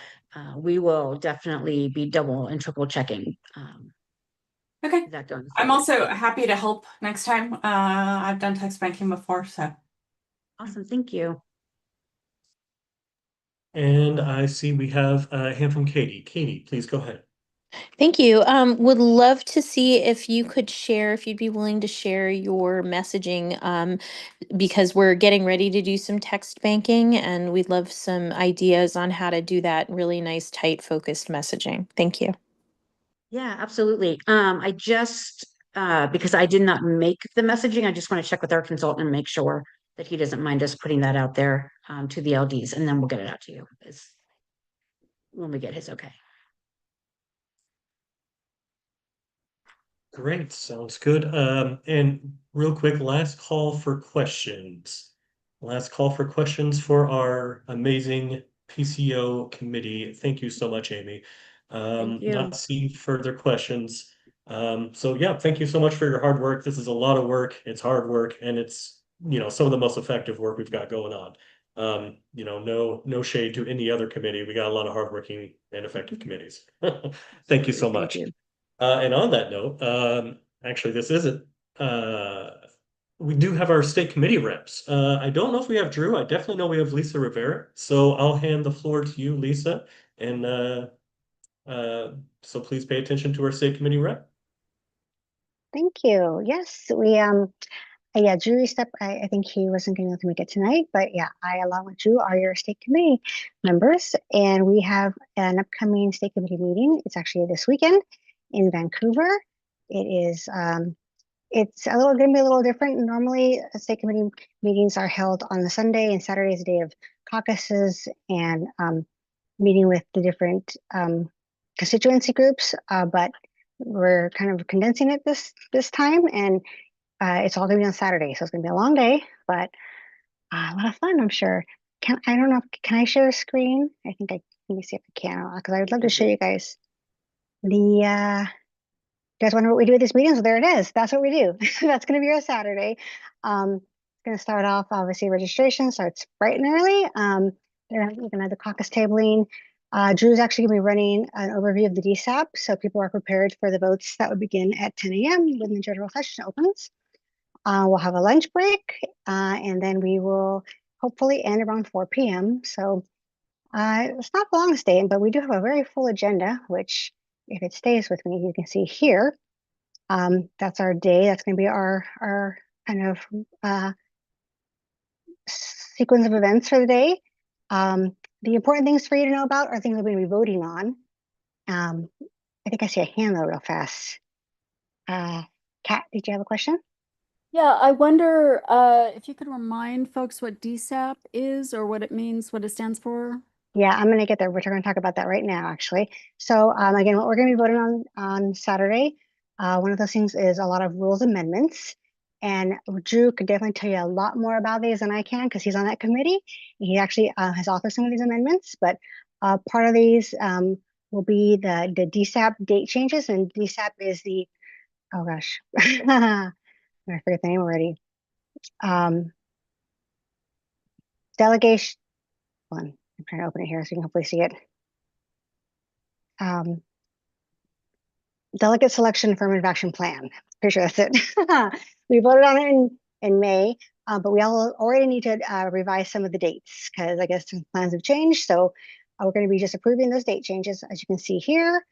we will definitely be double and triple checking. Okay. That going I'm forward. also happy to help next time. I've done text banking before, so. Awesome, thank you. And I see we have a hand from Katie. Katie, please go ahead. Thank you. Would love to see if you could share, if you'd be willing to share your messaging, because we're getting ready to do some text banking and we'd love some ideas on how to do that really nice, tight, focused messaging. Thank you. Yeah, absolutely. I just because I did not make the messaging, I just want to check with our consultant and make sure that he doesn't mind us putting that out there to the LDs, and then we'll get it out to you when we get his okay. Great, sounds good. And real quick, last call for questions. Last call for questions for our amazing PCO committee. Thank you so much, Amy. Thank you. Not seeing further questions. So yeah, thank you so much for your hard work. This is a lot of work. It's hard work, and it's, some of the most effective work we've got going on. No shade to any other committee. We got a lot of hardworking and effective committees. Thank you so much. Thank you. And on that note, actually, this isn't. We do have our state committee reps. I don't know if we have Drew. I definitely know we have Lisa Rivera. So I'll hand the floor to you, Lisa. And so please pay attention to our state committee rep. Thank you. Yes, we yeah, Drew stepped. I think he wasn't going to make it tonight, but yeah, I along with Drew are your state committee members, and we have an upcoming state committee meeting. It's actually this weekend in Vancouver. It is it's going to be a little different. Normally, state committee meetings are held on the Sunday, and Saturday is a day of caucuses and meeting with the different constituency groups. But we're kind of condensing it this time, and it's all going to be on Saturday, so it's going to be a long day, but a lot of fun, I'm sure. I don't know, can I share a screen? Let me see if I can, because I would love to show you guys you guys wonder what we do at this meeting? So there it is. That's what we do. That's going to be our Saturday. It's going to start off, obviously, registration starts bright and early. We're going to have the caucus tabling. Drew's actually going to be running an overview of the DSAP, so people are prepared for the votes that would begin at 10 a.m. when the general session opens. We'll have a lunch break, and then we will hopefully end around 4 p.m. So it's not the longest day, but we do have a very full agenda, which if it stays with me, you can see here. That's our day. That's going to be our kind of sequence of events for the day. the important things for you to know about are things we're going to be voting on. I think I see a hand though real fast. Kat, did you have a question? Yeah, I wonder if you could remind folks what DSAP is or what it means, what it stands for. Yeah, I'm going to get there. We're going to talk about that right now, actually. So again, what we're going to be voting on Saturday, one of those things is a lot of rules amendments. And Drew could definitely tell you a lot more about these than I can because he's on that committee. He actually has authored some of these amendments, but part of these will be the DSAP date changes. And DSAP is the, oh gosh, I forget the name already. Delegation, hold on, I'm trying to open it here so you can hopefully see it. Delegate Selection Affirmative Action Plan. Pretty sure that's it. We voted on it in May, but we already need to revise some of the dates because I guess some plans have changed. So we're going to be just approving those date changes, as you can see here.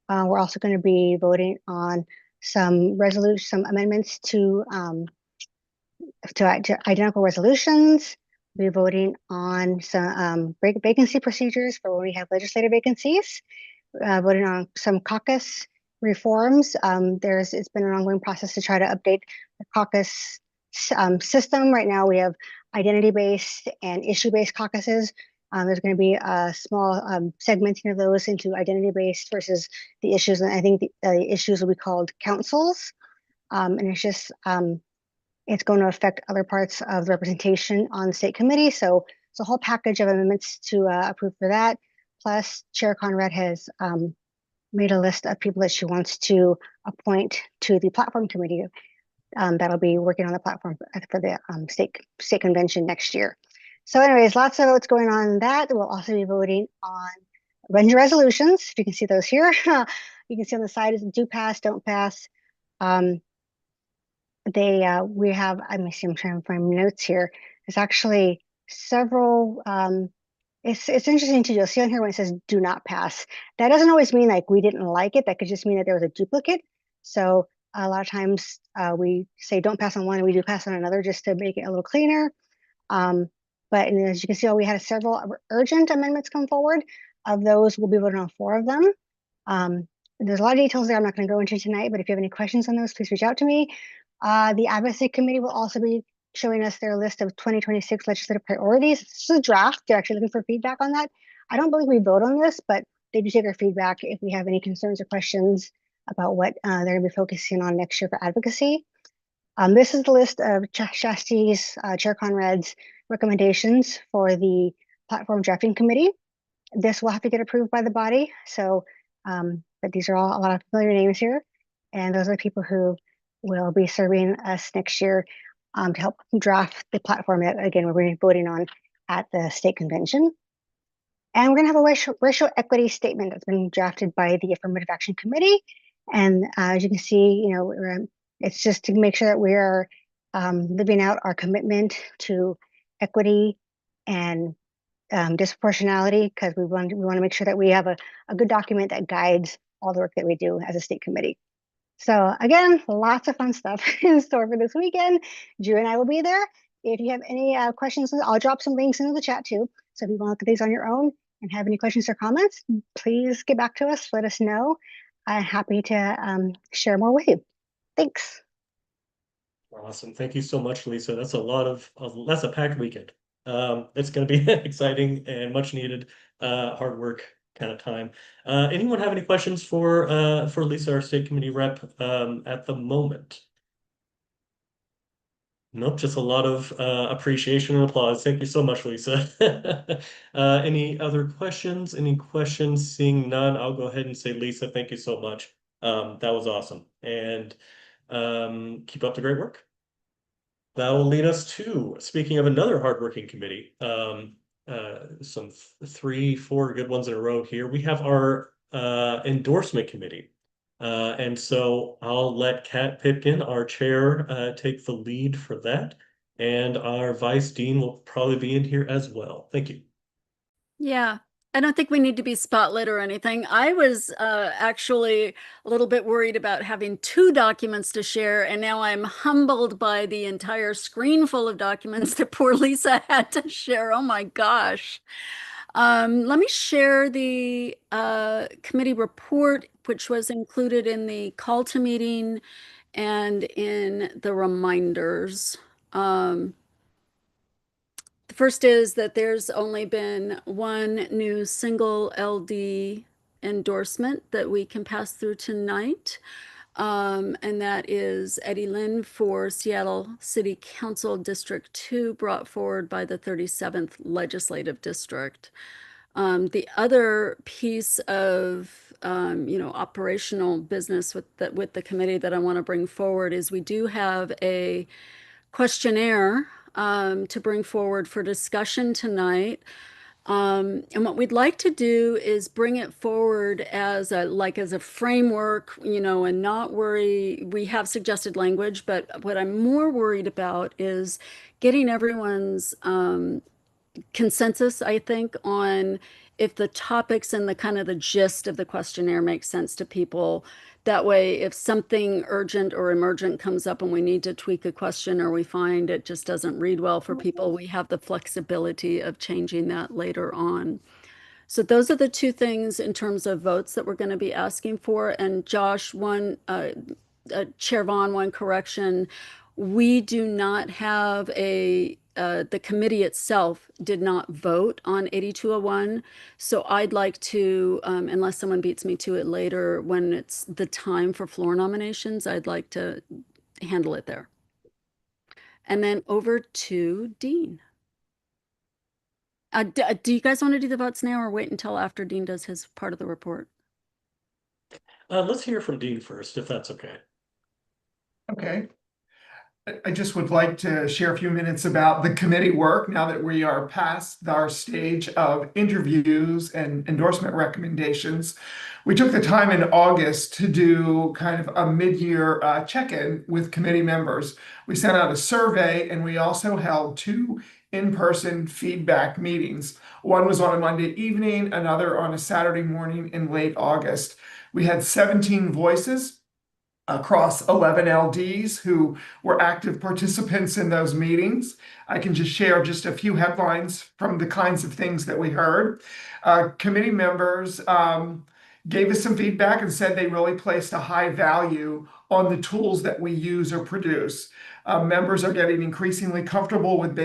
We're also going to be voting on some amendments to identical resolutions. We're voting on some vacancy procedures for when we have legislative vacancies. Voting on some caucus reforms. It's been an ongoing process to try to update the caucus system. Right now we have identity-based and issue-based caucuses. There's going to be a small segmenting of those into identity-based versus the issues. And I think the issues will be called councils. And it's just, it's going to affect other parts of the representation on the state committee. So it's a whole package of amendments to approve for that. Plus, Chair Conrad has made a list of people that she wants to appoint to the platform committee that'll be working on the platform for the state convention next year. So anyways, lots of votes going on in that. We'll also be voting on resolutions. If you can see those here, you can see on the side is do pass, don't pass. We have, let me see, I'm trying to find notes here. There's actually several, it's interesting too. You'll see on here when it says do not pass. That doesn't always mean like we didn't like it. That could just mean that there was a duplicate. So a lot of times we say don't pass on one and we do pass on another just to make it a little cleaner. But as you can see, we had several urgent amendments come forward. Of those, we'll be voting on 4 of them. There's a lot of details there I'm not going to go into tonight, but if you have any questions on those, please reach out to me. The Advocacy Committee will also be showing us their list of 2026 legislative priorities. This is a draft. They're actually looking for feedback on that. I don't believe we vote on this, but they do take our feedback if we have any concerns or questions about what they're going to be focusing on next year for advocacy. This is the list of Shasti's, Chair Conrad's recommendations for the Platform Drafting Committee. This will have to get approved by the body. So, but these are all a lot of familiar names here. And those are the people who will be serving us next year to help draft the platform that, again, we're going to be voting on at the state convention. And we're going to have a racial equity statement that's been drafted by the Affirmative Action Committee. And as you can see, you know, it's just to make sure that we are living out our commitment to equity and disproportionality, because we want to make sure that we have a good document that guides all the work that we do as a state committee. So again, lots of fun stuff in store for this weekend. Drew and I will be there. If you have any questions, I'll drop some links into the chat too. So if you want to look at these on your own and have any questions or comments, please get back to us. Let us know. I'm happy to share more with you. Thanks. Awesome. Thank you so much, Lisa. That's that's a packed weekend. It's going to be exciting and much needed hard work kind of time. Anyone have any questions for Lisa, our state committee rep, at the moment? Nope, just a lot of appreciation and applause. Thank you so much, Lisa. Any other questions? Any questions? Seeing none, I'll go ahead and say, Lisa, thank you so much. That was awesome. And keep up the great work. That will lead us to, speaking of another hardworking committee, some 3-4 good ones in a row here. We have our endorsement committee. And so I'll let Kat Pipkin, our chair, take the lead for that. And our vice dean will probably be in here as well. Thank you. Yeah, I don't think we need to be spotlit or anything. I was actually a little bit worried about having 2 documents to share, and now I'm humbled by the entire screen full of documents that poor Lisa had to share. Oh my gosh. Let me share the committee report, which was included in the call to meeting and in the reminders. The first is that there's only been one new single LD endorsement that we can pass through tonight. And that is Eddie Lynn for Seattle City Council District 2, brought forward by the 37th Legislative District. The other piece of operational business with the committee that I want to bring forward is we do have a questionnaire to bring forward for discussion tonight. And what we'd like to do is bring it forward as a framework, and not worry. We have suggested language, but what I'm more worried about is getting everyone's consensus, I think, on if the topics and the kind of the gist of the questionnaire makes sense to people. That way, if something urgent or emergent comes up and we need to tweak a question, or we find it just doesn't read well for people, we have the flexibility of changing that later on. So those are the two things in terms of votes that we're going to be asking for. And Josh, Chair Vaughn, one correction. We do not have the committee itself did not vote on 8201. So I'd like to, unless someone beats me to it later, when it's the time for floor nominations, I'd like to handle it there. And then over to Dean. Do you guys want to do the votes now or wait until after Dean does his part of the report? Let's hear from Dean first, if that's okay. Okay. I just would like to share a few minutes about the committee work now that we are past our stage of interviews and endorsement recommendations. We took the time in August to do kind of a mid-year check-in with committee members. We sent out a survey, and we also held 2 in-person feedback meetings. One was on a Monday evening, another on a Saturday morning in late August. We had 17 voices across 11 LDs who were active participants in those meetings. I can just share just a few headlines from the kinds of things that we heard. Committee members gave us some feedback and said they really placed a high value on the tools that we use or produce. Members are getting increasingly comfortable with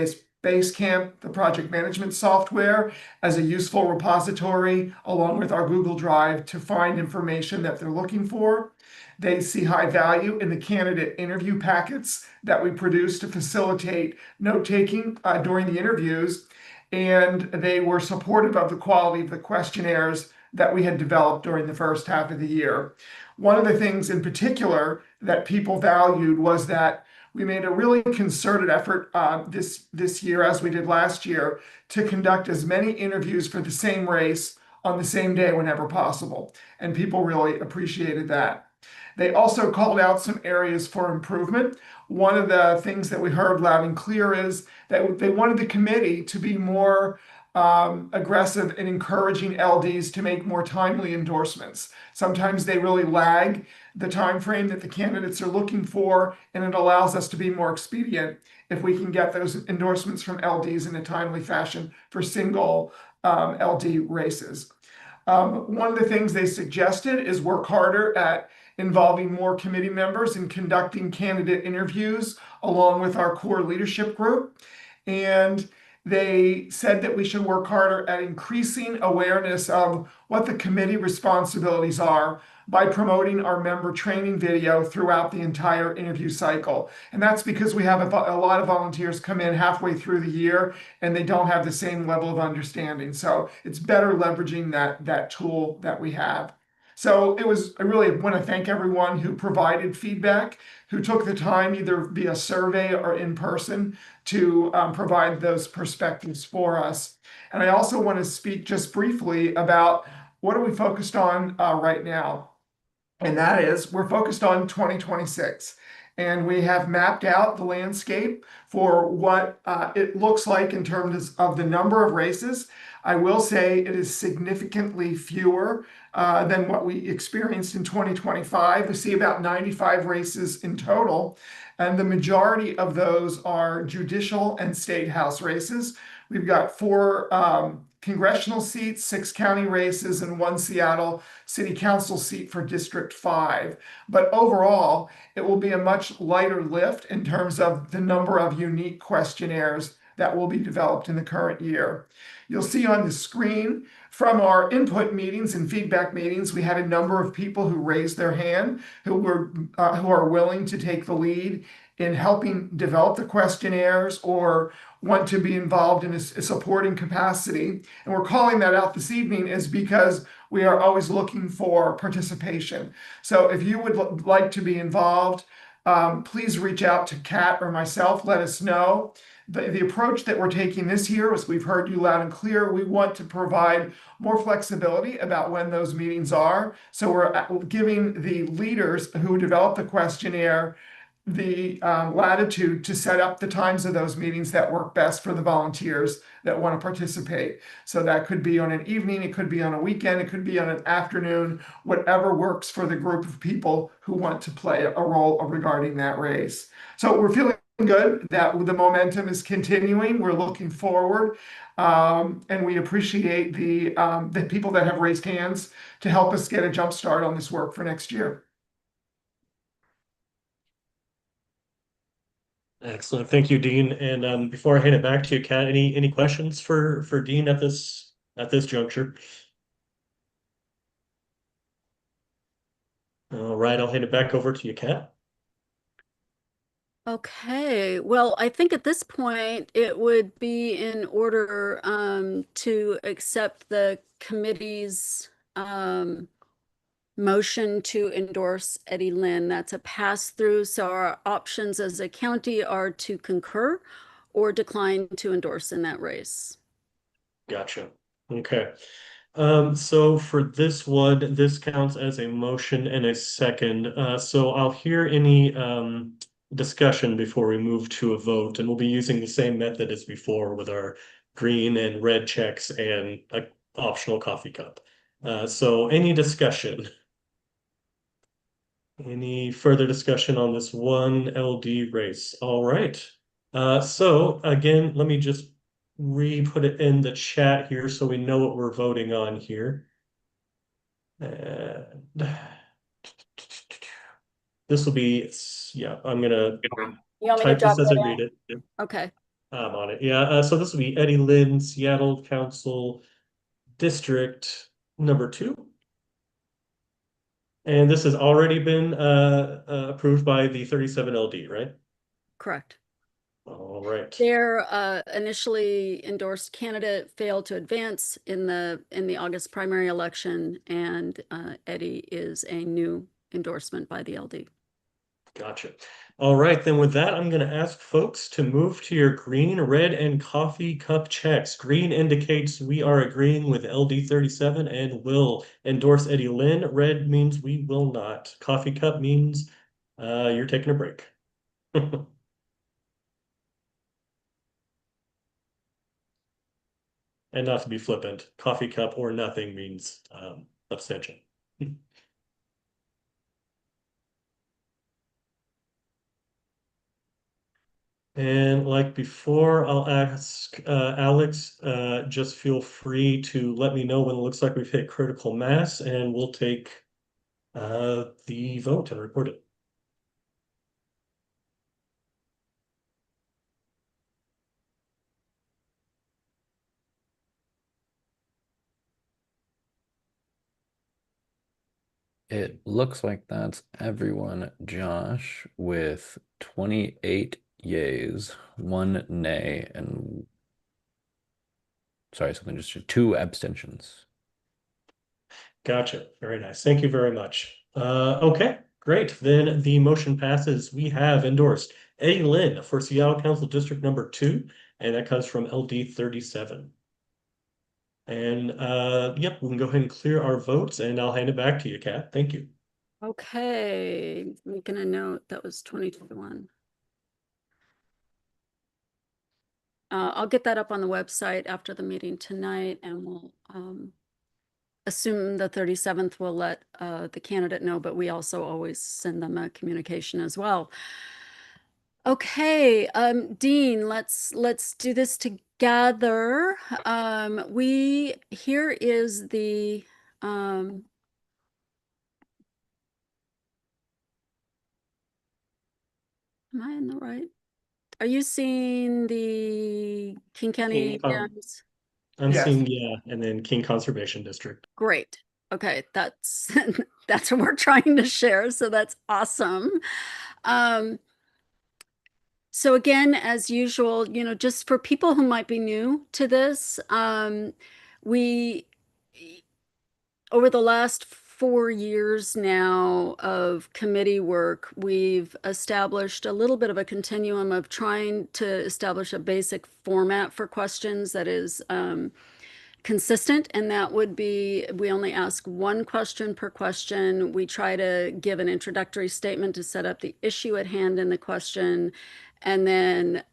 Basecamp, the project management software, as a useful repository, along with our Google Drive, to find information that they're looking for. They see high value in the candidate interview packets that we produce to facilitate note-taking during the interviews, and they were supportive of the quality of the questionnaires that we had developed during the first half of the year. One of the things in particular that people valued was that we made a really concerted effort this year, as we did last year, to conduct as many interviews for the same race on the same day whenever possible, and people really appreciated that. They also called out some areas for improvement. One of the things that we heard loud and clear is that they wanted the committee to be more aggressive in encouraging LDs to make more timely endorsements. Sometimes they really lag the time frame that the candidates are looking for, and it allows us to be more expedient if we can get those endorsements from LDs in a timely fashion for single LD races. One of the things they suggested is work harder at involving more committee members in conducting candidate interviews along with our core leadership group. And they said that we should work harder at increasing awareness of what the committee responsibilities are by promoting our member training video throughout the entire interview cycle. And that's because we have a lot of volunteers come in halfway through the year and they don't have the same level of understanding. So it's better leveraging that tool that we have. So I really want to thank everyone who provided feedback, who took the time either via survey or in person to provide those perspectives for us. And I also want to speak just briefly about what are we focused on right now. And that is, we're focused on 2026. And we have mapped out the landscape for what it looks like in terms of the number of races. I will say it is significantly fewer than what we experienced in 2025. We see about 95 races in total, and the majority of those are judicial and state house races. We've got 4 congressional seats, 6 county races, and 1 Seattle City Council seat for District 5. But overall, it will be a much lighter lift in terms of the number of unique questionnaires that will be developed in the current year. You'll see on the screen from our input meetings and feedback meetings, we had a number of people who raised their hand who are willing to take the lead in helping develop the questionnaires or want to be involved in a supporting capacity. And we're calling that out this evening is because we are always looking for participation. So if you would like to be involved, please reach out to Kat or myself, let us know. The approach that we're taking this year, as we've heard you loud and clear, we want to provide more flexibility about when those meetings are. So we're giving the leaders who develop the questionnaire the latitude to set up the times of those meetings that work best for the volunteers that want to participate. So that could be on an evening, it could be on a weekend, it could be on an afternoon, whatever works for the group of people who want to play a role regarding that race. So we're feeling good that the momentum is continuing. We're looking forward, and we appreciate the people that have raised hands to help us get a jump start on this work for next year. Excellent. Thank you, Dean. And before I hand it back to you, Kat, any questions for Dean at this juncture? All right, I'll hand it back over to you, Kat. Okay, well, I think at this point it would be in order to accept the committee's motion to endorse Eddie Lynn. That's a pass-through, so our options as a county are to concur or decline to endorse in that race. Gotcha. Okay. So for this one, this counts as a motion and a second. So I'll hear any discussion before we move to a vote, and we'll be using the same method as before with our green and red checks and an optional coffee cup. So any discussion? Any further discussion on this one LD race? All right. So again, let me just re-put it in the chat here so we know what we're voting on here. And this will be, yeah, I'm gonna type this as I read it. Okay. I'm on it. Yeah, so this will be Eddie Lynn, Seattle Council District number 2. And this has already been approved by the 37 LD, right? Correct. All right. Their initially endorsed candidate failed to advance in the August primary election, and Eddie is a new endorsement by the LD. Gotcha. All right, then with that, I'm going to ask folks to move to your green, red, and coffee cup checks. Green indicates we are agreeing with LD37 and will endorse Eddie Lynn. Red means we will not. Coffee cup means you're taking a break. And not to be flippant, coffee cup or nothing means abstention. And like before, I'll ask Alex, just feel free to let me know when it looks like we've hit critical mass, and we'll take the vote and report it. It looks like that's everyone, Josh, with 28 yays, 1 nay, and sorry, something just 2 abstentions. Gotcha. Very nice. Thank you very much. Okay, great. Then the motion passes. We have endorsed Eddie Lynn for Seattle Council District number 2, and that comes from LD37. And yep, we can go ahead and clear our votes, and I'll hand it back to you, Kat. Thank you. Okay, making a note, that was 2021. I'll get that up on the website after the meeting tonight, and we'll assume the 37th will let the candidate know, but we also always send them a communication as well. Okay, Dean, let's do this gather, here is the, am I in the right? Are you seeing the King County Dams? I'm Yes. seeing, yeah, and then King Conservation District. Great. Okay, that's that's what we're trying to share, so that's awesome. So again, as usual, just for people who might be new to this, we over the last 4 years now of committee work, we've established a little bit of a continuum of trying to establish a basic format for questions that is consistent, and that would be we only ask one question per question. We try to give an introductory statement to set up the issue at hand in the question, and then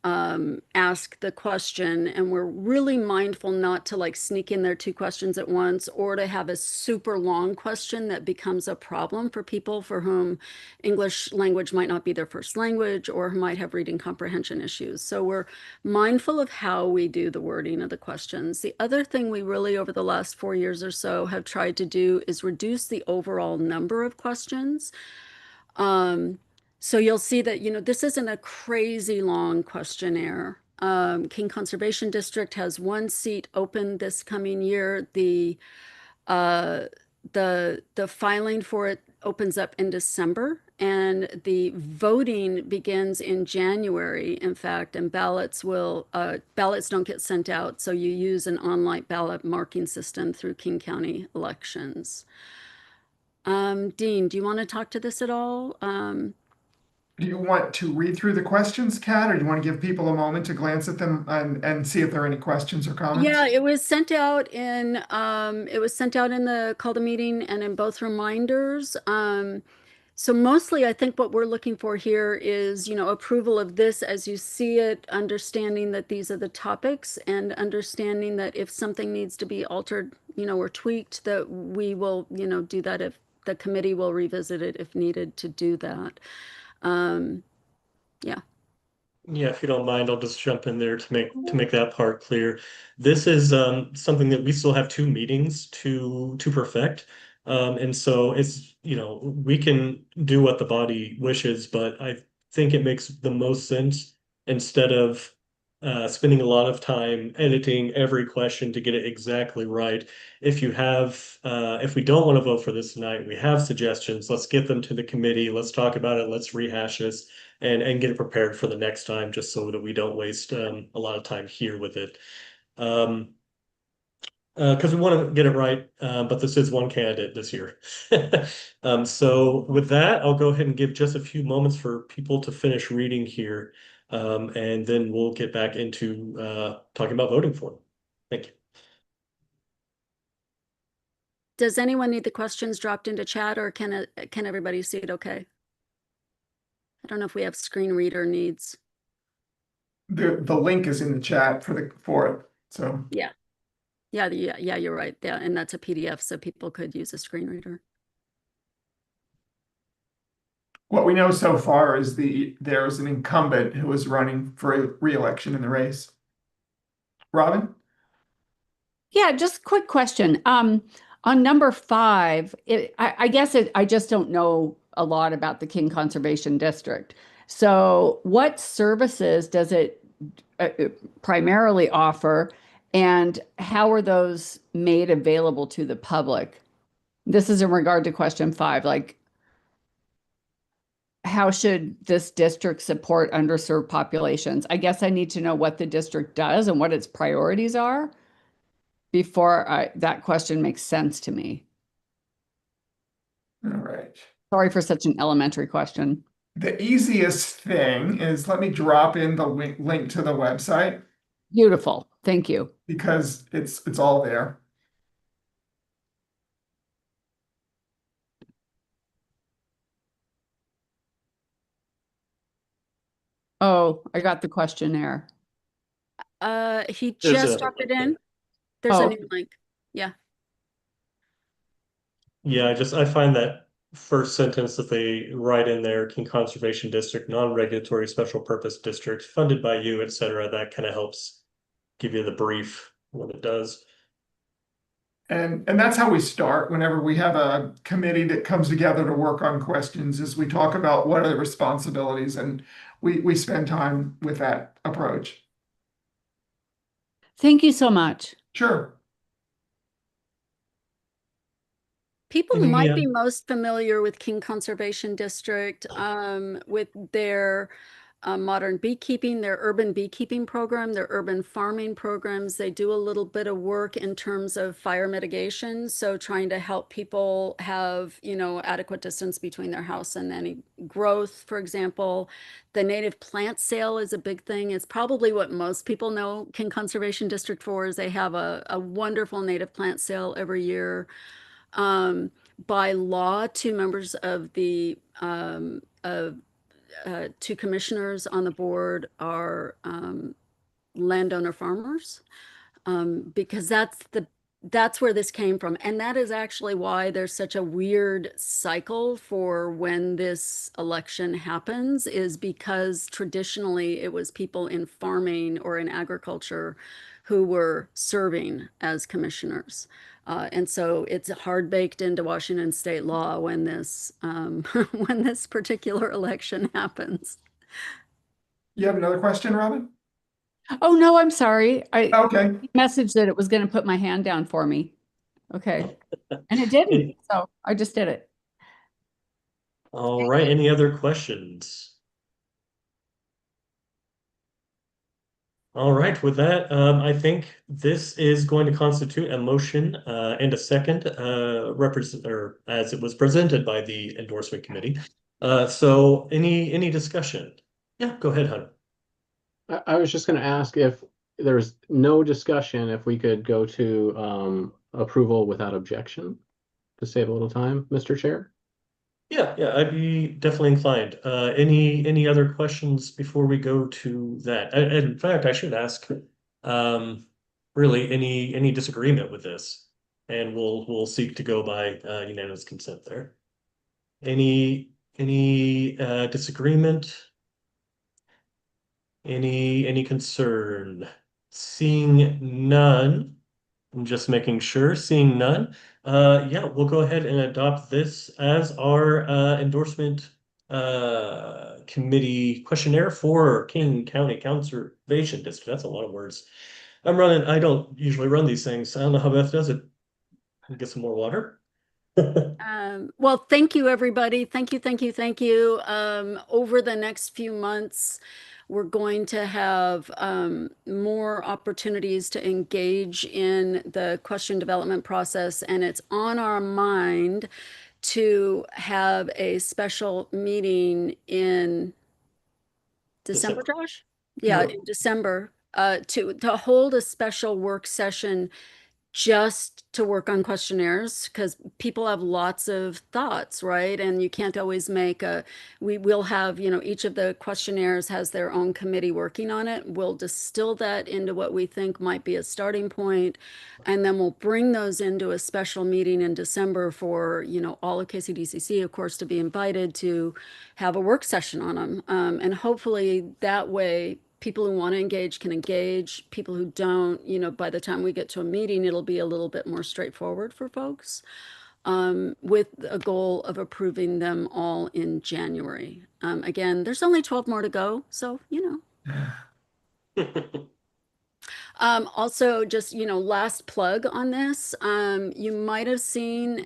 ask the question. And we're really mindful not to like sneak in there two questions at once, or to have a super long question that becomes a problem for people for whom English language might not be their first language, or who might have reading comprehension issues. So we're mindful of how we do the wording of the questions. The other thing we really, over the last 4 years or so, have tried to do is reduce the overall number of questions. So you'll see that, this isn't a crazy long questionnaire. King Conservation District has one seat open this coming year. The filing for it opens up in December, and the voting begins in January, in fact, and ballots don't get sent out, so you use an online ballot marking system through King County elections. Dean, do you want to talk to this at all? Do you want to read through the questions, Kat, or do you want to give people a moment to glance at them and see if there are any questions or comments? Yeah, it was sent out in the call to meeting and in both reminders. So mostly I think what we're looking for here is, approval of this as you see it, understanding that these are the topics, and understanding that if something needs to be altered, or tweaked, that we will, do that. If the committee will revisit it if needed to do that. Yeah. Yeah, if you don't mind, I'll just jump in there to make that part clear. This is something that we still have 2 meetings to perfect. And so it's, we can do what the body wishes, but I think it makes the most sense, instead of spending a lot of time editing every question to get it exactly right. If we don't want to vote for this tonight, we have suggestions, let's get them to the committee, let's talk about it, let's rehash this, and get it prepared for the next time, just so that we don't waste a lot of time here with it. Because we want to get it right, but this is one candidate this year. So with that, I'll go ahead and give just a few moments for people to finish reading here, and then we'll get back into talking about voting for them. Thank you. Does anyone need the questions dropped into chat, or can everybody see it okay? I don't know if we have screen reader needs. The link is in the chat for it. So Yeah, you're right. Yeah, and that's a PDF, so people could use a screen reader. what we know so far is there's an incumbent who is running for re-election in the race. Robin? Yeah, just quick question. On number 5, I guess I just don't know a lot about the King Conservation District. So what services does it primarily offer, and how are those made available to the public? This is in regard to question 5, like, how should this district support underserved populations? I guess I need to know what the district does and what its priorities are before that question makes sense to me. All right. Sorry for such an elementary question. The easiest thing is, let me drop in the link to the website. Beautiful. Thank you. Because it's all there. Oh, I got the questionnaire. He There's just a- dropped it in. There's a Oh. new link. Yeah. Yeah, I find that first sentence that they write in there, King Conservation District, non-regulatory special purpose district, funded by you, et cetera, that kind of helps give you the brief when it does. And that's how we start whenever we have a committee that comes together to work on questions, is we talk about what are the responsibilities, and we spend time with that approach. Thank you so much. Sure. People who Any, might be most familiar with King Conservation District, with their modern beekeeping, their urban beekeeping program, their urban farming programs. They do a little bit of work in terms of fire mitigation. So trying to help people have, adequate distance between their house and any growth, for example. The native plant sale is a big thing. It's probably what most people know King Conservation District for, is they have a wonderful native plant sale every year. By law, two members of the two commissioners on the board are landowner farmers, because that's where this came from. And that is actually why there's such a weird cycle for when this election happens, is because traditionally it was people in farming or in agriculture who were serving as commissioners. And so it's hard baked into Washington state law when this when this particular election happens. You have another question, Robin? Oh, no, I'm sorry. Okay. Messaged that it was going to put my hand down for me. Okay. And it didn't. So I just did it. All right. Any other questions? All right. With that, I think this is going to constitute a motion and a second, or as it was presented by the endorsement committee. So any discussion? Yeah, go ahead, Hunter. I was just going to ask, if there's no discussion, if we could go to approval without objection to save a little time, Mr. Chair. Yeah, I'd be definitely inclined. Any other questions before we go to that? And in fact, I should ask, really any disagreement with this, and we'll seek to go by unanimous consent there. Any disagreement? Any concern? Seeing none. I'm just making sure. Seeing none. Yeah, we'll go ahead and adopt this as our endorsement committee questionnaire for King County Conservation District. That's a lot of words. I don't usually run these things. I don't know how Beth does it. Get some more water. Well, thank you, everybody. Thank you. Over the next few months, we're going to have more opportunities to engage in the question development process, and it's on our mind to have a special meeting in December, Josh? Yeah, in December, to hold a special work session just to work on questionnaires, because people have lots of thoughts, right? And you can't always we will have, each of the questionnaires has their own committee working on it. We'll distill that into what we think might be a starting point, and then we'll bring those into a special meeting in December for, all of KCDCC, of course, to be invited to have a work session on them. And hopefully that way, people who want to engage can engage. People who don't, by the time we get to a meeting, it'll be a little bit more straightforward for folks, with a goal of approving them all in January. Again, there's only 12 more to go, so, Also, just, last plug on this, you might have seen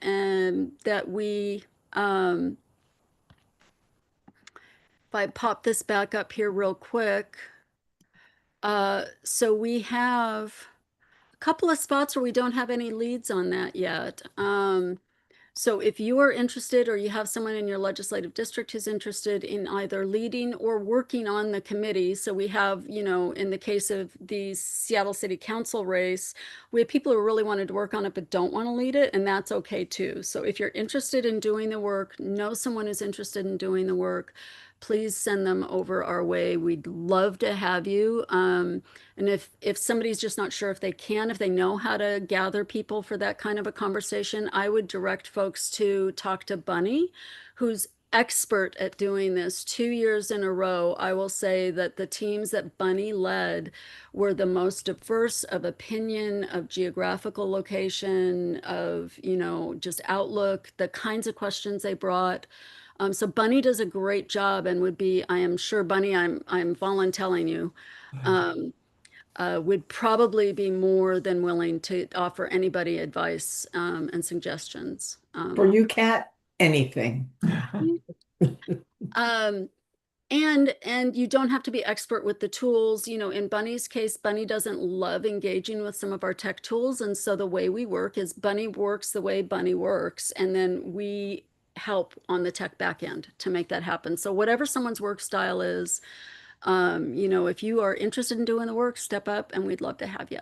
that we, if I pop this back up here real quick, so we have a couple of spots where we don't have any leads on that yet. So if you are interested, or you have someone in your legislative district who's interested in either leading or working on the committee. So we have, in the case of the Seattle City Council race, we have people who really wanted to work on it but don't want to lead it, and that's okay too. So if you're interested in doing the work, know someone who's interested in doing the work, please send them over our way. We'd love to have you. And if somebody's just not sure if they know how to gather people for that kind of a conversation, I would direct folks to talk to Bunny, who's expert at doing this 2 years in a row. I will say that the teams that Bunny led were the most diverse of opinion, of geographical location, of, just outlook, the kinds of questions they brought. So Bunny does a great job and would be, I am sure, Bunny, I'm volunteering you, would probably be more than willing to offer anybody advice and suggestions. For you, Kat, anything. And you don't have to be expert with the tools. In Bunny's case, Bunny doesn't love engaging with some of our tech tools. And so the way we work is Bunny works the way Bunny works. And then we help on the tech back end to make that happen. So whatever someone's work style is, if you are interested in doing the work, step up and we'd love to have you.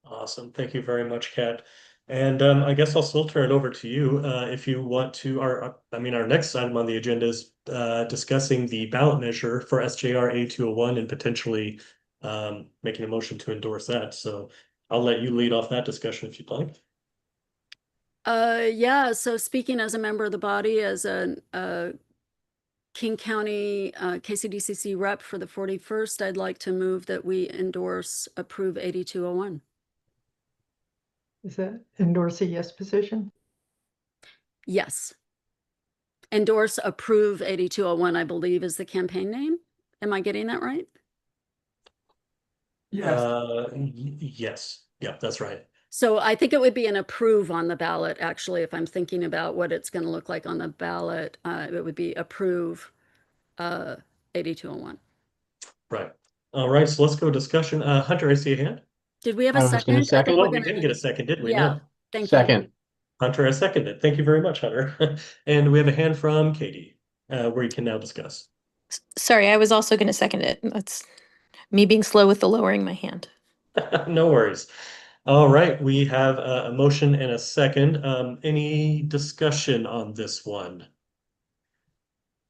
Awesome. Thank you very much, Kat. And I guess I'll still turn it over to you if you want to. Our next item on the agenda is discussing the ballot measure for SJR A201 and potentially making a motion to endorse that. So I'll let you lead off that discussion if you'd like. Yeah, so speaking as a member of the body, as a King County KCDCC rep for the 41st, I'd like to move that we approve 8201. Is that endorse a yes position? Yes. Endorse, approve 8201, I believe, is the campaign name. Am I getting that right? Yes. Yeah, that's right. So I think it would be an approve on the ballot, actually, if I'm thinking about what it's going to look like on the ballot. It would be approve 8201. Right. All right, so let's go discussion. Hunter, I see a hand. Did we have a I was second? gonna second. Well, we didn't get a second, did we? Yeah, No. thank you. Second. Hunter has seconded. Thank you very much, Hunter. And we have a hand from Katie, where you can now discuss. Sorry, I was also going to second it. That's me being slow with the lowering my hand. No worries. All right, we have a motion and a second. Any discussion on this one?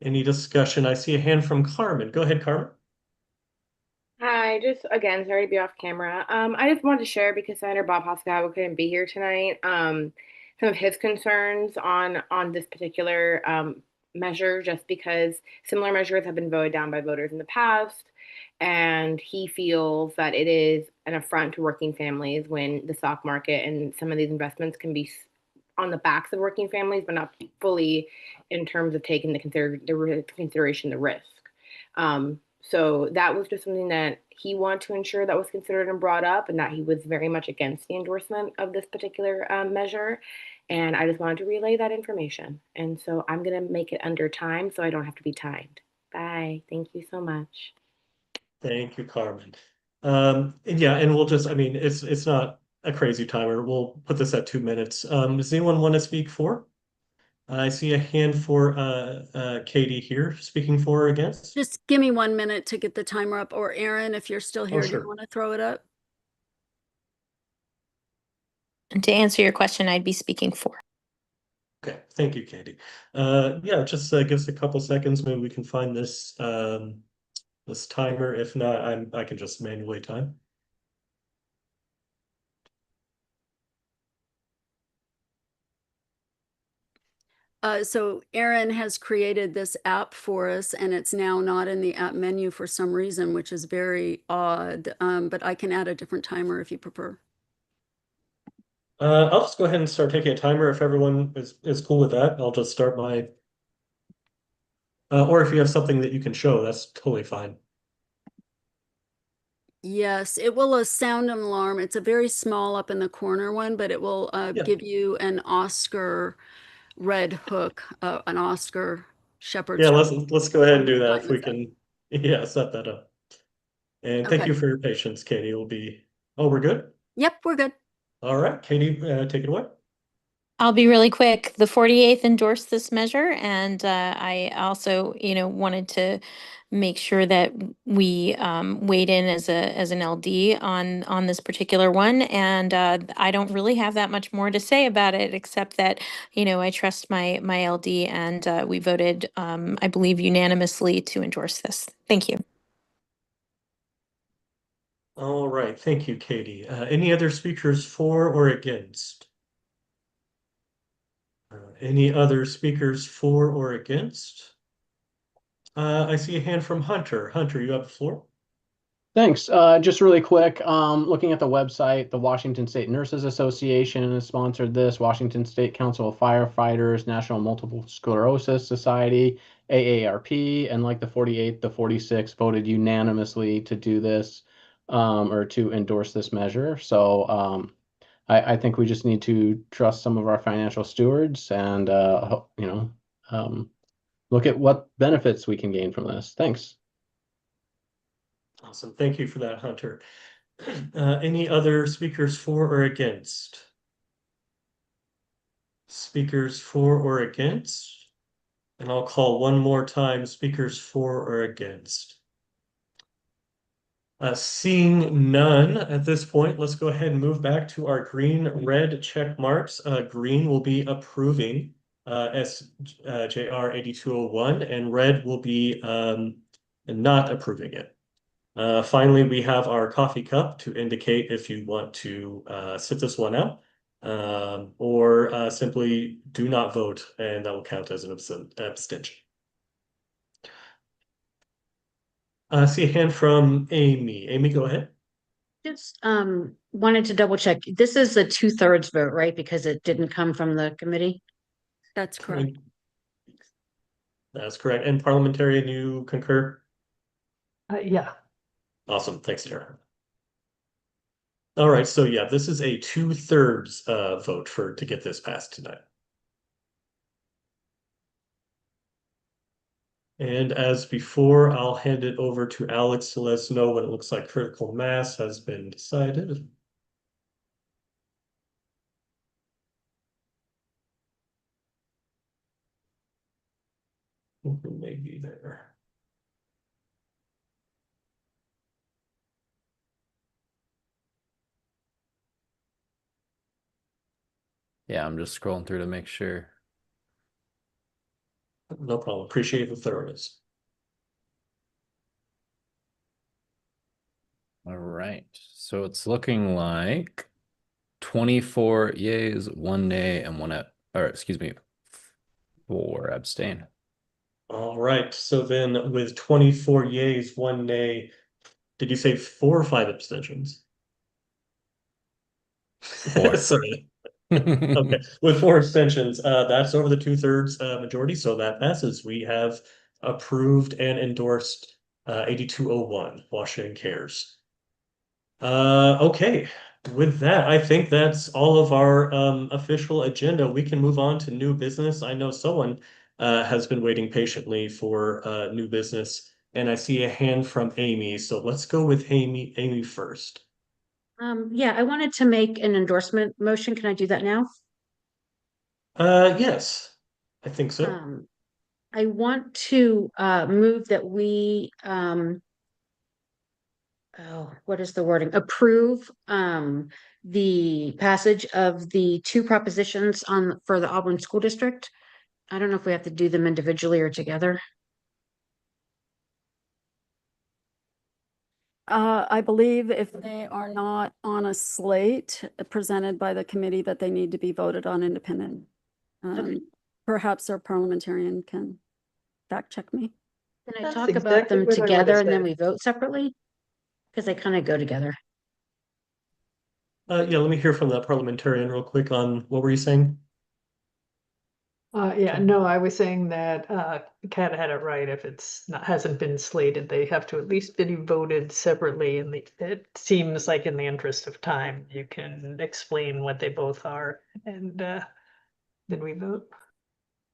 Any discussion? I see a hand from Carmen. Go ahead, Carmen. Hi, just again, sorry to be off camera. I just wanted to share because Senator Bob Hoskins couldn't be here tonight. Some of his concerns on this particular measure, just because similar measures have been voted down by voters in the past, and he feels that it is an affront to working families when the stock market and some of these investments can be on the backs of working families, but not fully in terms of taking the consideration the risk. So that was just something that he wanted to ensure that was considered and brought up, and that he was very much against the endorsement of this particular measure. And I just wanted to relay that information. And so I'm going to make it under time so I don't have to be timed. Bye. Thank you so much. Thank you, Carmen. And we'll just, it's not a crazy timer. We'll put this at 2 minutes. Does anyone want to speak for? I see a hand for Katie here, speaking for or against. Just give me 1 minute to get the timer up, or Aaron, if you're still here, do sure. you want to throw it up? And to answer your question, I'd be speaking for. Okay, thank you, Katie. Yeah, just give us a couple seconds. Maybe we can find this this timer. If not, I can just manually time. So Aaron has created this app for us, and it's now not in the app menu for some reason, which is very odd. But I can add a different timer if you prefer. I'll just go ahead and start taking a timer if everyone is cool with that. I'll just start my or if you have something that you can show, that's totally fine. Yes, it will sound an alarm. It's a very small up in the corner one, but it will give you an Oscar red hook, an Oscar shepherd. Yeah, let's go ahead and do that if we with that. can. Yeah, set that up. And thank Okay. you for your patience, Katie. We'll be. Oh, we're good? Yep, we're good. All right, Katie, take it away. I'll be really quick. The 48th endorsed this measure, and I also, wanted to make sure that we weighed in as an LD on this particular one. And I don't really have that much more to say about it, except that I trust my LD, and we voted, I believe, unanimously to endorse this. Thank you. All right, thank you, Katie. Any other speakers for or against? Any other speakers for or against? I see a hand from Hunter. Hunter, you have the floor. Thanks. Just really quick, looking at the website, the Washington State Nurses Association has sponsored this, Washington State Council of Firefighters, National Multiple Sclerosis Society, AARP, and like the 48th, the 46th voted unanimously to do this, or to endorse this measure. So I think we just need to trust some of our financial stewards and, look at what benefits we can gain from this. Thanks. Awesome. Thank you for that, Hunter. Any other speakers for or against? Speakers for or against? And I'll call one more time, speakers for or against. Seeing none at this point, let's go ahead and move back to our green-red check marks. Green will be approving SJR 8201, and red will be not approving it. Finally, we have our coffee cup to indicate if you want to sit this one out, or simply do not vote, and that will count as an abstention. I see a hand from Amy. Amy, go ahead. Just wanted to double check. This is a 2/3 vote, right? Because it didn't come from the committee. That's correct. That's correct. And parliamentarian, you concur? Yeah. Awesome. Thanks, Tara. All right. So yeah, this is a 2/3 vote to get this passed tonight. And as before, I'll hand it over to Alex to let us know when it looks like critical mass has been decided. It may be there. Yeah, I'm just scrolling through to make sure. No problem. Appreciate the thoroughness. All right. So it's looking like 24 yeas, 1 nay, and or excuse me, 4 abstain. All right. So then with 24 yeas, 1 nay, did you say 4 or 5 abstentions? 4. Sorry. Okay. With 4 abstentions, that's over the 2/3 majority. So that passes. We have approved and endorsed 8201, Washington Cares. Okay. With that, I think that's all of our official agenda. We can move on to new business. I know someone has been waiting patiently for new business, and I see a hand from Amy. So let's go with Amy first. Yeah, I wanted to make an endorsement motion. Can I do that now? Yes, I think so. I want to move that we what is the wording? Approve the passage of the 2 propositions for the Auburn School District. I don't know if we have to do them individually or together. I believe if they are not on a slate presented by the committee that they need to be voted on independent. Perhaps our parliamentarian can fact check me. Can I That's talk exactly about them what I wanna together and then say. we vote separately? Because they kind of go together. Yeah, let me hear from the parliamentarian real quick on what were you saying? Yeah, no, I was saying that Kat had it right. If hasn't been slated, they have to at least be voted separately. And it seems like in the interest of time, you can explain what they both are, and then we vote.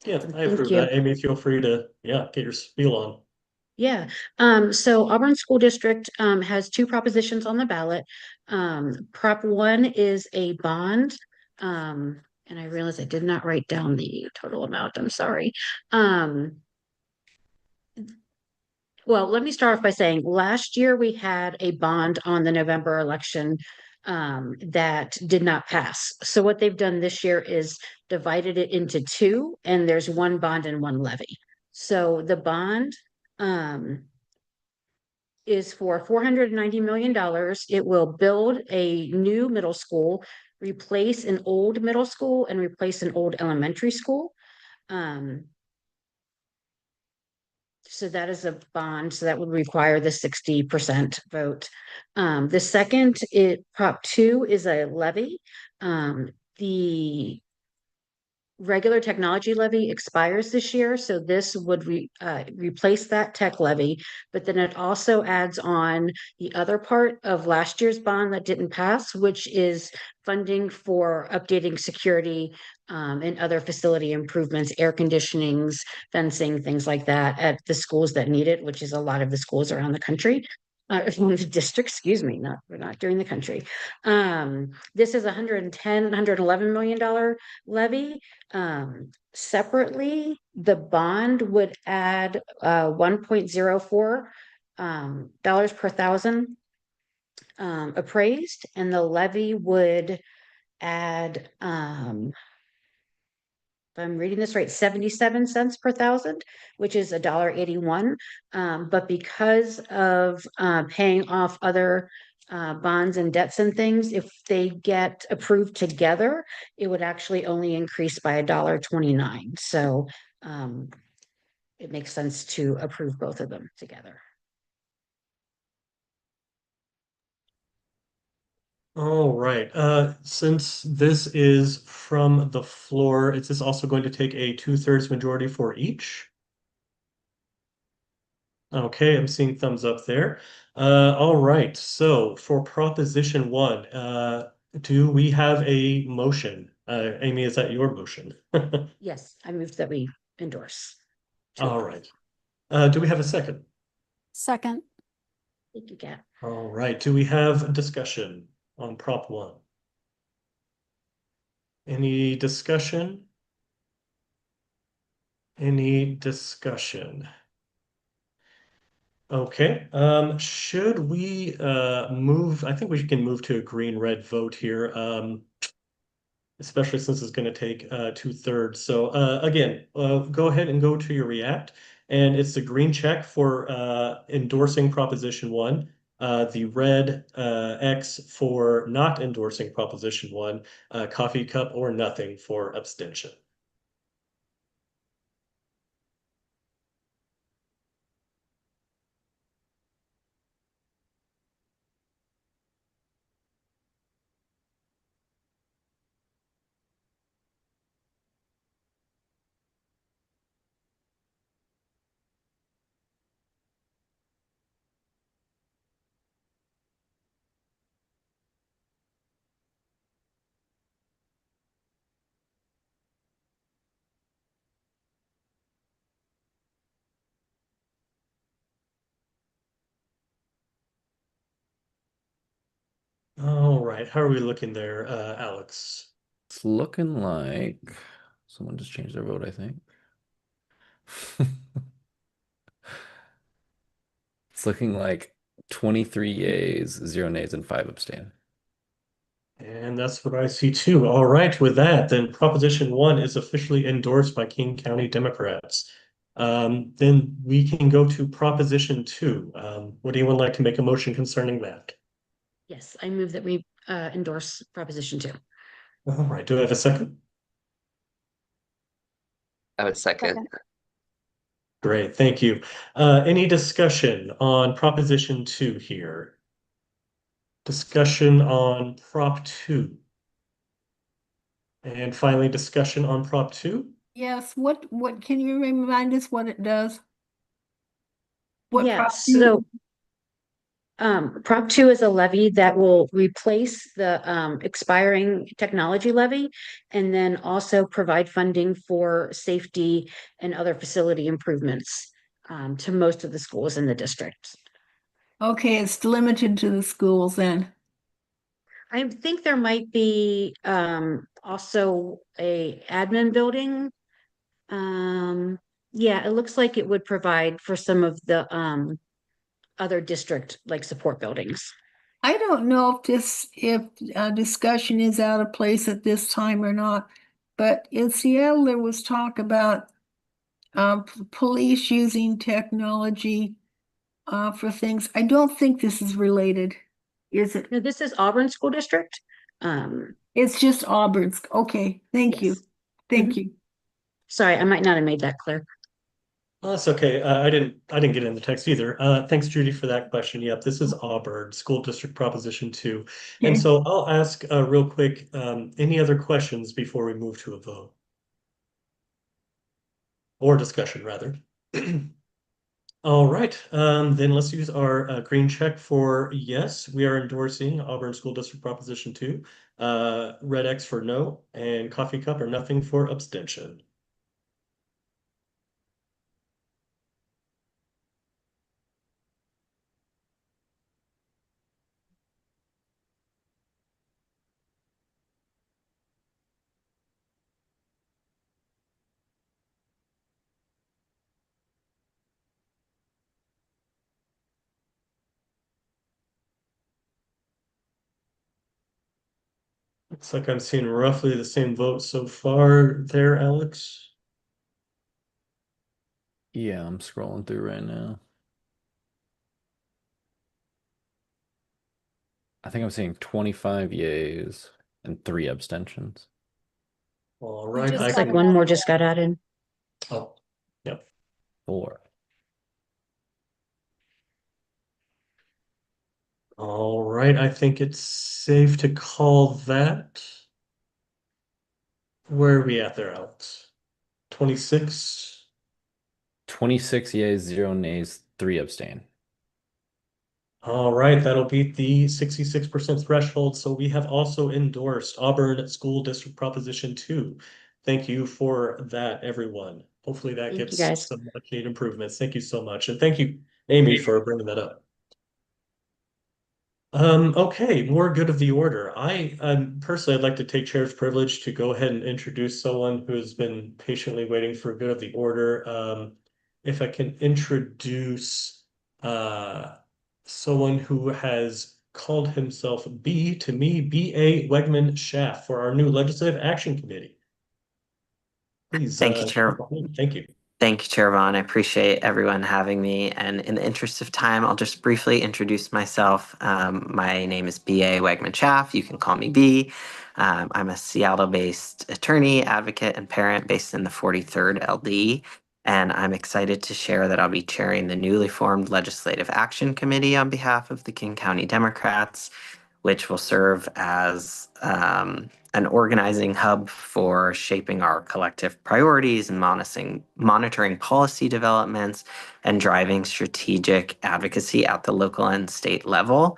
Yeah, I Thank approve you. that. Amy, feel free to get your spiel on. Yeah. So Auburn School District has 2 propositions on the ballot. Prop 1 is a bond. And I realize I did not write down the total amount. I'm sorry. Well, let me start off by saying last year we had a bond on the November election that did not pass. So what they've done this year is divided it into 2, and there's 1 bond and 1 levy. So the bond is for $490 million. It will build a new middle school replace an old middle school and replace an old elementary school. So that is a bond, so that would require the 60% vote. The second, Prop 2 is a levy. The regular technology levy expires this year, so this would replace that tech levy, but then it also adds on the other part of last year's bond that didn't pass, which is funding for updating security and other facility improvements, air conditionings, fencing, things like that at the schools that need it, which is a lot of the schools around the country. The district, excuse me, we're not doing the country. This is $111 million levy. Separately, the bond would add 1.04 dollars per thousand appraised, and the levy would add if I'm reading this right, 77 cents per thousand, which is $1.81. But because of paying off other bonds and debts and things, if they get approved together, it would actually only increase by $1.29. So it makes sense to approve both of them together. All right. Since this is from the floor, is this also going to take a 2/3 majority for each? Okay, I'm seeing thumbs up there. All right. So for Proposition 1, do we have a motion? Amy, is that your motion? Yes, I move that we endorse. All right. Do we have a second? Second. Thank you, Kat. All right. Do we have discussion on Prop 1? Any discussion? Any discussion? Okay, should we move? I think we can move to a green-red vote here, especially since it's going to take 2/3. So again, go ahead and go to your React, and it's the green check for endorsing Proposition 1, the red X for not endorsing Proposition 1, coffee cup or nothing for abstention. All right, how are we looking there, Alex? It's looking like someone just changed their vote, I think. It's looking like 23 yays, 0 nays, and 5 abstain. And that's what I see too. All right, with that, then Proposition 1 is officially endorsed by King County Democrats. Then we can go to Proposition 2. Would anyone like to make a motion concerning that? Yes, I move that we endorse Proposition 2. All right, do I have a second? I would second. Great, thank you. Any discussion on Proposition 2 here? Discussion on Prop 2. And finally, discussion on Prop 2. Yes, what can you remind us what it does? What Yes, so Prop 2 is a levy that will replace the expiring technology levy and then also provide funding for safety and other facility improvements to most of the schools in the district. Okay, it's limited to the schools then. I think there might be also a admin building. Yeah, it looks like it would provide for some of the other district like support buildings. I don't know if discussion is out of place at this time or not, but in Seattle there was talk about police using technology for things. I don't think this is related, is it? No, this is Auburn School District. It's just Auburn's. Okay, thank you. Yes. Thank Mhm. you. Sorry, I might not have made that clear. Oh, that's okay. I didn't get in the text either. Thanks, Judy, for that question. Yep, this is Auburn School District Proposition 2. And Okay. so I'll ask real quick, any other questions before we move to a vote? Or discussion, rather. All right, then let's use our green check for yes, we are endorsing Auburn School District Proposition 2. Red X for no, and coffee cup or nothing for abstention. Looks like I'm seeing roughly the same vote so far there, Alex. Yeah, I'm scrolling through right now. I think I'm seeing 25 yays and 3 abstentions. All We right, just Looks got like one another more just got added. Oh, yep. 4. All right, I think it's safe to call that. Where are we at there, Alex? 26? 26 yays, 0 nays, 3 abstain. All right, that'll beat the 66% threshold. So we have also endorsed Auburn School District Proposition 2. Thank you for that, everyone. Hopefully that Thank you, gets guys. some much needed improvements. Thank you so much. And thank you, Amy, for bringing that up. Okay, more good of the order. Personally, I'd like to take chair's privilege to go ahead and introduce someone who has been patiently waiting for good of the order. If I can introduce someone who has called himself B to me, B.A. Wegman Schaff for our new Legislative Action Committee. Please, Thank you, Chair. thank you. Thank you, Chair Vaughn. I appreciate everyone having me. And in the interest of time, I'll just briefly introduce myself. My name is B.A. Wegman Schaff. You can call me B. I'm a Seattle-based attorney, advocate, and parent based in the 43rd LD. And I'm excited to share that I'll be chairing the newly formed Legislative Action Committee on behalf of the King County Democrats, which will serve as an organizing hub for shaping our collective priorities and monitoring policy developments and driving strategic advocacy at the local and state level.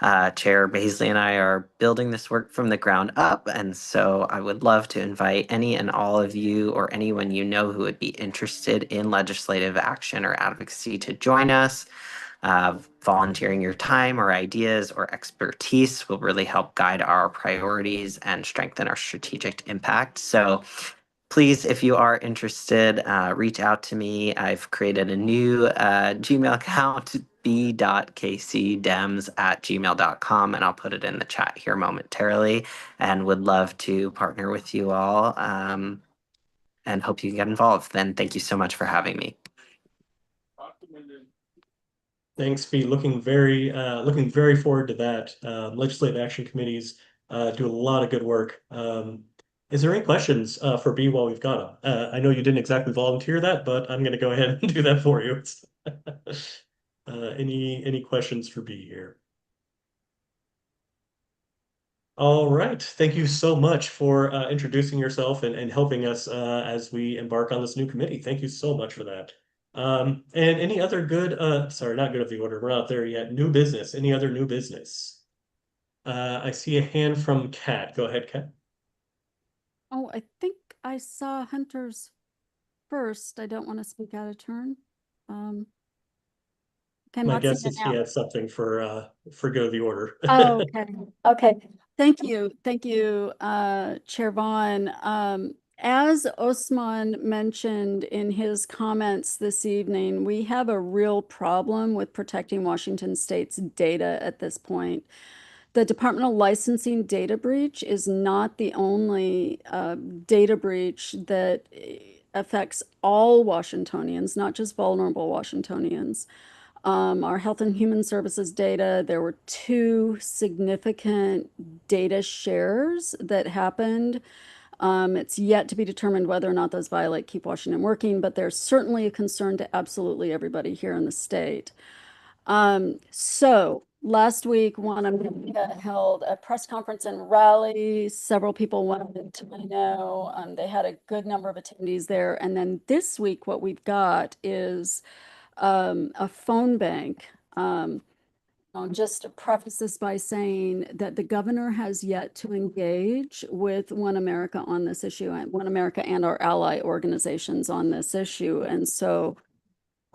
Chair Baisley and I are building this work from the ground up, and so I would love to invite any and all of you or anyone you know who would be interested in legislative action or advocacy to join us. Volunteering your time or ideas or expertise will really help guide our priorities and strengthen our strategic impact. So please, if you are interested, reach out to me. I've created a new Gmail account, b.kcdems@gmail.com, and I'll put it in the chat here momentarily, and would love to partner with you all and hope you get involved. Then thank you so much for having me. Thanks, Fee. Looking very forward to that. Legislative action committees do a lot of good work. Is there any questions for B while we've got them? I know you didn't exactly volunteer that, but I'm going to go ahead and do that for you. Any questions for B here? All right. Thank you so much for introducing yourself and helping us as we embark on this new committee. Thank you so much for that. And any other good, sorry, not good of the order. We're not there yet. New business. Any other new business? I see a hand from Kat. Go ahead, Kat. Oh, I think I saw Hunter's first. I don't want to speak out of turn. Okay, I'm My not seeing guess it is he now. had something for good of the order. Oh, okay. Okay. Thank you. Thank you, Chair Vaughn. As Osman mentioned in his comments this evening, we have a real problem with protecting Washington State's data at this point. The Department of Licensing data breach is not the only data breach that affects all Washingtonians, not just vulnerable Washingtonians. our Health and Human Services data. There were 2 significant data shares that happened. It's yet to be determined whether or not those violate Keep Washington Working, but there's certainly a concern to absolutely everybody here in the state. So last week, One America held a press conference in Raleigh. Several people went to know. They had a good number of attendees there. And then this week, what we've got is a phone bank. I'll just preface this by saying that the governor has yet to engage with One America on this issue, and One America and our ally organizations on this issue. And so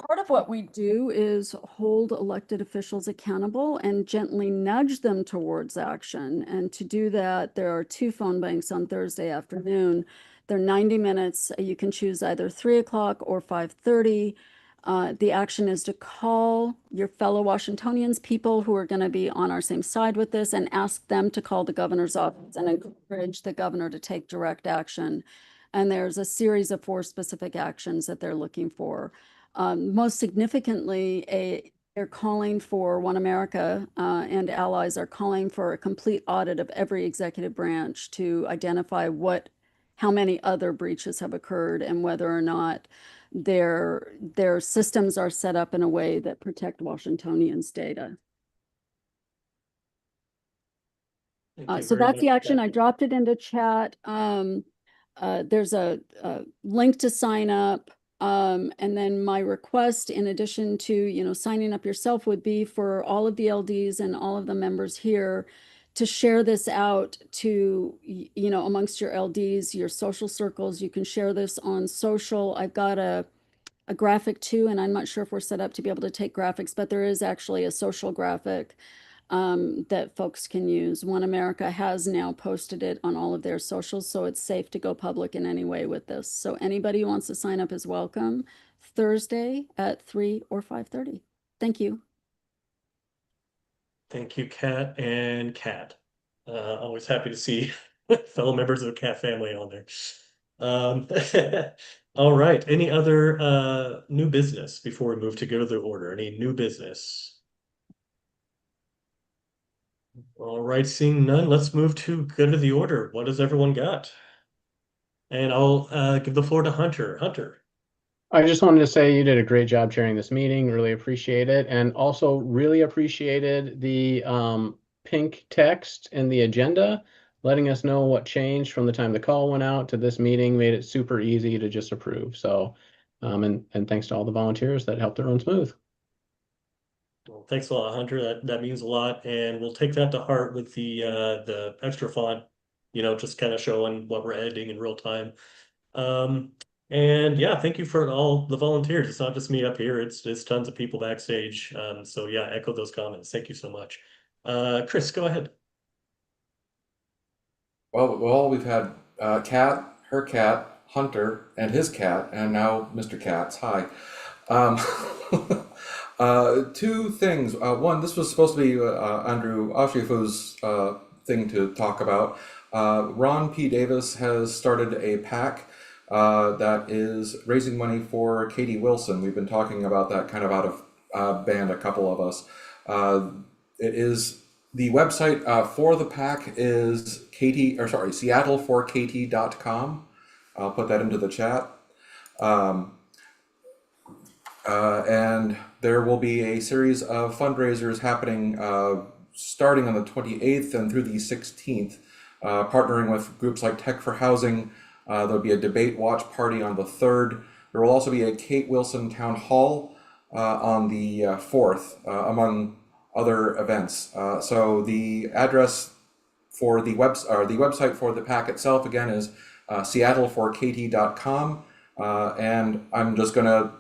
part of what we do is hold elected officials accountable and gently nudge them towards action. And to do that, there are 2 phone banks on Thursday afternoon. They're 90 minutes. You can choose either 3 o'clock or 5:30. The action is to call your fellow Washingtonians, people who are going to be on our same side with this, and ask them to call the governor's office and encourage the governor to take direct action. And there's a series of 4 specific actions that they're looking for. Most significantly, they're calling for One America and allies are calling for a complete audit of every executive branch to identify how many other breaches have occurred and whether or not their systems are set up in a way that protect Washingtonians' data. So that's the action. I dropped it into chat. There's a link to sign up. And then my request, in addition to, signing up yourself, would be for all of the LDs and all of the members here to share this out to, amongst your LDs, your social circles. You can share this on social. I've got a graphic too, and I'm not sure if we're set up to be able to take graphics, but there is actually a social graphic that folks can use. One America has now posted it on all of their socials, so it's safe to go public in any way with this. So anybody who wants to sign up is welcome. Thursday at 3 or 5:30. Thank you. Thank you, Kat and Kat. Always happy to see fellow members of the Kat family on there. All right. Any other new business before we move to go to the order? Any new business? All right, seeing none, let's move to go to the order. What does everyone got? And I'll give the floor to Hunter. Hunter. I just wanted to say you did a great job chairing this meeting. Really appreciate it. And also really appreciated the pink text in the agenda, letting us know what changed from the time the call went out to this meeting, made it super easy to just approve. So, and thanks to all the volunteers that helped it run smooth. Well, thanks a lot, Hunter. That means a lot, and we'll take that to heart with the extra font, just kind of showing what we're editing in real time. And yeah, thank you for all the volunteers. It's not just me up here, it's tons of people backstage. So yeah, echo those comments. Thank you so much. Chris, go ahead. Well, we've had Cat, her cat, Hunter, and his cat, and now Mr. Katz. Hi. 2 things. One, this was supposed to be Andrew Oshifu's thing to talk about. Ron P. Davis has started a PAC that is raising money for Katie Wilson. We've been talking about that kind of out of band, a couple of us. It is the website for the PAC is seattleforkt.com. I'll put that into the chat. And there will be a series of fundraisers happening starting on the 28th and through the 16th, partnering with groups like Tech for Housing. There'll be a debate watch party on the 3rd. There will also be a Kate Wilson Town Hall on the 4th, among other events. So the address for the website for the PAC itself, again, is seattleforkt.com. And I'm just going to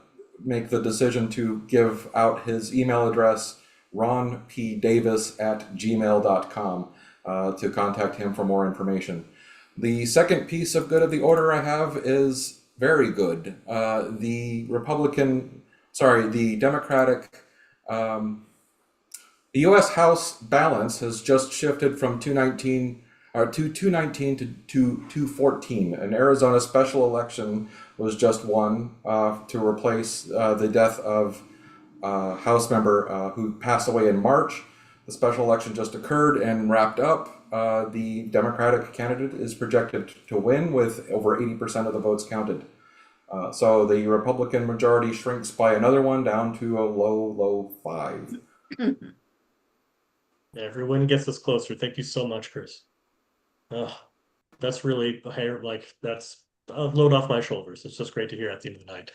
make the decision to give out his email address, ronpdavis@gmail.com, to contact him for more information. The second piece of good of the order I have is very good. The Democratic, the U.S. House balance has just shifted from 219 to 214. An Arizona special election was just won to replace the death of House member who passed away in March. The special election just occurred and wrapped up. The Democratic candidate is projected to win with over 80% of the votes counted. So the Republican majority shrinks by another one down to a low 5. Everyone gets us closer. Thank you so much, Chris. That's really like that's a load off my shoulders. It's just great to hear at the end of the night.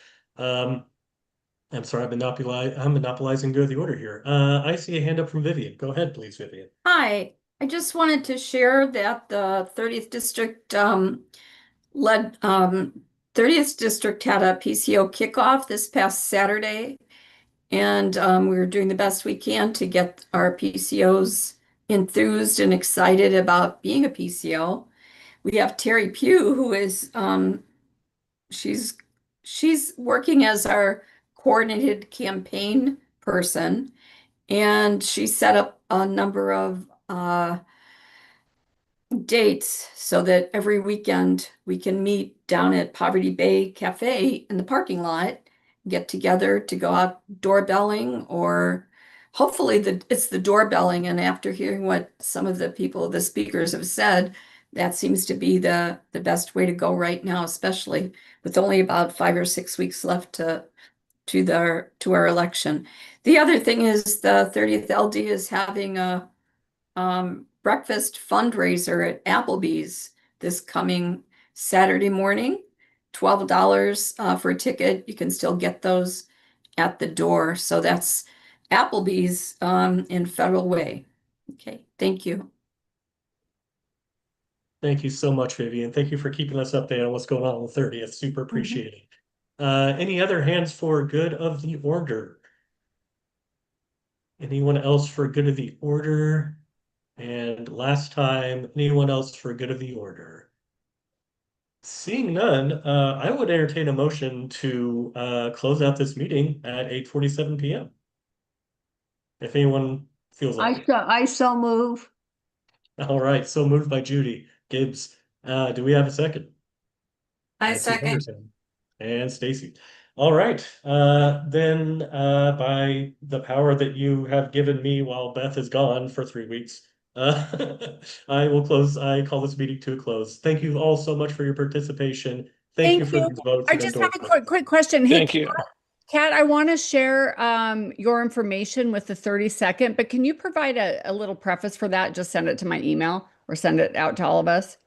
I'm sorry, I'm monopolizing good of the order here. I see a hand up from Vivian. Go ahead, please, Vivian. Hi, I just wanted to share that the 30th District led 30th District had a PCO kickoff this past Saturday, and we were doing the best we can to get our PCOs enthused and excited about being a PCO. We have Terry Pugh, who is she's working as our coordinated campaign person, and she set up a number of dates so that every weekend we can meet down at Poverty Bay Cafe in the parking lot, get together to go out doorbelling, or hopefully it's the doorbelling. And after hearing what some of the speakers have said, that seems to be the best way to go right now, especially with only about 5 or 6 weeks left to our election. The other thing is the 30th LD is having a breakfast fundraiser at Applebee's this coming Saturday morning. $12 for a ticket. You can still get those at the door. So that's Applebee's in Federal Way. Okay, thank you. Thank you so much, Vivian. Thank you for keeping us updated on what's going on the 30th. Super appreciate it. Any other hands for good of the order? Anyone else for good of the order? And last time, anyone else for good of the order? Seeing none, I would entertain a motion to close out this meeting at 8:47 p.m. If anyone feels like it. I so move. All right, so moved by Judy Gibbs. Do we have a second? I Nancy second. Henderson and Stacy. All right, then by the power that you have given me while Beth is gone for 3 weeks, I call this meeting to a close. Thank you all so much for your participation. Thank you for these votes. I just have a quick question. Hey, Kat, I want to share your information with the 32nd, but can you provide a little preface for that? Just send it to my email or send it out to all of us.